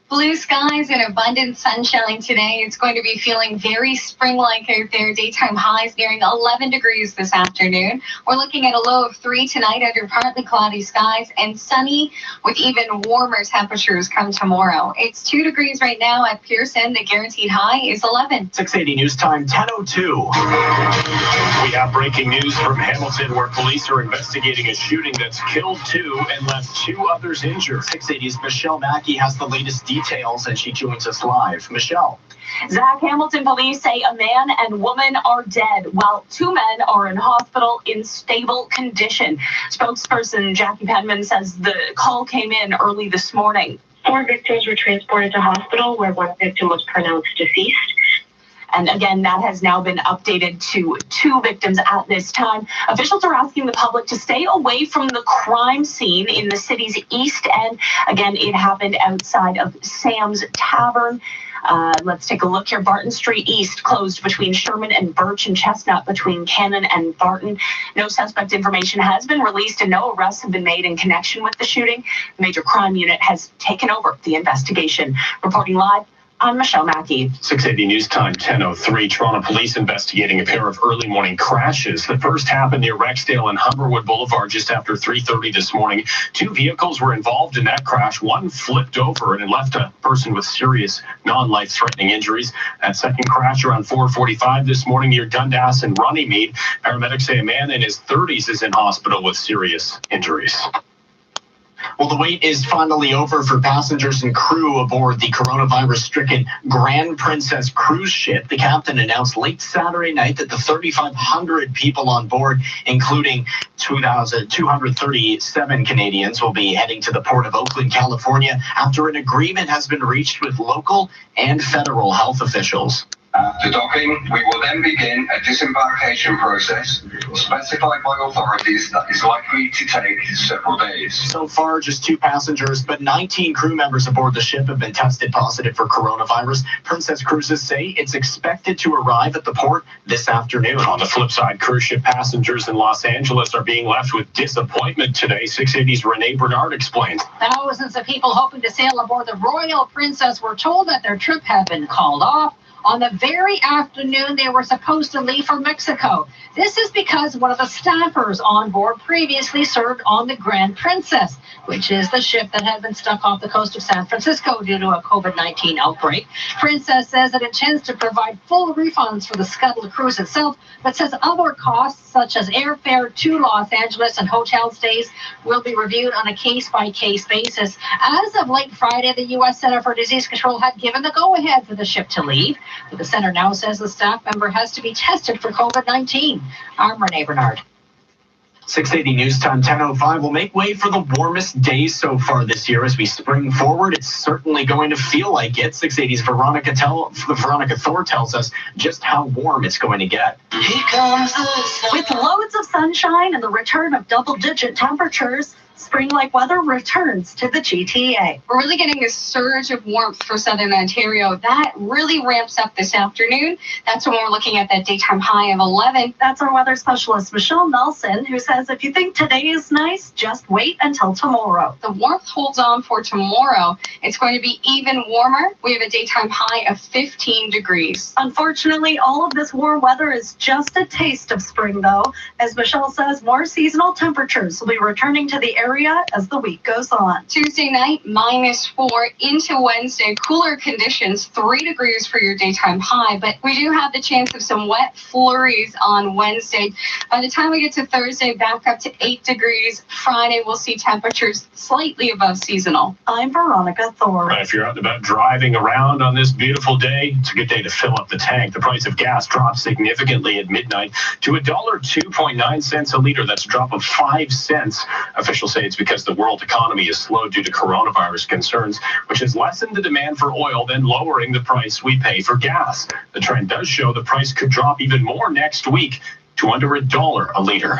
Blue skies and abundant sunshine today. It's going to be feeling very spring-like out there. Daytime highs nearing 11 degrees this afternoon. We're looking at a low of 3 tonight under partly cloudy skies and sunny with even warmer temperatures come tomorrow. It's 2 degrees right now at Pearson. The guaranteed high is 11. 680 News Time, 10:02. We have breaking news from Hamilton where police are investigating a shooting that's killed 2 and left 2 others injured. 680's Michelle Mackey has the latest details and she joins us live. Michelle. Zach, Hamilton police say a man and woman are dead while 2 men are in hospital in stable condition. Spokesperson Jackie Penman says the call came in early this morning. 4 victims were transported to hospital where 1 victim was pronounced deceased. And again, that has now been updated to 2 victims at this time. Officials are asking the public to stay away from the crime scene in the city's east end. Again, it happened outside of Sam's Tavern. Let's take a look here. Barton Street East closed between Sherman and Birch, and Chestnut between Cannon and Barton. No suspect information has been released and no arrests have been made in connection with the shooting. The major crime unit has taken over the investigation. Reporting live, I'm Michelle Mackey. 680 News Time, 10:03. Toronto police investigating a pair of early morning crashes. The first happened near Rexdale and Humberwood Boulevard just after 3:30 this morning. Two vehicles were involved in that crash. One flipped over and it left a person with serious non-life-threatening injuries. That second crash around 4:45 this morning near Dundas and Runnymede. Paramedics say a man in his 30s is in hospital with serious injuries. Well, the wait is finally over for passengers and crew aboard the coronavirus-stricken Grand Princess cruise ship. The captain announced late Saturday night that the 3,500 people on board, including 237 Canadians, will be heading to the port of Oakland, California, after an agreement has been reached with local and federal health officials. After docking, we will then begin a disembarkation process specified by authorities that is likely to take several days. So far, just 2 passengers, but 19 crew members aboard the ship have been tested positive for coronavirus. Princess Cruises say it's expected to arrive at the port this afternoon. On the flip side, cruise ship passengers in Los Angeles are being left with disappointment today. 680's Renee Bernard explains. Thousands of people hoping to sail aboard the Royal Princess were told that their trip had been called off on the very afternoon they were supposed to leave for Mexico. This is because one of the staffers on board previously served on the Grand Princess, which is the ship that had been stuck off the coast of San Francisco due to a COVID-19 outbreak. Princess says it intends to provide full refunds for the scuttled cruise itself, but says other costs such as airfare to Los Angeles and hotel stays will be reviewed on a case-by-case basis. As of late Friday, the U.S. Center for Disease Control had given the go-ahead for the ship to leave. But the center now says the staff member has to be tested for COVID-19. I'm Renee Bernard. 680 News Time, 10:05 will make way for the warmest days so far this year as we spring forward. It's certainly going to feel like it. 680's Veronica Thor tells us just how warm it's going to get. Here comes the sun. With loads of sunshine and the return of double-digit temperatures, spring-like weather returns to the GTA. We're really getting this surge of warmth for southern Ontario. That really ramps up this afternoon. That's when we're looking at that daytime high of 11. That's our weather specialist, Michelle Nelson, who says if you think today is nice, just wait until tomorrow. The warmth holds on for tomorrow. It's going to be even warmer. We have a daytime high of 15 degrees. Unfortunately, all of this warm weather is just a taste of spring, though. As Michelle says, more seasonal temperatures will be returning to the area as the week goes on. Tuesday night, -4 into Wednesday. Cooler conditions, 3 degrees for your daytime high, but we do have the chance of some wet flurries on Wednesday. By the time we get to Thursday, back up to 8 degrees. Friday, we'll see temperatures slightly above seasonal. I'm Veronica Thor. If you're out and about driving around on this beautiful day, it's a good day to fill up the tank. The price of gas dropped significantly at midnight to $1.02.9 a liter. That's a drop of 5 cents. Officials say it's because the world economy is slow due to coronavirus concerns, which has lessened the demand for oil, then lowering the price we pay for gas. The trend does show the price could drop even more next week to under $1 a liter.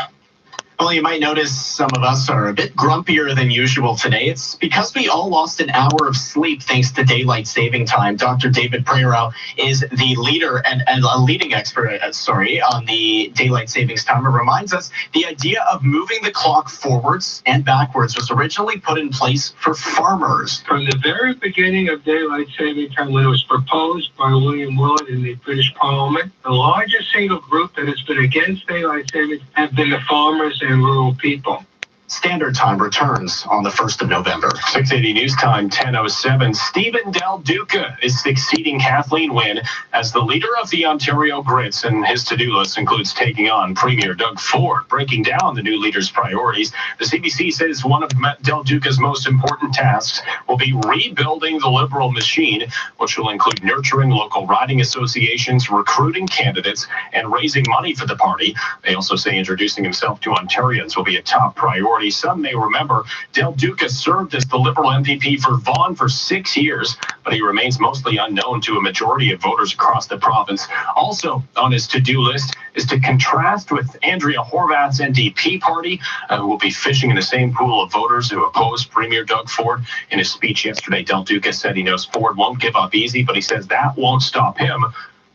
Well, you might notice some of us are a bit grumpier than usual today. It's because we all lost an hour of sleep thanks to daylight saving time. Dr. David Prero is the leader and a leading expert, on the daylight savings time. It reminds us the idea of moving the clock forwards and backwards was originally put in place for farmers. From the very beginning of daylight saving time, when it was proposed by William Willett in the British Parliament, the largest single group that has been against daylight saving have been the farmers and rural people. Standard Time returns on the 1st of November. 680 News Time, 10:07. Stephen Del Duca is succeeding Kathleen Wynne as the leader of the Ontario Grits, and his to-do list includes taking on Premier Doug Ford. Breaking down the new leader's priorities, the CBC says one of Del Duca's most important tasks will be rebuilding the Liberal machine, which will include nurturing local riding associations, recruiting candidates, and raising money for the party. They also say introducing himself to Ontarians will be a top priority. Some may remember Del Duca served as the Liberal MPP for Vaughan for 6 years, but he remains mostly unknown to a majority of voters across the province. Also on his to-do list is to contrast with Andrea Horwath's NDP party, who will be fishing in the same pool of voters who opposed Premier Doug Ford. In his speech yesterday, Del Duca said he knows Ford won't give up easy, but he says that won't stop him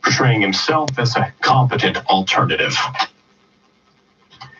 portraying himself as a competent alternative.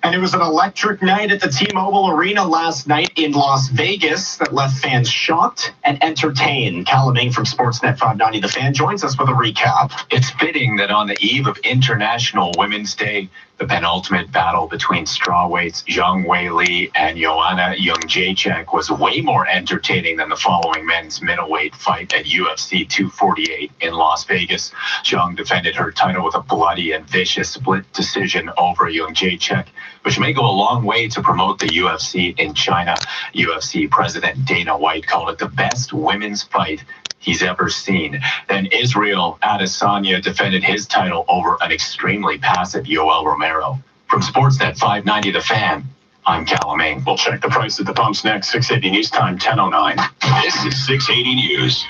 And it was an electric night at the T-Mobile Arena last night in Las Vegas that left fans shocked and entertained. Callum Ng from Sportsnet 590 The Fan joins us with a recap. It's fitting that on the eve of International Women's Day, the penultimate battle between strawweights Zhang Weili and Joanna Jędrzejczyk was way more entertaining than the following men's middleweight fight at UFC 248 in Las Vegas. Zhang defended her title with a bloody and vicious split decision over Jędrzejczyk, which may go a long way to promote the UFC in China. UFC President Dana White called it the best women's fight he's ever seen. Then Israel Adesanya defended his title over an extremely passive Yoel Romero. From Sportsnet 590 The Fan, I'm Callum Ng. We'll check the price at the pumps next. 680 News Time, 10:09. This is 680 News.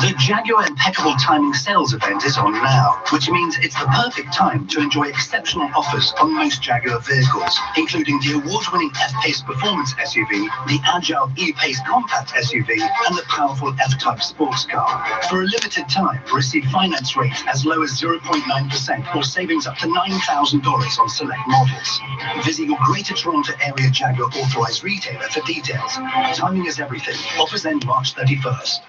The Jaguar Impeccable Timing sales event is on now, which means it's the perfect time to enjoy exceptional offers on most Jaguar vehicles, including the award-winning F-Pace Performance SUV, the agile E-Pace Compact SUV, and the powerful F-Type sports car. For a limited time, receive finance rates as low as 0.9% or savings up to $9,000 on select models. Visit your Greater Toronto Area Jaguar authorized retailer for details. Timing is everything. Offers end March 31st.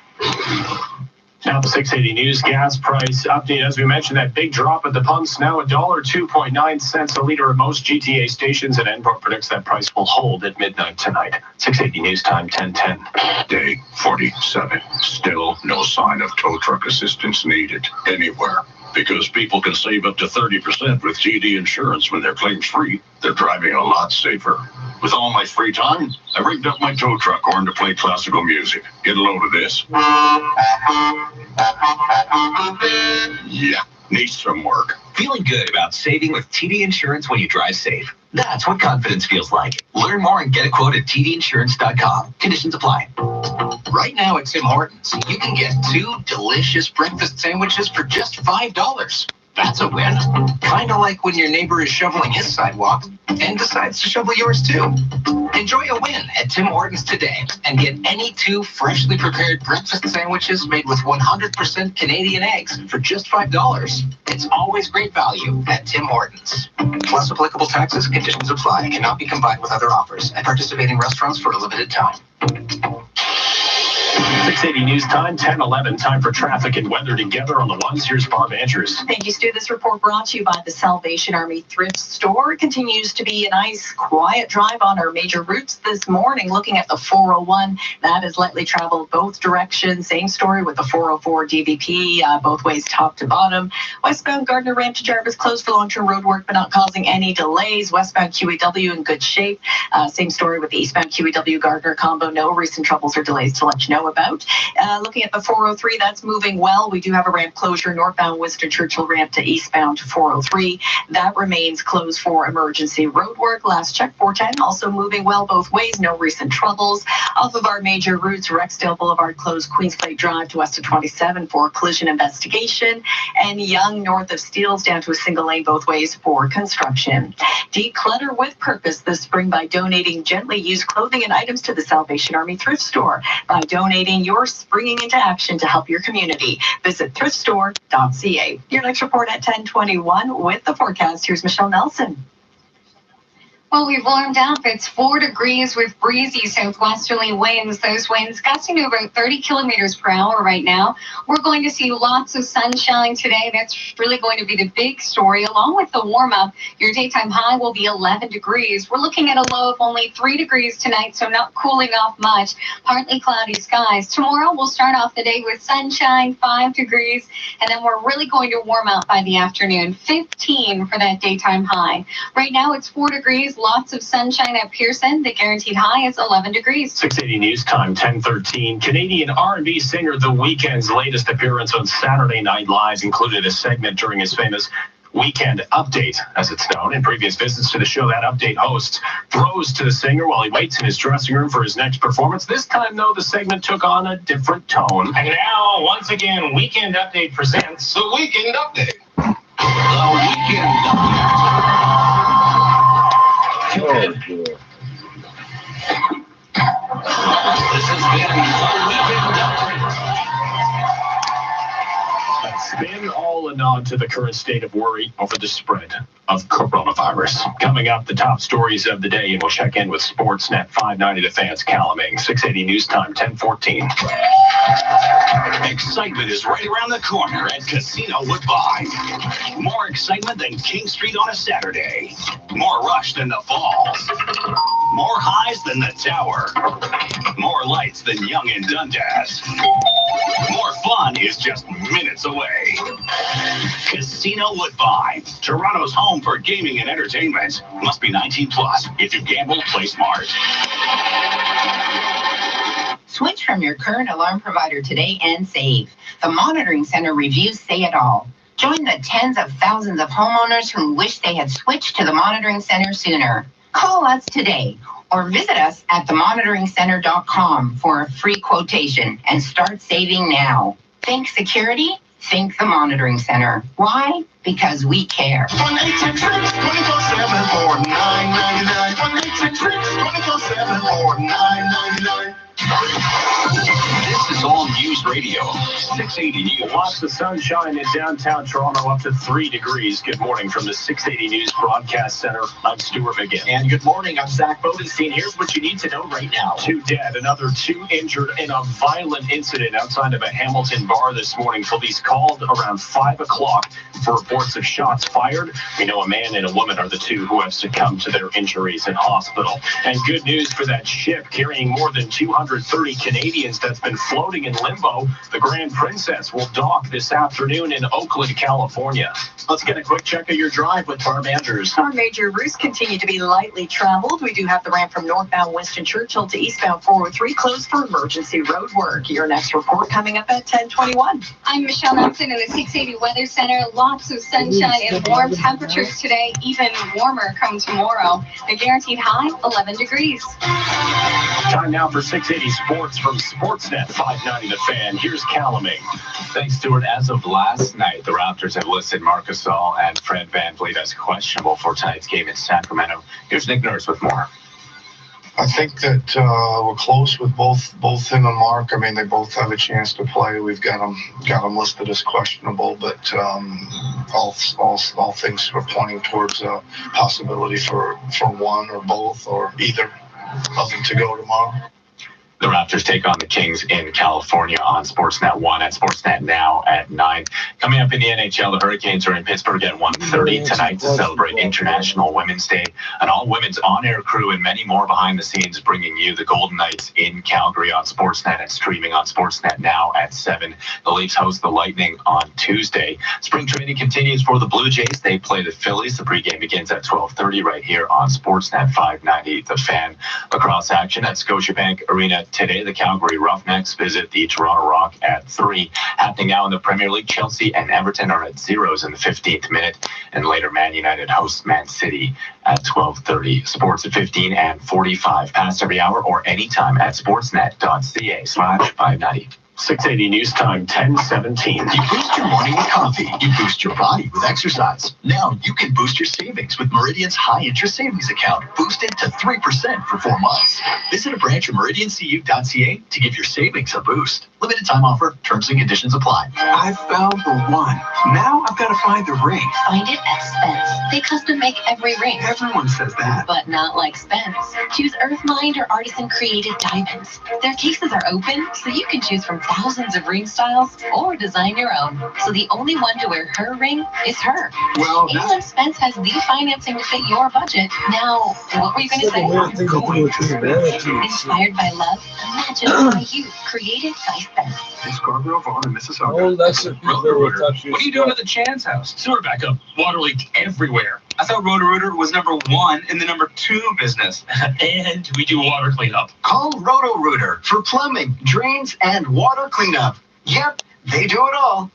Now the 680 News gas price update. As we mentioned, that big drop at the pumps, now $1.02.9 a liter at most GTA stations, and Enbrook predicts that price will hold at midnight tonight. 680 News Time, 10:10. Day 47. Still no sign of tow truck assistance needed anywhere. Because people can save up to 30% with TD Insurance when they're claims free, they're driving a lot safer. With all my free time, I rigged up my tow truck horn to play classical music. Get a load of this. Yeah, needs some work. Feeling good about saving with TD Insurance when you drive safe. That's what confidence feels like. Learn more and get a quote at tdinsurance.com. Conditions apply. Right now at Tim Hortons, you can get 2 delicious breakfast sandwiches for just $5. That's a win. Kind of like when your neighbor is shoveling his sidewalk and decides to shovel yours too. Enjoy a win at Tim Hortons today and get any 2 freshly prepared breakfast sandwiches made with 100% Canadian eggs for just $5. It's always great value at Tim Hortons. Plus applicable taxes, conditions apply. Cannot be combined with other offers at participating restaurants for a limited time. 680 News Time, 10:11. Time for traffic and weather together on the ones. Here's Barb Andrews. Thank you, Stu. This report brought to you by the Salvation Army Thrift Store. It continues to be a nice, quiet drive on our major routes this morning. Looking at the 401, that is lightly traveled both directions. Same story with the 404 DVP, both ways top to bottom. Westbound Gardner Ramp to Jarvis closed for long-term road work, but not causing any delays. Westbound QEW in good shape. Same story with the eastbound QEW Gardner combo. No recent troubles or delays to let you know about. Looking at the 403, that's moving well. We do have a ramp closure, northbound Winston Churchill ramp to eastbound 403. That remains closed for emergency road work. Last check, 410, also moving well both ways. No recent troubles. Off of our major routes, Rexdale Boulevard closed Queensplate Drive to west of 27 for collision investigation. And Young north of Steeles down to a single lane both ways for construction. Declutter with purpose this spring by donating gently used clothing and items to the Salvation Army Thrift Store. By donating, you're springing into action to help your community. Visit thriftstore.ca. Your next report at 10:21 with the forecast. Here's Michelle Nelson. Well, we've warmed up. It's 4 degrees with breezy southwesterly winds. Those winds gusting to about 30 kilometers per hour right now. We're going to see lots of sunshine today. That's really going to be the big story. Along with the warm up, your daytime high will be 11 degrees. We're looking at a low of only 3 degrees tonight, so not cooling off much. Partly cloudy skies. Tomorrow, we'll start off the day with sunshine, 5 degrees, and then we're really going to warm up by the afternoon. 15 for that daytime high. Right now, it's 4 degrees. Lots of sunshine at Pearson. The guaranteed high is 11 degrees. 680 News Time, 10:13. Canadian R&B singer The Weeknd's latest appearance on Saturday Night Live included a segment during his famous Weekend Update, as it's known. In previous visits to the show, that update host throws to the singer while he waits in his dressing room for his next performance. This time, though, the segment took on a different tone. And now, once again, Weekend Update presents The Weekend Update. The Weekend Update. Oh, boy. This has been the Weekend Update. Spin all and on to the current state of worry over the spread of coronavirus. Coming up, the top stories of the day, and we'll check in with Sportsnet 590 The Fans Calaming. 680 News Time, 10:14. Excitement is right around the corner at Casino Woodbine. More excitement than King Street on a Saturday. More rush than the Falls. More highs than the Tower. More lights than Young and Dundas. More fun is just minutes away. Casino Woodbine, Toronto's home for gaming and entertainment. Must be 19 plus. If you gamble, play smart. Switch from your current alarm provider today and save. The Monitoring Center reviews say it all. Join the tens of thousands of homeowners who wish they had switched to the Monitoring Center sooner. Call us today or visit us at themonitoringcenter.com for a free quotation and start saving now. Think security? Think the Monitoring Center. Why? Because we care. 1-866-24-7 for $9.99. 1-866-24-7 for $9.99. This is All News Radio, 680 News. Lots of sunshine in downtown Toronto, up to 3 degrees. Good morning from the 680 News Broadcast Center. I'm Stuart McGinn. And good morning, I'm Zach Bodenstein. Here's what you need to know right now. 2 dead, another 2 injured in a violent incident outside of a Hamilton bar this morning. Police called around 5 o'clock for reports of shots fired. We know a man and a woman are the 2 who have succumbed to their injuries in hospital. And good news for that ship carrying more than 230 Canadians that's been floating in limbo. The Grand Princess will dock this afternoon in Oakland, California. Let's get a quick check of your drive with Barb Andrews. Our major routes continue to be lightly traveled. We do have the ramp from northbound Winston Churchill to eastbound 403 closed for emergency road work. Your next report coming up at 10:21. I'm Michelle Nelson in the 680 Weather Center. Lots of sunshine and warm temperatures today, even warmer come tomorrow. The guaranteed high, 11 degrees. Time now for 680 Sports from Sportsnet 590 The Fan. Here's Calaming. Thanks, Stuart. As of last night, the Raptors have listed Marc Gasol and Fred VanVleet as questionable for tonight's game in Sacramento. Here's Nick Nurse with more. I think that we're close with both him and Mark. I mean, they both have a chance to play. We've got them listed as questionable, but all things are pointing towards a possibility for one or both or either of them to go tomorrow. The Raptors take on the Kings in California on Sportsnet 1 and Sportsnet Now at 9. Coming up in the NHL, the Hurricanes are in Pittsburgh at 1:30 tonight to celebrate International Women's Day. An all-women's on-air crew and many more behind the scenes bringing you the Golden Knights in Calgary on Sportsnet and streaming on Sportsnet Now at 7. The Leafs host the Lightning on Tuesday. Spring training continues for the Blue Jays. They play the Phillies. The pregame begins at 12:30 right here on Sportsnet 590 The Fan. Lacrosse action at Scotiabank Arena today. The Calgary Roughnecks visit the Toronto Rock at 3. Happening now in the Premier League, Chelsea and Everton are at zeros in the 15th minute. And later, Man United hosts Man City at 12:30. Sports at 15 and 45. Past every hour or anytime at sportsnet.ca/590. 680 News Time, 10:17. You boost your morning with coffee. You boost your body with exercise. Now you can boost your savings with Meridian's high-interest savings account. Boosted to 3% for 4 months. Visit a branch of meridiancu.ca to give your savings a boost. Limited time offer. Terms and conditions apply. I found the one. Now I've got to find the ring. Find it at Spence. They custom make every ring. Everyone says that. But not like Spence. Choose Earthmind or artisan-created diamonds. Their cases are open, so you can choose from thousands of ring styles or design your own. So the only one to wear her ring is her. Well, and Spence has the financing to fit your budget. Now, what were you going to say? Inspired by love, imagined by you. Created by Spence. In Scarborough, Vaughan, and Mississauga. Oh, that's a Roto-Rooter. What are you doing at the Chan's house? Sewer backup. Water leaked everywhere. I thought Roto-Rooter was number 1 in the number 2 business. And we do water cleanup. Call Roto-Rooter for plumbing, drains, and water cleanup. Yep, they do it all.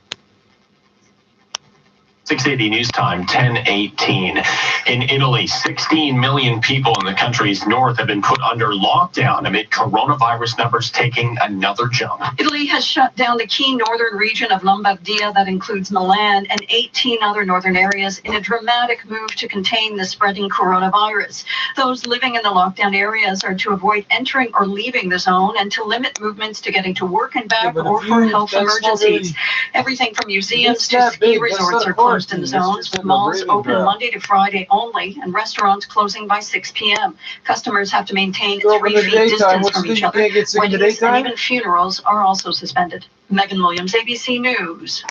680 News Time, 10:18. In Italy, 16 million people in the country's north have been put under lockdown amid coronavirus numbers taking another jump. Italy has shut down the key northern region of Lombardia that includes Milan and 18 other northern areas in a dramatic move to contain the spreading coronavirus. Those living in the lockdown areas are to avoid entering or leaving the zone and to limit movements to getting to work and back or for health emergencies. Everything from museums to ski resorts are closed in the zones, with malls open Monday to Friday only, and restaurants closing by 6 p.m. Customers have to maintain 3 feet distance from each other. Weddings and even funerals are also suspended. Megan Williams, ABC News.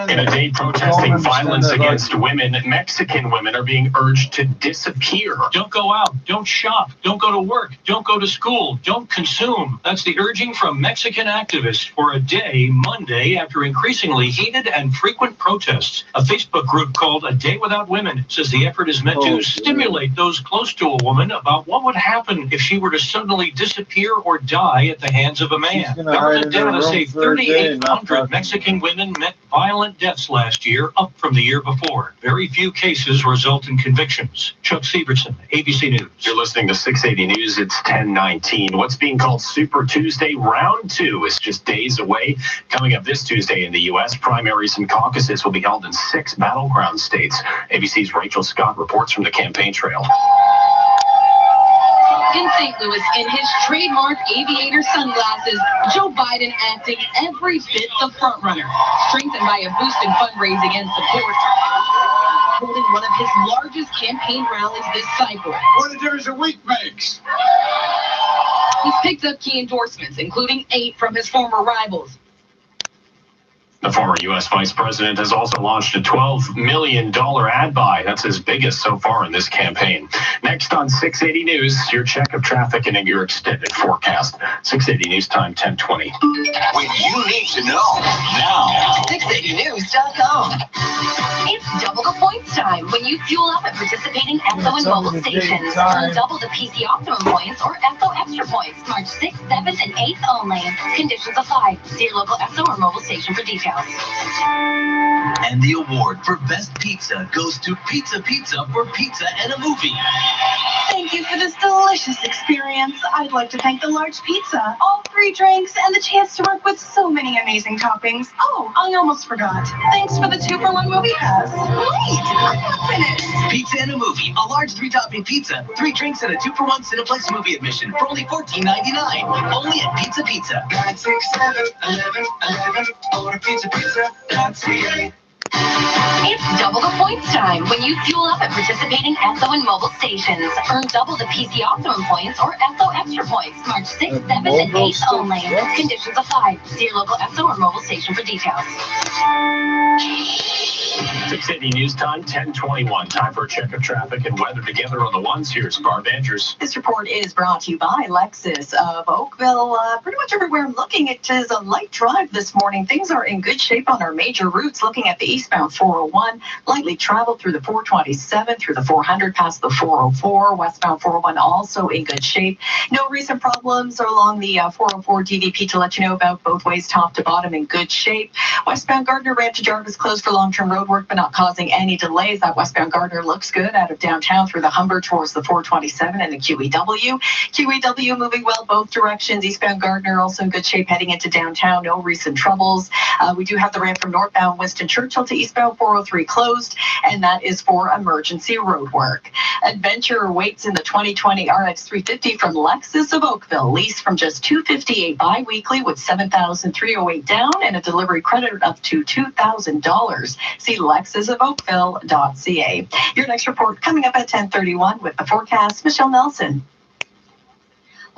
In a day protesting violence against women, Mexican women are being urged to disappear. Don't go out, don't shop, don't go to work, don't go to school, don't consume. That's the urging from Mexican activists for a day, Monday, after increasingly heated and frequent protests. A Facebook group called A Day Without Women says the effort is meant to stimulate those close to a woman about what would happen if she were to suddenly disappear or die at the hands of a man. Government data say 3,800 Mexican women met violent deaths last year, up from the year before. Very few cases result in convictions. Chuck Severson, ABC News. You're listening to 680 News. It's 10:19. What's being called Super Tuesday Round 2 is just days away. Coming up this Tuesday in the U.S., primaries and caucuses will be held in 6 battleground states. ABC's Rachel Scott reports from the campaign trail. In St. Louis, in his trademark aviator sunglasses, Joe Biden acting every bit the frontrunner, strengthened by a boost in fundraising and support, holding one of his largest campaign rallies this cycle. What a difference a week makes. He's picked up key endorsements, including 8 from his former rivals. The former U.S. Vice President has also launched a $12 million ad buy. That's his biggest so far in this campaign. Next on 680 News, your check of traffic and your extended forecast. 680 News Time, 10:20. When you need to know, now. 680news.com. It's double the points time when you fuel up at participating Esso and mobile stations. Earn double the PC Optimum points or Esso Extra points March 6th, 7th, and 8th only. Conditions apply. See your local Esso or mobile station for details. And the award for Best Pizza goes to Pizza for Pizza and a Movie. Thank you for this delicious experience. I'd like to thank the large pizza, all 3 drinks, and the chance to work with so many amazing toppings. Oh, I almost forgot. Thanks for the 2-for-1 movie pass. Wait, I'm not finished. Pizza and a Movie, a large 3-topping pizza, 3 drinks, and a 2-for-1 Cineplex movie admission for only $14.99. Only at Pizza. 9, 6, 7, 11, 11. Order pizza.ca. It's double the points time when you fuel up at participating Esso and mobile stations. Earn double the PC Optimum points or Esso Extra points March 6th, 7th, and 8th only. Conditions apply. See your local Esso or mobile station for details. 680 News Time, 10:21. Time for a check of traffic and weather together on the ones. Here's Barb Andrews. This report is brought to you by Lexus of Oakville. Pretty much everywhere I'm looking, it is a light drive this morning. Things are in good shape on our major routes. Looking at the eastbound 401, lightly traveled through the 427, through the 400, past the 404. Westbound 401 also in good shape. No recent problems along the 404 DVP to let you know about. Both ways, top to bottom, in good shape. Westbound Gardner ramp to Jarvis closed for long-term road work, but not causing any delays. That westbound Gardner looks good out of downtown through the Humber towards the 427 and the QEW. QEW moving well both directions. Eastbound Gardner also in good shape heading into downtown. No recent troubles. We do have the ramp from northbound Winston Churchill to eastbound 403 closed, and that is for emergency road work. Adventure waits in the 2020 RX 350 from Lexus of Oakville. Lease from just $258 bi-weekly with $7,308 down and a delivery credit up to $2,000. See lexusofoakville.ca. Your next report coming up at 10:31 with the forecast. Michelle Nelson.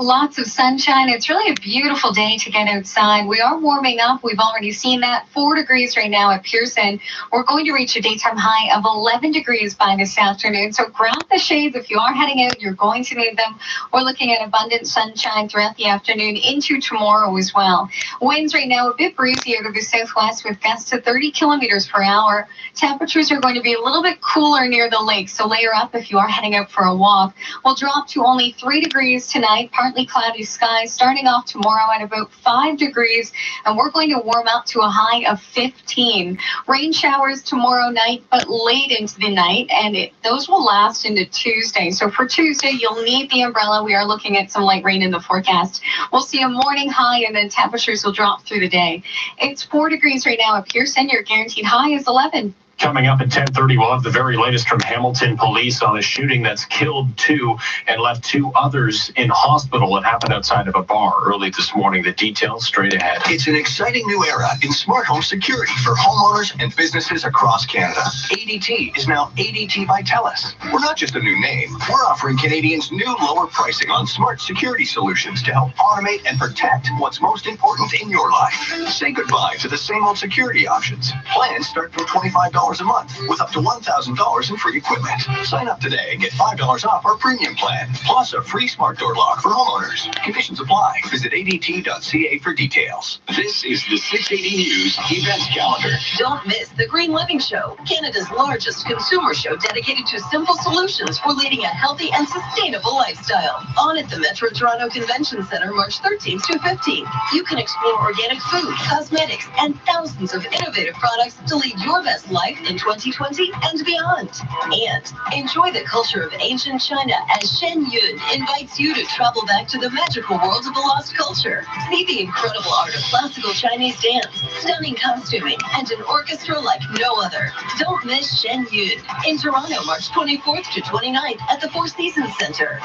Lots of sunshine. It's really a beautiful day to get outside. We are warming up. We've already seen that. 4 degrees right now at Pearson. We're going to reach a daytime high of 11 degrees by this afternoon. So grab the shades if you are heading out. You're going to need them. We're looking at abundant sunshine throughout the afternoon into tomorrow as well. Winds right now a bit breezy out of the southwest with gusts to 30 kilometers per hour. Temperatures are going to be a little bit cooler near the lake. So layer up if you are heading out for a walk. We'll drop to only 3 degrees tonight. partly cloudy skies starting off tomorrow at about 5 degrees, and we're going to warm up to a high of 15. Rain showers tomorrow night, but late into the night, and those will last into Tuesday. So for Tuesday, you'll need the umbrella. We are looking at some light rain in the forecast. We'll see a morning high, and then temperatures will drop through the day. It's 4 degrees right now at Pearson. Your guaranteed high is 11. Coming up at 10:30, we'll have the very latest from Hamilton Police on a shooting that's killed 2 and left 2 others in hospital. It happened outside of a bar early this morning. The details straight ahead. It's an exciting new era in smart home security for homeowners and businesses across Canada. ADT is now ADT by TELUS. We're not just a new name. We're offering Canadians new lower pricing on smart security solutions to help automate and protect what's most important in your life. Say goodbye to the same old security options. Plans start from $25 a month with up to $1,000 in free equipment. Sign up today and get $5 off our premium plan, plus a free smart door lock for homeowners. Conditions apply. Visit adt.ca for details. This is the 680 News events calendar. Don't miss the Green Living Show, Canada's largest consumer show dedicated to simple solutions for leading a healthy and sustainable lifestyle. On at the Metro Toronto Convention Centre, March 13th to 15th. You can explore organic food, cosmetics, and thousands of innovative products to lead your best life in 2020 and beyond. And enjoy the culture of ancient China as Shen Yun invites you to travel back to the magical world of the lost culture. See the incredible art of classical Chinese dance, stunning costuming, and an orchestra like no other. Don't miss Shen Yun in Toronto, March 24th to 29th at the Four Seasons Center.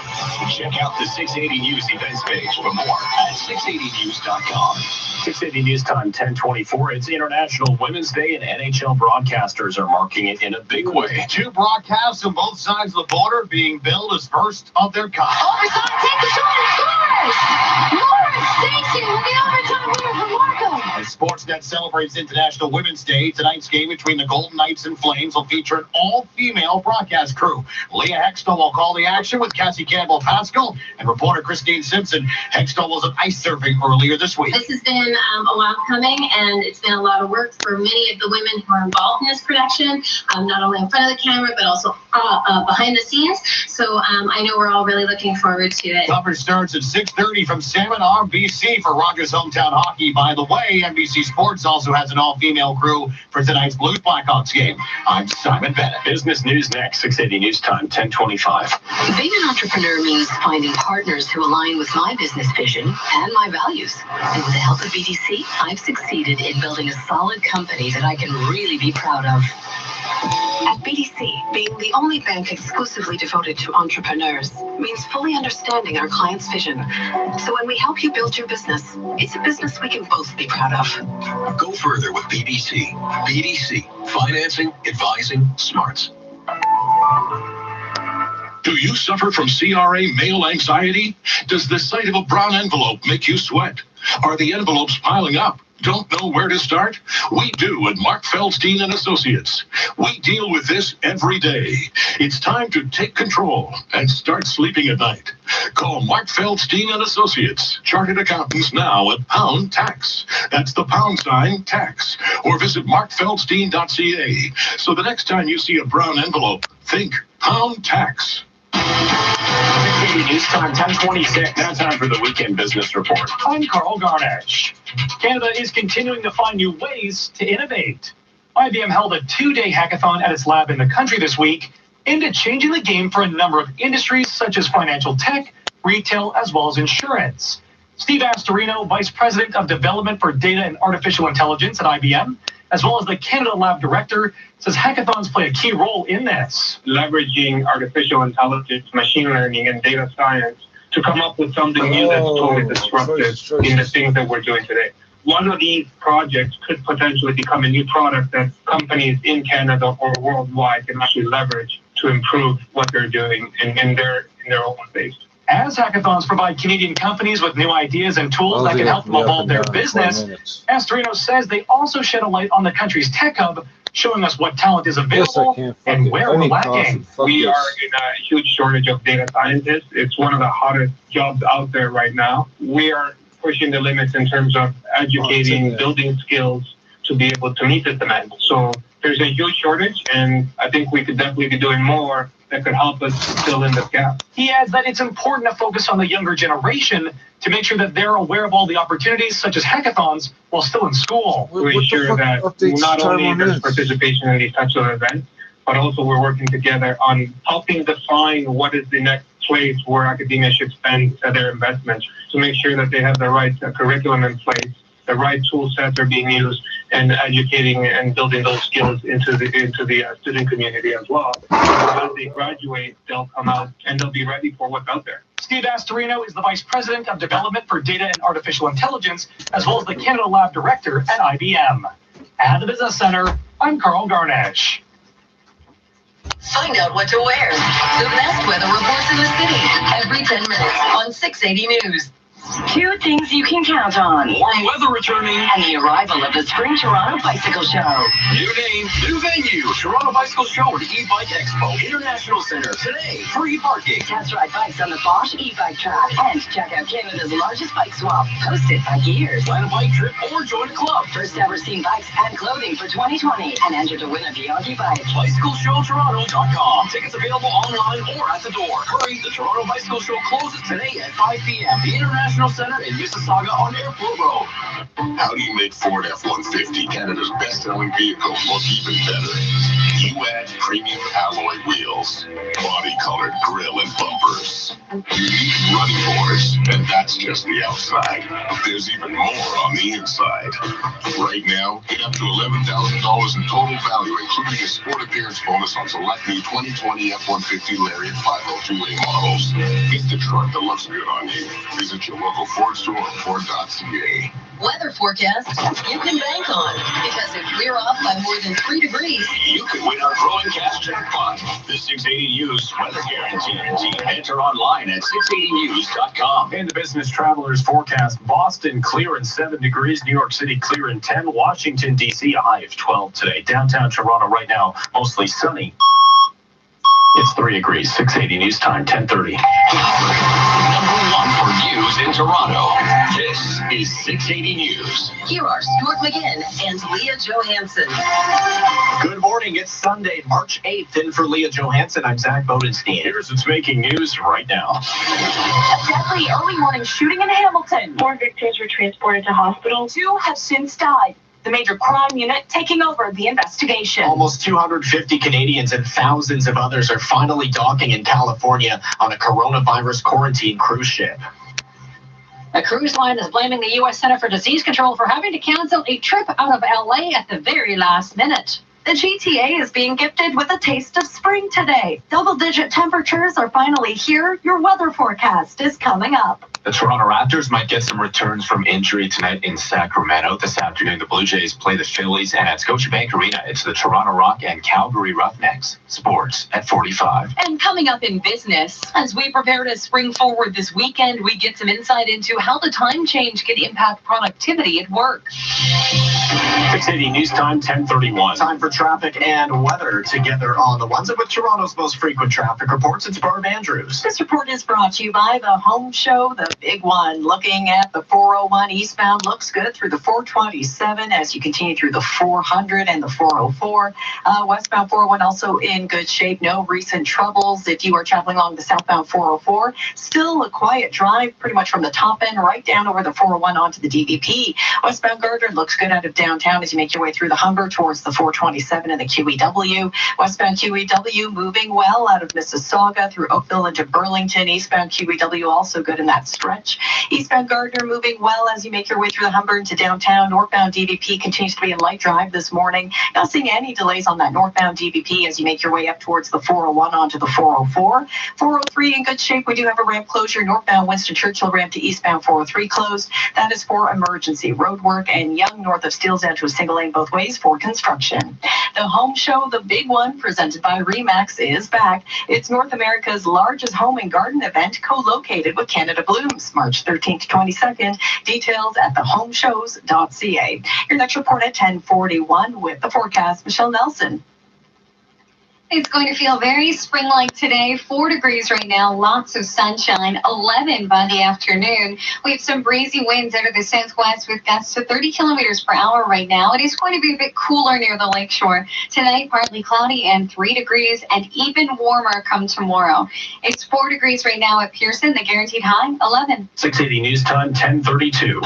Check out the 680 News events page for more at 680news.com. 680 News Time, 10:24. It's International Women's Day, and NHL broadcasters are marking it in a big way. 2 broadcasts on both sides of the border being billed as first of their kind. Overtime, take the shot and scores! Lauren Stacey with the overtime winner for Markham. As Sportsnet celebrates International Women's Day, tonight's game between the Golden Knights and Flames will feature an all-female broadcast crew. Leah Hextall will call the action with Cassie Campbell-Pascal and reporter Christine Simpson. Hextall was at ice surfing earlier this week. This has been a while coming, and it's been a lot of work for many of the women who are involved in this production, not only in front of the camera, but also behind the scenes. So I know we're all really looking forward to it. Coverage starts at 6:30 from Salmon RBC for Rogers Hometown Hockey. By the way, NBC Sports also has an all-female crew for tonight's Blues Blackhawks game. I'm Simon Bennett. Business News next, 680 News Time, 10:25. Being an entrepreneur means finding partners who align with my business vision and my values. And with the help of BDC, I've succeeded in building a solid company that I can really be proud of. At BDC, being the only bank exclusively devoted to entrepreneurs means fully understanding our client's vision. So when we help you build your business, it's a business we can both be proud of. Go further with BDC. BDC. Financing, advising, smarts. Do you suffer from CRA mail anxiety? Does the sight of a brown envelope make you sweat? Are the envelopes piling up? Don't know where to start? We do at Mark Feldstein and Associates. We deal with this every day. It's time to take control and start sleeping at night. Call Mark Feldstein and Associates, chartered accountants now at Pound Tax. That's the # tax. Or visit markfeldstein.ca. So the next time you see a brown envelope, think Pound Tax. 680 News Time, 10:26. Now time for the Weekend Business Report. I'm Carl Garnash. Canada is continuing to find new ways to innovate. IBM held a 2-day hackathon at its lab in the country this week, aimed at changing the game for a number of industries such as financial tech, retail, as well as insurance. Steve Astorino, Vice President of Development for Data and Artificial Intelligence at IBM, as well as the Canada Lab Director, says hackathons play a key role in this. Leveraging artificial intelligence, machine learning, and data science to come up with something new that's totally disruptive in the things that we're doing today. One of these projects could potentially become a new product that companies in Canada or worldwide can actually leverage to improve what they're doing in their own space. As hackathons provide Canadian companies with new ideas and tools that can help them evolve their business, Astorino says they also shed a light on the country's tech hub, showing us what talent is available and where we're lacking. We are in a huge shortage of data scientists. It's one of the hottest jobs out there right now. We are pushing the limits in terms of educating, building skills to be able to meet the demand. So there's a huge shortage, and I think we could definitely be doing more that could help us fill in this gap. He adds that it's important to focus on the younger generation to make sure that they're aware of all the opportunities, such as hackathons, while still in school. To ensure that not only there's participation in these types of events, but also we're working together on helping define what is the next place where academia should spend their investments to make sure that they have the right curriculum in place, the right tool sets are being used, and educating and building those skills into the student community as well. As they graduate, they'll come out and they'll be ready for what's out there. Steve Astorino is the Vice President of Development for Data and Artificial Intelligence, as well as the Canada Lab Director at IBM. At the Business Center, I'm Carl Garnash. Find out what to wear. The best weather reports in the city every 10 minutes on 680 News. Two things you can count on. Warm weather returning. And the arrival of the Spring Toronto Bicycle Show. New name, new venue. Toronto Bicycle Show at E-Bike Expo International Center today. Free parking. Test ride bikes on the Bosch e-bike track. And check out Canada's largest bike swap, hosted by Gears. Plan a bike trip or join a club. First ever seen bikes and clothing for 2020. And enter to win a Bianchi bike. BicycleShowToronto.com. Tickets available online or at the door. Hurry, the Toronto Bicycle Show closes today at 5 p.m. The International Center in Mississauga on Airport Road. How do you make Ford F-150, Canada's best-selling vehicle, look even better? You add premium alloy wheels, body-colored grille and bumpers, unique running boards, and that's just the outside. There's even more on the inside. Right now, get up to $11,000 in total value, including a sport appearance bonus on select new 2020 F-150 Lariat 502A models. Get the truck that looks good on you. Visit your local Ford store or Ford.ca. Weather forecast you can bank on, because if we're off by more than 3 degrees, you can win our growing cash jackpot. The 680 News weather guarantee. Enter online at 680news.com. And the Business Travelers forecast: Boston clear and 7 degrees, New York City clear and 10, Washington, D.C. a high of 12 today. Downtown Toronto right now mostly sunny. It's 3 degrees. 680 News Time, 10:30. Number one for news in Toronto. This is 680 News. Here are Stuart McGinn and Leah Johansson. Good morning. It's Sunday, March 8th. In for Leah Johansson, I'm Zach Bodenstein. Here's what's making news right now. A deadly early morning shooting in Hamilton. 4 victims were transported to hospital. 2 have since died. The major crime unit taking over the investigation. Almost 250 Canadians and thousands of others are finally docking in California on a coronavirus quarantine cruise ship. A cruise line is blaming the U.S. Center for Disease Control for having to cancel a trip out of L.A. at the very last minute. The GTA is being gifted with a taste of spring today. Double-digit temperatures are finally here. Your weather forecast is coming up. The Toronto Raptors might get some returns from injury tonight in Sacramento. This afternoon, the Blue Jays play the Phillies, and at Scotiabank Arena, it's the Toronto Rock and Calgary Roughnecks. Sports at 45. And coming up in business, as we prepare to spring forward this weekend, we get some insight into how the time change can impact productivity at work. 680 News Time, 10:31. Time for traffic and weather together on the ones with Toronto's most frequent traffic reports. It's Barb Andrews. This report is brought to you by the Home Show, the big one. Looking at the 401 eastbound, looks good through the 427 as you continue through the 400 and the 404. Westbound 401 also in good shape. No recent troubles. If you are traveling along the southbound 404, still a quiet drive pretty much from the top end right down over the 401 onto the DVP. Westbound Gardner looks good out of downtown as you make your way through the Humber towards the 427 and the QEW. Westbound QEW moving well out of Mississauga through Oakville into Burlington. Eastbound QEW also good in that stretch. Eastbound Gardner moving well as you make your way through the Humber into downtown. Northbound DVP continues to be a light drive this morning. Not seeing any delays on that northbound DVP as you make your way up towards the 401 onto the 404. 403 in good shape. We do have a ramp closure. Northbound Winston Churchill ramp to eastbound 403 closed. That is for emergency road work, and Yonge north of Steeles down to a single lane both ways for construction. The Home Show, the big one, presented by RE/MAX, is back. It's North America's largest home and garden event, co-located with Canada Blooms, March 13th to 22nd. Details at thehomeshows.ca. Your next report at 10:41 with the forecast, Michelle Nelson. It's going to feel very spring-like today. 4 degrees right now, lots of sunshine, 11 by the afternoon. We have some breezy winds out of the southwest with gusts to 30 kilometers per hour right now. It is going to be a bit cooler near the lakeshore. Tonight, partly cloudy and 3 degrees, and even warmer come tomorrow. It's 4 degrees right now at Pearson, the guaranteed high, 11. 680 News Time, 10:32.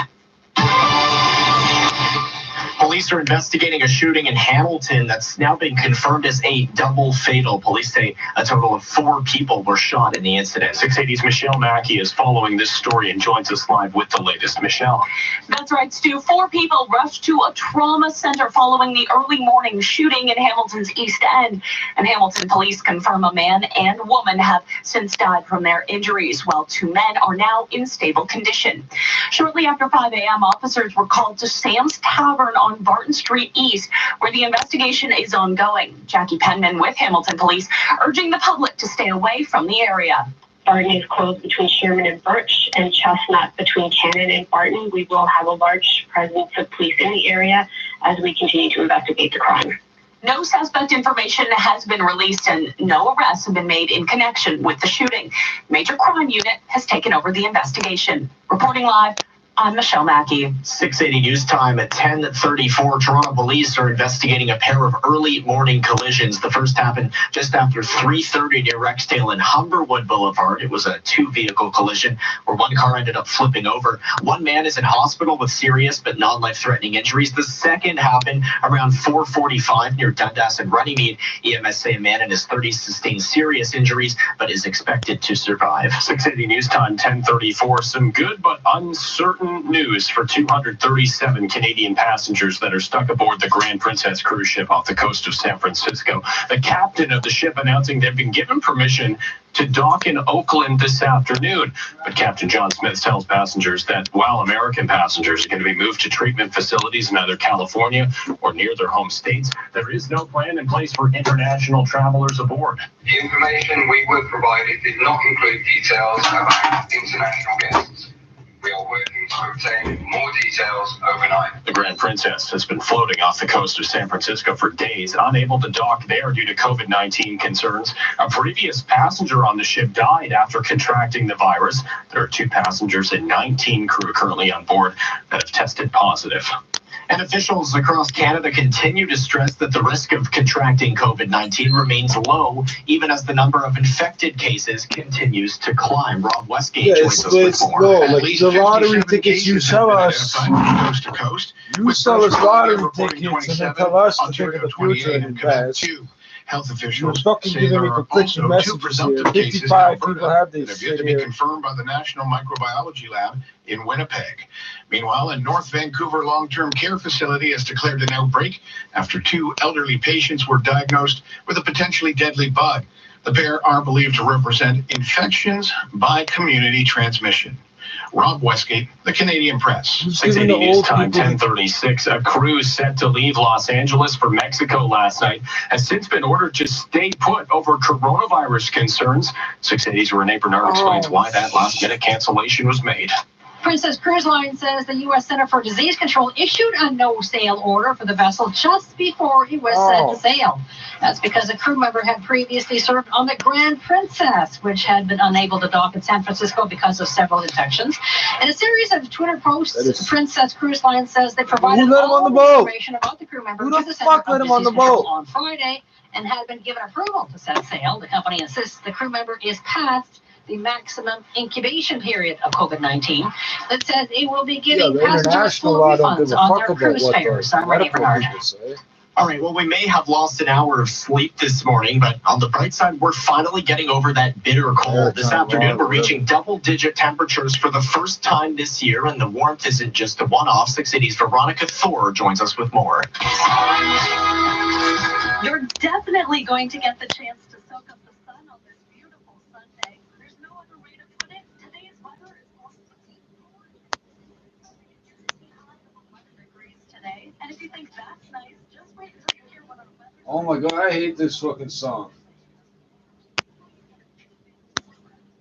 Police are investigating a shooting in Hamilton that's now been confirmed as a double fatal. Police say a total of 4 people were shot in the incident. 680's Michelle Mackey is following this story and joins us live with the latest. Michelle. That's right, Stu. 4 people rushed to a trauma center following the early morning shooting in Hamilton's East End. And Hamilton police confirm a man and woman have since died from their injuries, while 2 men are now in stable condition. Shortly after 5 a.m., officers were called to Sam's Tavern on Barton Street East, where the investigation is ongoing. Jackie Penman with Hamilton Police urging the public to stay away from the area. Barton is closed between Sherman and Birch, and Chestnut between Cannon and Barton. We will have a large presence of police in the area as we continue to investigate the crime. No suspect information has been released and no arrests have been made in connection with the shooting. Major Crime Unit has taken over the investigation. Reporting live, I'm Michelle Mackey. 680 News Time at 10:34. Toronto police are investigating a pair of early morning collisions. The first happened just after 3:30 near Rexdale and Humberwood Boulevard. It was a 2-vehicle collision where one car ended up flipping over. One man is in hospital with serious but non-life-threatening injuries. The second happened around 4:45 near Dundas and Runnymede. EMS say a man in his 30s sustained serious injuries but is expected to survive. 680 News Time, 10:34. Some good but uncertain news for 237 Canadian passengers that are stuck aboard the Grand Princess cruise ship off the coast of San Francisco. The captain of the ship announcing they've been given permission to dock in Oakland this afternoon. But Captain John Smith tells passengers that while American passengers are going to be moved to treatment facilities in either California or near their home states, there is no plan in place for international travelers aboard. The information we were provided did not include details about international guests. We are working to obtain more details overnight. The Grand Princess has been floating off the coast of San Francisco for days, unable to dock there due to COVID-19 concerns. A previous passenger on the ship died after contracting the virus. There are 2 passengers and 19 crew currently on board that have tested positive. And officials across Canada continue to stress that the risk of contracting COVID-19 remains low, even as the number of infected cases continues to climb. Rob Westgate joins us with more. No, like the lottery tickets you sell us. Coast to coast. You sell us lottery tickets and then tell us to think of the future and invest. Health officials You're fucking say giving there me are conflicting also 2 messages here. presumptive cases in 55 Alberta people have that this have yet shit to be here. confirmed by the National Microbiology Lab in Winnipeg. Meanwhile, a North Vancouver long-term care facility has declared an outbreak after 2 elderly patients were diagnosed with a potentially deadly bug. The pair are believed to represent infections by community transmission. Rob Westgate, the Canadian Press. 680 News Time, 10:36. A cruise set to leave Los Angeles for Mexico last night has since been ordered to stay put over coronavirus concerns. 680's Renee Bernard explains why that last-minute cancellation was made. Princess Cruise Line says the U.S. Center for Disease Control issued a no-sail order for the vessel just before it was set to sail. That's because a crew member had previously served on the Grand Princess, which had been unable to dock in San Francisco because of several infections. In a series of Twitter posts, Princess Cruise Line says they provided all the information about the crew member to the Center for Disease Control on Friday and had been given approval to set sail. The company insists the crew member is past the maximum incubation period of COVID-19. That says it will be giving passengers full refunds on their cruise fares. I'm Renee Bernard. All right, well, we may have lost an hour of sleep this morning, but on the bright side, we're finally getting over that bitter cold. This afternoon, we're reaching double-digit temperatures for the first time this year, and the warmth isn't just a one-off. 680's Veronica Thor joins us with more. You're definitely going to get the chance to soak up the sun on this beautiful Sunday. There's no other way to put it. Today's weather is going to be gorgeous. Today. And if you think that's nice, just wait until you hear what our weather. Oh my god, I hate this fucking song.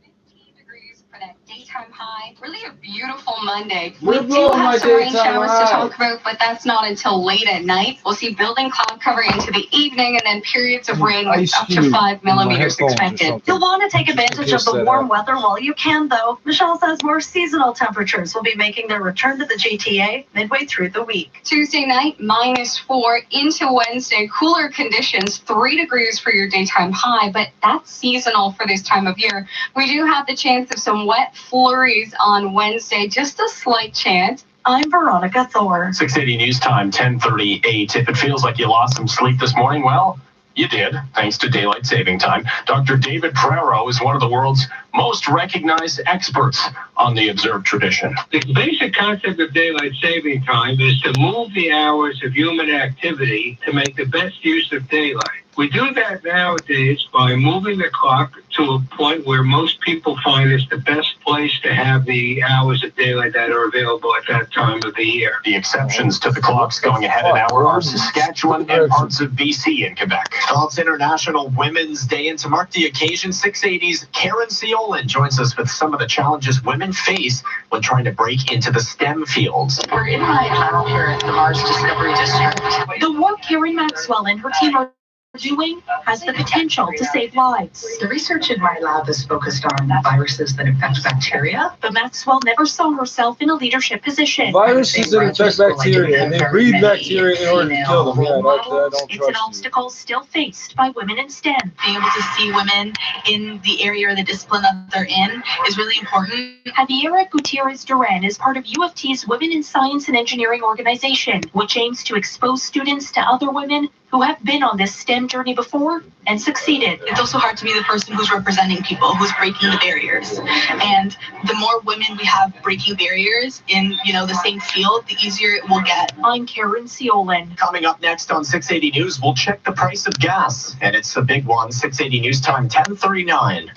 15 degrees for that daytime high. Really a beautiful until Monday. We're We do blowing my have some rain daytime showers high. to talk about, but that's not until late at night. We'll see building cloud cover into the evening and then periods of rain with up to 5 millimeters expected. You'll want to take advantage of the warm weather while you can, though. Michelle says more seasonal temperatures will be making their return to the GTA midway through the week. Tuesday night, -4 into Wednesday. Cooler conditions, 3 degrees for your daytime high, but that's seasonal for this time of year. We do have the chance of some wet flurries on Wednesday, just a slight chance. I'm Veronica Thor. 680 News Time, 10:38. If it feels like you lost some sleep this morning, well, you did, thanks to daylight saving time. Dr. David Pereiro is one of the world's most recognized experts on the observed tradition. The basic concept of daylight saving time is to move the hours of human activity to make the best use of daylight. We do that nowadays by moving the clock to a point where most people find it's the best place to have the hours of daylight that are available at that time of the year. The exceptions to the clocks going ahead an hour are Saskatchewan and parts of BC and Quebec. Well, it's International Women's Day, and to mark the occasion, 680's Karen Seolan joins us with some of the challenges women face when trying to break into the STEM fields. We're in my lab here at the Mars Discovery District. The work Karen Maxwell and her team are doing has the potential to save lives. The research in my lab is focused on viruses that infect bacteria. But Maxwell never saw herself in a leadership position. Viruses that infect bacteria, and they breed bacteria in order to kill them. Yeah, I don't It's an trust you. obstacle still faced by women in STEM. Being able to see women in the area or the discipline that they're in is really important. Javiera Gutierrez Duran is part of U of T's Women in Science and Engineering organization, which aims to expose students to other women who have been on this STEM journey before and succeeded. It's also hard to be the person who's representing people, who's breaking the barriers. And the more women we have breaking barriers in, the same field, the easier it will get. I'm Karen Seolan. Coming up next on 680 News, we'll check the price of gas. And it's a big one, 680 News Time, 10:39.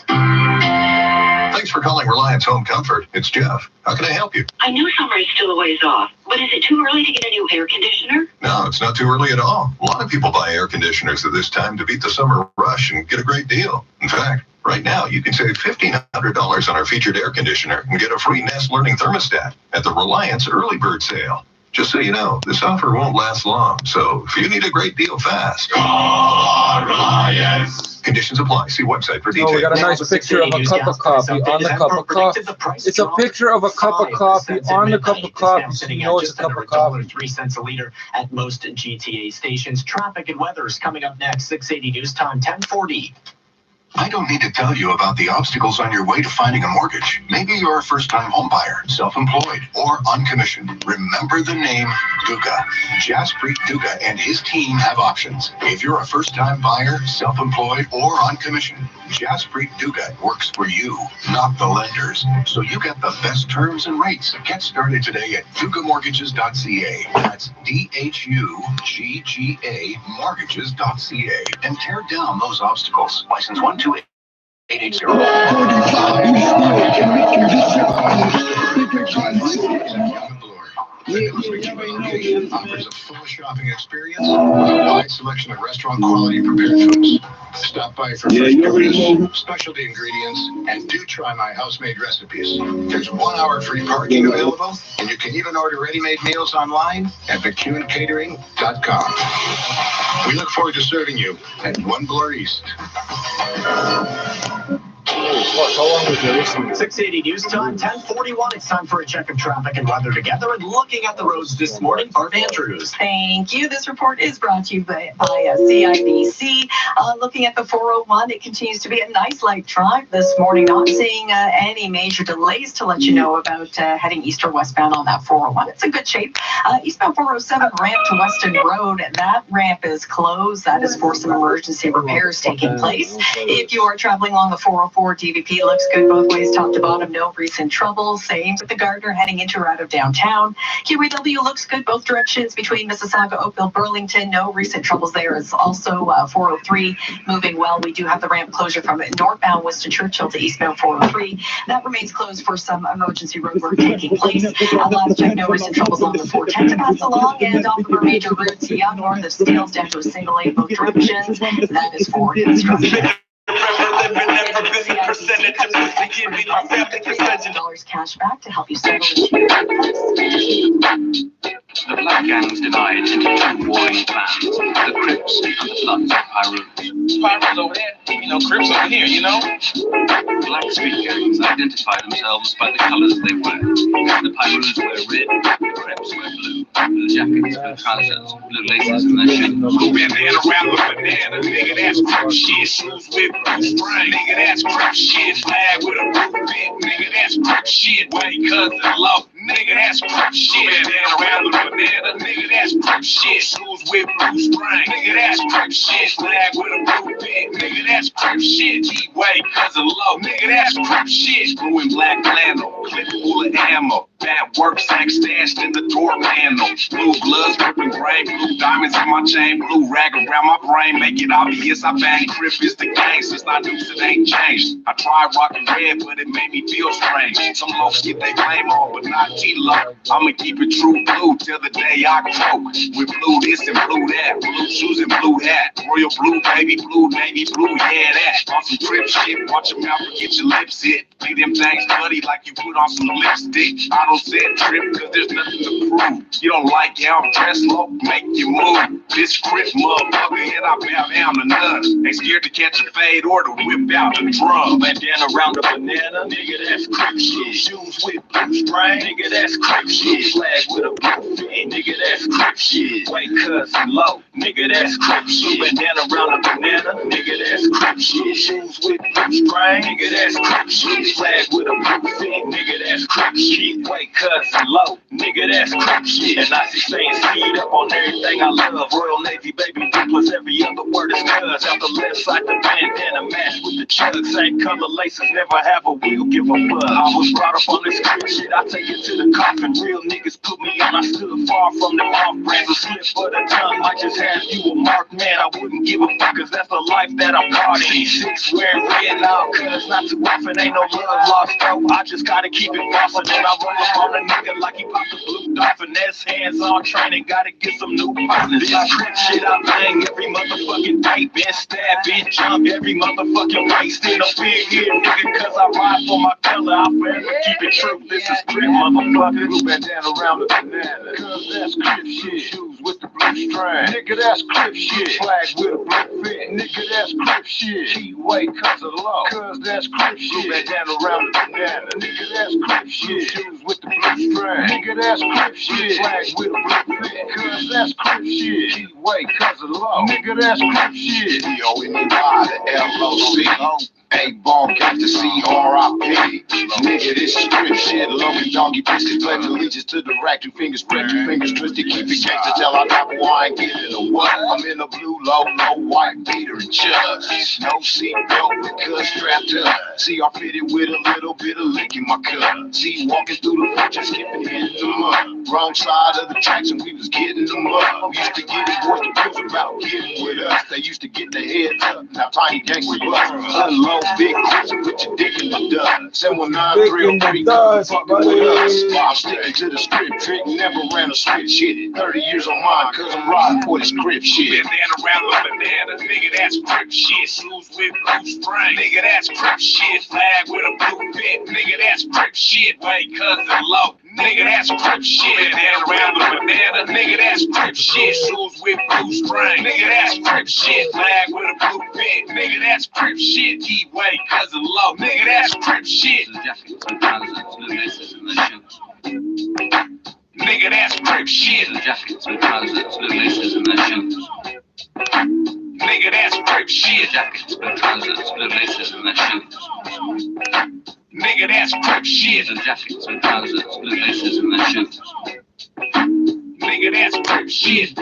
Thanks for calling Reliance Home Comfort. It's Jeff. How can I help you? I know summer is still a ways off, but is it too early to get a new air conditioner? No, it's not too early at all. A lot of people buy air conditioners at this time to beat the summer rush and get a great deal. In fact, right now you can save $1,500 on our featured air conditioner and get a free Nest Learning thermostat at the Reliance Early Bird Sale. Just so you know, this offer won't last long, so if you need a great deal fast, call Reliance. Conditions apply. See website for details. Oh, we got a nice picture of a cup of coffee on the cup of coffee. It's a picture of a cup of coffee on the cup of coffee, so you know it's a cup of coffee. 3 cents a liter at most GTA stations. Traffic and weather is coming up next. 680 News Time, 10:40. I don't need to tell you about the obstacles on your way to finding a mortgage. Maybe you're a first-time home buyer, self-employed, or uncommissioned. Remember the name Duga. Jaspreet Duga and his team have options. If you're a first-time buyer, self-employed, or uncommissioned, Jaspreet Duga works for you, not the lenders. So you get the best terms and rates. Get started today at dugamortgages.ca. That's DHUGGA mortgages.ca. And tear down those obstacles. License 12880. Offers a full shopping experience, a wide selection of restaurant quality prepared foods. Stop by for fresh produce, specialty ingredients, and do try my house-made recipes. There's 1 hour free parking available, and you can even order ready-made meals online at McEwenCatering.com. We look forward to serving you at One Bloor East. How long was you listening? 680 News Time, 10:41. It's time for a check of traffic and weather together. And looking at the roads this morning, Barb Andrews. Thank you. This report is brought to you by CIBC. Looking at the 401, it continues to be a nice light drive this morning. Not seeing any major delays to let you know about heading east or westbound on that 401. It's in good shape. Eastbound 407 ramp to Weston Road. That ramp is closed. That is for some emergency repairs taking place. If you are traveling along the 404, DVP looks good both ways, top to bottom. No recent trouble. Same with the Gardner heading into or out of downtown. QEW looks good both directions between Mississauga, Oakville, Burlington. No recent troubles there. It's also 403 moving well. We do have the ramp closure from northbound Winston Churchill to eastbound 403. That remains closed for some emergency road work taking place. Last check, no recent troubles on the 410 to pass along, and off of our major routes, north of Stales down to a single lane both directions. That is for construction. a good percentage of us to give me my family percentage. $3,000 cash back to help you settle into your place. The Black Gangs divided into two warring clans, the Crips and the Bloods of Pyrus. Pyrus over there, Crips over here, Black street gangs identify themselves by the colors they wear. The Pyrus wear red, the Crips wear blue. Blue jackets, blue trousers, blue laces in their shoes. Who been around with banana, nigga, that's Crip shit. Shoes with blue string, nigga, that's Crip shit. Flag with a blue bit, nigga, that's Crip shit. White cousin low, nigga, that's Crip shit. Been around with banana, nigga, that's Crip shit. Shoes with blue string, nigga, that's Crip shit. Flag with a blue bit, nigga, that's Crip shit. G-Way, cousin low, nigga, that's Crip shit. Blue and black flannel, clip full of ammo. Bad work sack stashed in the door panel. Blue gloves, dripping gray, blue diamonds in my chain, blue rag around my brain. Make it obvious I bang Crip is the gang since I knew it ain't changed. I tried rocking red, but it made me feel strange. Some folks get their flame on, but not T-Lo. I'ma keep it true blue till the day I croak. With blue this and blue that, blue shoes and blue hat. Royal blue, baby blue, navy blue, yeah that. On some Crip shit, watch your mouth and get your lips hit. Leave them things bloody like you put on some lipstick. I don't say Trip cause there's nothing to prove. You don't like how I'm dressed, low, make you move. This Crip motherfucker and I bow down to none. Ain't scared to catch a fade or to whip out a drum. Bandana around a banana, nigga that's Crip shit. Shoes with blue string, nigga that's Crip shit. Flag with a blue fin, nigga that's Crip shit. White cousin low, nigga that's Crip shit. Bandana around a banana, nigga that's Crip shit. Shoes with blue string, nigga that's Crip shit. Flag with a blue fin, nigga that's Crip shit. White cousin low, nigga that's Crip shit. And I see saying speed up on everything I love. Royal Navy, baby, plus every other word is cuz. Out the left side, the bandana match with the chug. Same color laces, never have a wheel, give a fuck. I was brought up on this Crip shit, I take it to the coffin. Real niggas put me on, I stood far from them off-brands. A slip of the tongue, might just have you a marked man. I wouldn't give a fuck, cause that's the life that I'm partying. C6 wearing red now, cuz not too often, ain't no love lost, though. I just gotta keep it bossing, and I roll up on a nigga like he popped a blue dolphin. That's hands-on training, gotta get some new partners. This Crip shit I bang every motherfucking day. Been stabbed, been jumped every motherfucking way. Still up in here, nigga, cause I ride for my color. I forever keep it true, this is Crip, motherfucker. Blue bandana around the banana, cause that's Crip shit. Shoes with the blue string, nigga, that's Crip shit. Flag with a blue fin, nigga, that's Crip shit. G-Way, cousin low, cause that's Crip shit. Blue bandana around the banana, nigga, that's Crip shit. Shoes with the blue string, nigga, that's Crip shit. Flag with a blue fin, cause that's Crip shit. G-Way, cousin low, nigga, that's Crip shit. D-O-N-E-Y, the L-O-C. A-Ball got the C-R-I-P. Nigga, this is Crip shit. Lonely doggy biscuits, pledge allegiance to the rack. Two fingers spread, two fingers twisted. Keep it gangster till I drop a wine. Get in a what? I'm in a blue low, no white beater and chuds. No seatbelt because strapped up. See, I fitted with a little bit of lick in my cup. See, walking through the fortress, skipping in the mud. Wrong side of the tracks and we was getting them up. We used to get it, boys, the bills about getting with us. They used to get their heads up. Now Tiny Gang was bust. Unload big Chris and put your dick in the dust. 719-303, fucking with us. I'm sticking to the script trick, never ran a switch shit. 30 years on mine, cause I'm riding for this Crip shit. Bandana around the banana, nigga, that's Crip shit. Shoes with blue string, nigga, that's Crip shit. Flag with a blue bit, nigga, that's Crip shit. Wait, cousin low, nigga, that's Crip shit. Bandana around the banana, nigga, that's Crip shit. Shoes with blue string, nigga, that's Crip shit. Flag with a blue bit, nigga, that's Crip shit. Wait, cousin low, nigga, that's Crip shit. Nigga, that's Crip shit. Jackets with trousers, blue laces in their shoes. Nigga, that's Crip shit. Jackets with trousers, blue laces in their shoes. Nigga, that's Crip shit. Jackets with trousers, blue laces in their shoes. Nigga, that's Crip shit.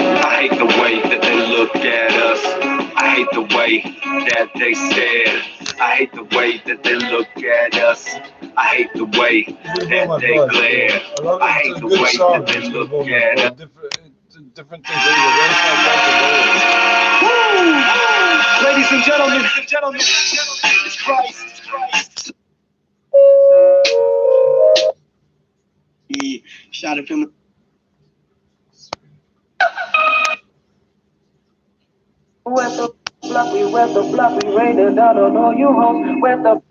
I hate the way that they look at us. I hate the way that they stare. I hate the way that they look at us. I hate the way that they glare. I hate the way that they look at us. different things. Woo! Ladies and gentlemen, it's Christ. He shot it from the. With the fluffy, rated out on all you hoes. With the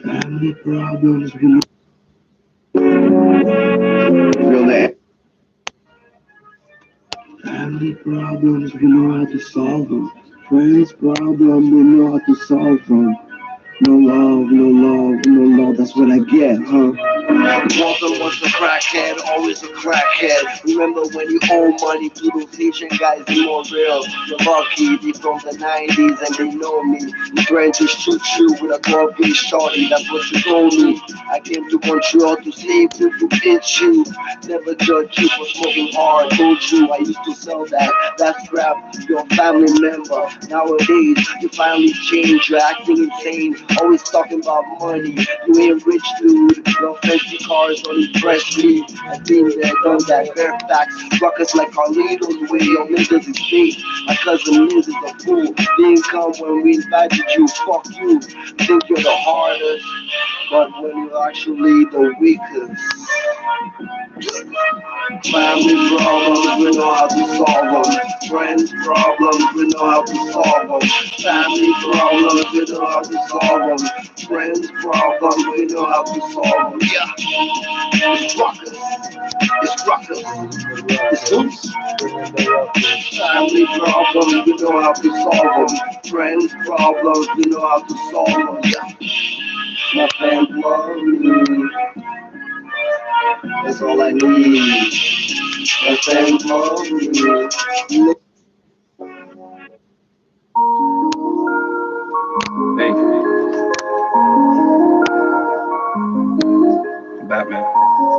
Family problems, Family problems, we know how to solve them. Friends problems, we know how to solve them. No love, that's what I get, huh? Walter was a crackhead, always a crackhead. Remember when you owe money to those Asian guys, they more real. You're lucky, they from the 90s and they know me. You trying to shoot you with a 12-gauge shorty, that's what you told me. I came to Montreal to save you, to pinch you. Never judge you for smoking hard, told you I used to sell that crap, your family member. Nowadays, you finally change, you're acting insane. Always talking about money, you ain't rich dude. Your fancy cars don't impress me. I've been there, done that, bare facts. Ruckus like Carlito, the way your niggas is fake. My cousin Liz is a fool. Didn't come when we invited you, fuck you. Think you're the hardest, but when you're actually the weakest. Family problems, we know how to solve them. Friends problems, we know how to solve them. Family problems, we know how to solve them. Friends problems, we know how to solve them. Yeah, it's Ruckus, it's Hoops. Family problems, we know how to solve them. Friends problems, we know how to solve them. Yeah, my fam love me. That's all I need. My fam love me. Hey. Batman.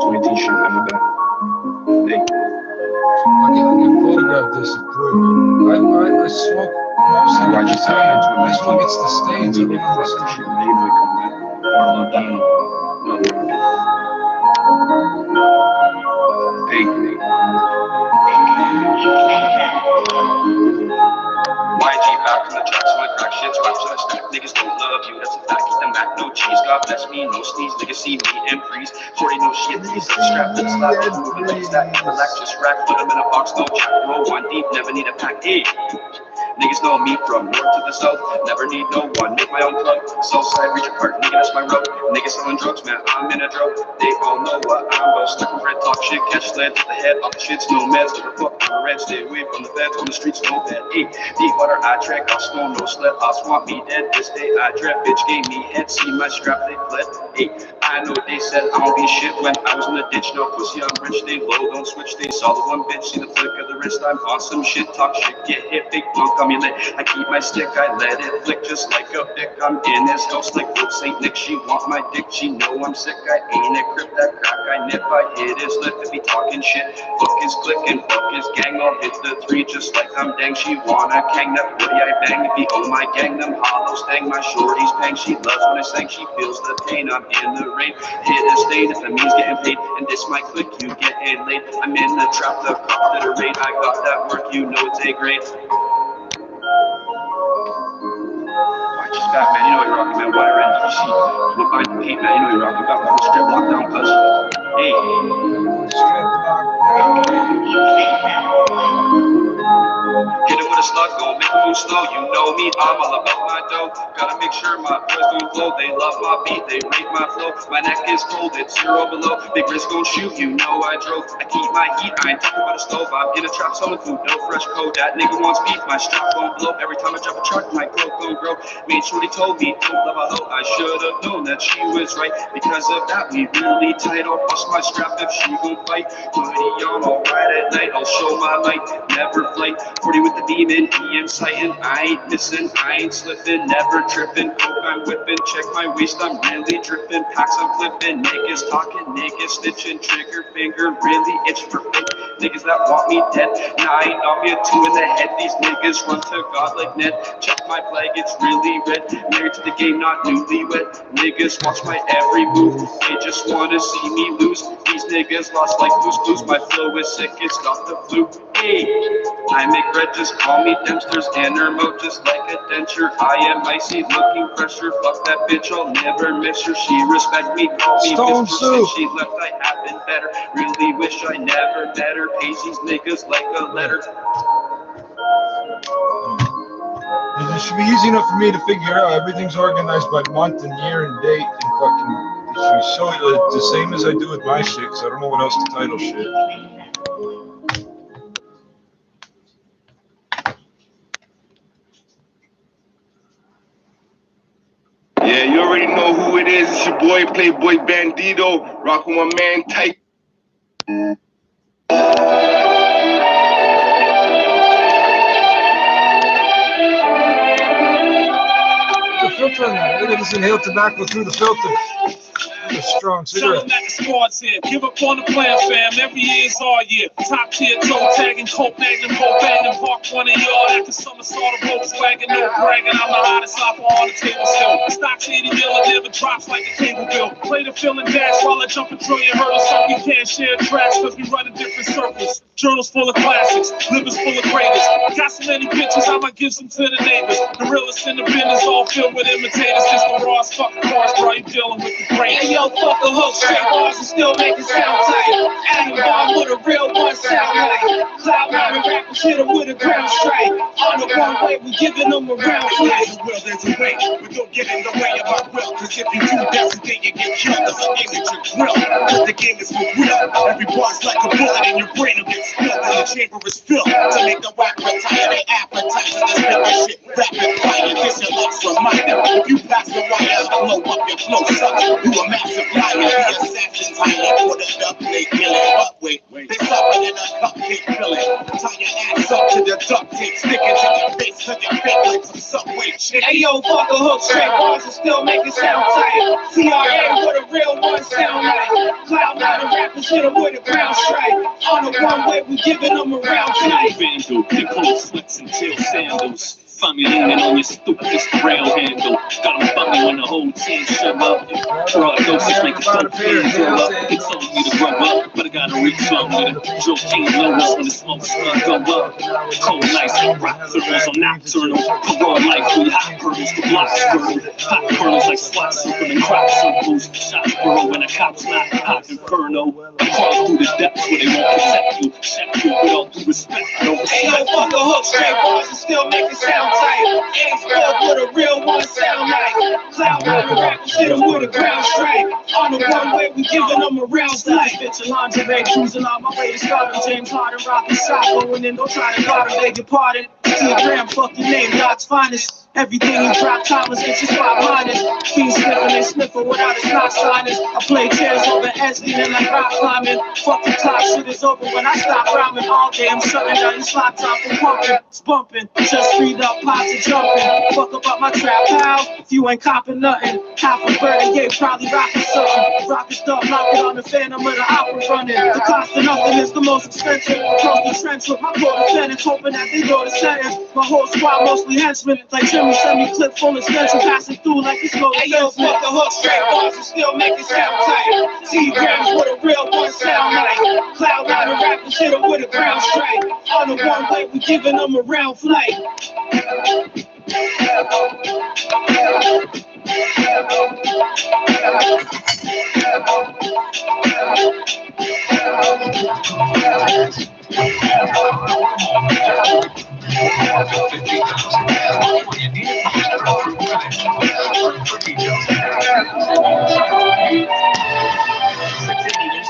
20 t-shirt on the back. Hey. I can photograph this and prove it. I smoke mostly Why'd you sign into it? I smoke it's the stains around the shit. Neighbor come in. Marlo down. Hey. YG back from the tracks with crack shit, scraps in the stack. Niggas don't love you, that's a fact. Eat the Mac, no cheese. God bless me, no sneeze. Niggas see me and freeze. Shorty no shit, niggas up strapped to the slab. Just moving like stack. Relax, just rack. Put them in a box, no chat. Roll one deep, never need a pack. Hey. Niggas know me from north to the south. Never need no one, make my own club. Southside, reach apart, nigga, that's my road. Niggas selling drugs, man, I'm in a drought. They all know what I'm about. Stuck with red, talk shit, catch sled to the head. Off the shits, no meds, to the fuck on the red. Stay away from the feds, on the streets, no bed. Hey, deep water, I track, off snow, no sled. Off swamp, me dead, this day I dread. Bitch gave me head, see my strap, they fled. Hey, I know they said I don't be shit when I was in the ditch. No pussy, I'm rich, they low, don't switch, they saw the one bitch. See the flick of the wrist, I'm on some shit, talk shit, get hit, big punk, I'm lit. I keep my stick, I let it flick just like a pick. I'm in his house like Luke St. Nick. She want my dick, she know I'm sick. I ain't a crip, that crack I nip. I hit his lip if he talking shit. Fuck his click and fuck his gang. I'll hit the 3 just like I'm dang. She wanna gang that 40 I bang. If he owe my gang, them hollows stang. My shorty's pang, she loves when I sang. She feels the pain, I'm in the rain. Hit a stain if it means getting paid. And this my click, you getting late. I'm in the trap, the cop to the raid. I got that work, you know it's A grade. Just Batman, you know you're rocking, man. Wire end, you see. Look behind the paint, man. You know you're rocking. Got the strip locked down, cuz. Hey. Hit him with a slug, go make him move slow. You know me, I'm all about my dough. Gotta make sure my boys don't flow. They love my beat, they rate my flow. My neck is cold, it's 0 below. Big wrist gon' shoot, you know I drove. I keep my heat, I ain't talking about a stove. I'm in a trap, selling food, no fresh code. That nigga wants beef, my strap won't blow. Every time I drop a truck, my growth gon' grow. Made sure he told me, don't love a hoe. I should've known that she was right. Because of that, we really tight. I'll bust my strap if she gon' fight. Hoodie on, alright at night. I'll show my light, never flight. 40 with the demon, EM sighting. I ain't missing, I ain't slipping, never tripping. Coke I'm whipping, check my waist, I'm really dripping. Packs I'm flipping, niggas talking, niggas snitching. Trigger finger really itch for fake niggas that want me dead. 9 on me, a 2 in the head. These niggas run to God like Ned. Check my flag, it's really red. Married to the game, not newlywed. Niggas watch my every move. They just wanna see me lose. These niggas lost like blues. My flow is sick, it's got the flu. Hey, I make red, just call me Dempster's inner mode, just like a denture. I am icy, looking fresher. Fuck that bitch, I'll never miss her. She respect me, call me Stone Mr. Soup. Since she left, I have been better. Really wish I never met her. Pays these niggas like a letter. It should be easy enough for me to figure out. Everything's organized by month and year and date, and fucking it should show you the same as I do with my shit, because I don't know what else to title shit. Yeah, you already know who it is. It's your boy, Playboy Bandito, rocking my man Type. The filter on that. It doesn't inhale tobacco through the filter. A strong cigarette. Selling at the sports here. Give up on the plan, fam. Every year is our year. Top tier toe tagging, coke magnum, whole magnum, park one of y'all. After somersault of Volkswagen, no bragging. I'm the hottest offer on the table still. Stocks 80 mil, it never drops like a cable bill. Play the fill and dash while I jump a trillion hurdles. So we can't share tracks because we run in different circles. Journals full of classics, livers full of greatest. Got so many pictures, I might give some to the neighbors. The realest in the business, all filled with imitators. Just the rawest fucking cars, bro. You dealing with the greatest. Hey, yo, fuck the hook, straight bars and still make it sound tight. Adam Bomb with a real one sound like. Cloud nine rappers hit him with a ground strike. On the one way, we giving them a round flight. There's a way, but don't get in the way of my will. Cause if you do, that's the day you get killed. That's the game that you grill. Cause the game is for real. Every bar's like a bullet in your brain will get spilled. And the chamber is filled to make the whack retire. They appetize and spit that shit rapid fire. This your last reminder. If you pass the wire, blow up your flow sucks. You a massive liar. The assassin's higher. Put it up, they kill it. But wait, they suffer in a cupcake filling. Tie your ass up to the duct tape. Stick it to your face. Cause you're fake like some Subway chicken. Hey, yo, fuck the hook, straight bars and still make it sound tight. TRA with a real one sound like. Cloud nine rappers hit him with a ground strike. On the one way, we giving them a round tonight. Vandal, big cold sweats and tail sandals. Find me leaning on your stupidest rail handle. Got them funny when the whole team shut up. Broad doses make the dope pain grow up. It's on me to grow up, but I gotta reach up with it. Drill king lowers when the smoke's gonna go up. Cold nights and rock thermals, I'm nocturnal. Parole life, we hot curtains, the blocks burn. Hot curtains like SWAT circling crop circles. Shots burrow when the cops not hot inferno. Crawl through the depths where they won't protect you. Check you with all due respect. Hey, yo, fuck the hook, straight bars and still make it sound tight. Ace Sport with a real one sound like. Cloud nine rappers hit him with a ground strike. On the one way, we giving them a round flight. Bitch and lingerie cruising on my way to Scotland. James Harden rocking shot, going in, don't try to guard him, beg your pardon. T-Gram, fuck your name, God's finest. Everything you drop, Thomas, get your spot minus. Fiends sniffing, they sniffing without a stop signers. I play chairs over Esby and like rock climbing. Fuck the top, shit is over when I stop rhyming. All day I'm shutting down your slot top and pumping. It's bumping, just freed up, pots and jumping. Fuck about my trap, pal, if you ain't copping nothing. Half a bird, yeah, probably rocking something. Rock it up, lock it on the phantom with the opera running. The cost of nothing is the most expensive. Cross the trench with my co-defendants, hoping that they go to sentence. My whole squad mostly henchmen, like Jimmy send me clip full of stencil, passing through like it's no Hey, yo, fuck the hook, straight bars and still make it sound tight. T-Grams with a real one sound like. Cloud nine rappers hit him with a ground strike. On the one way, we giving them a round flight.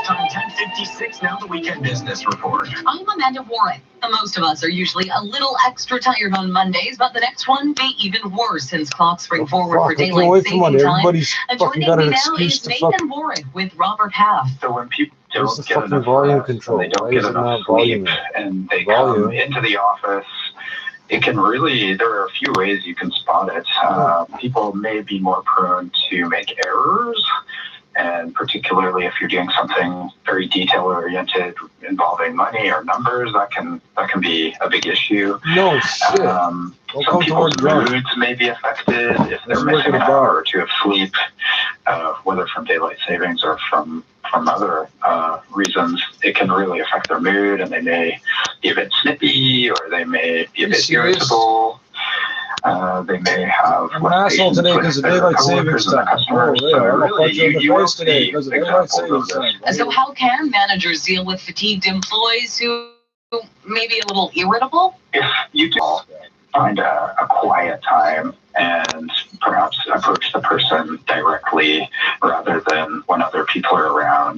Time 10:56 now, the weekend business report. I'm Amanda Warren. Most of us are usually a little extra tired on Mondays, but the next one may even worse since clocks bring forward for daylight saving time. Everybody's Joining me now is Nathan Warren with Robert Half. So when people don't the get fucking enough volume rest, control? they don't Why get is it enough not sleep, volume? and they Volume. come into the office It can really, there are a few ways you can spot it. People may be more prone to make errors, and particularly if you're doing something very detail-oriented involving money or numbers, that can be a big issue. No shit. Some people's moods may be affected if they're missing an hour or two of sleep, whether from daylight savings or from other reasons. It can really affect their mood, and they may be a bit snippy, or they may be a bit irritable. They may have. I'm an asshole today because of daylight savings time. Oh, yeah. I'm gonna punch you in the face today because of daylight savings time. So how can managers deal with fatigued employees who may be a little irritable? If you do find a quiet time and perhaps approach the person directly rather than when other people are around,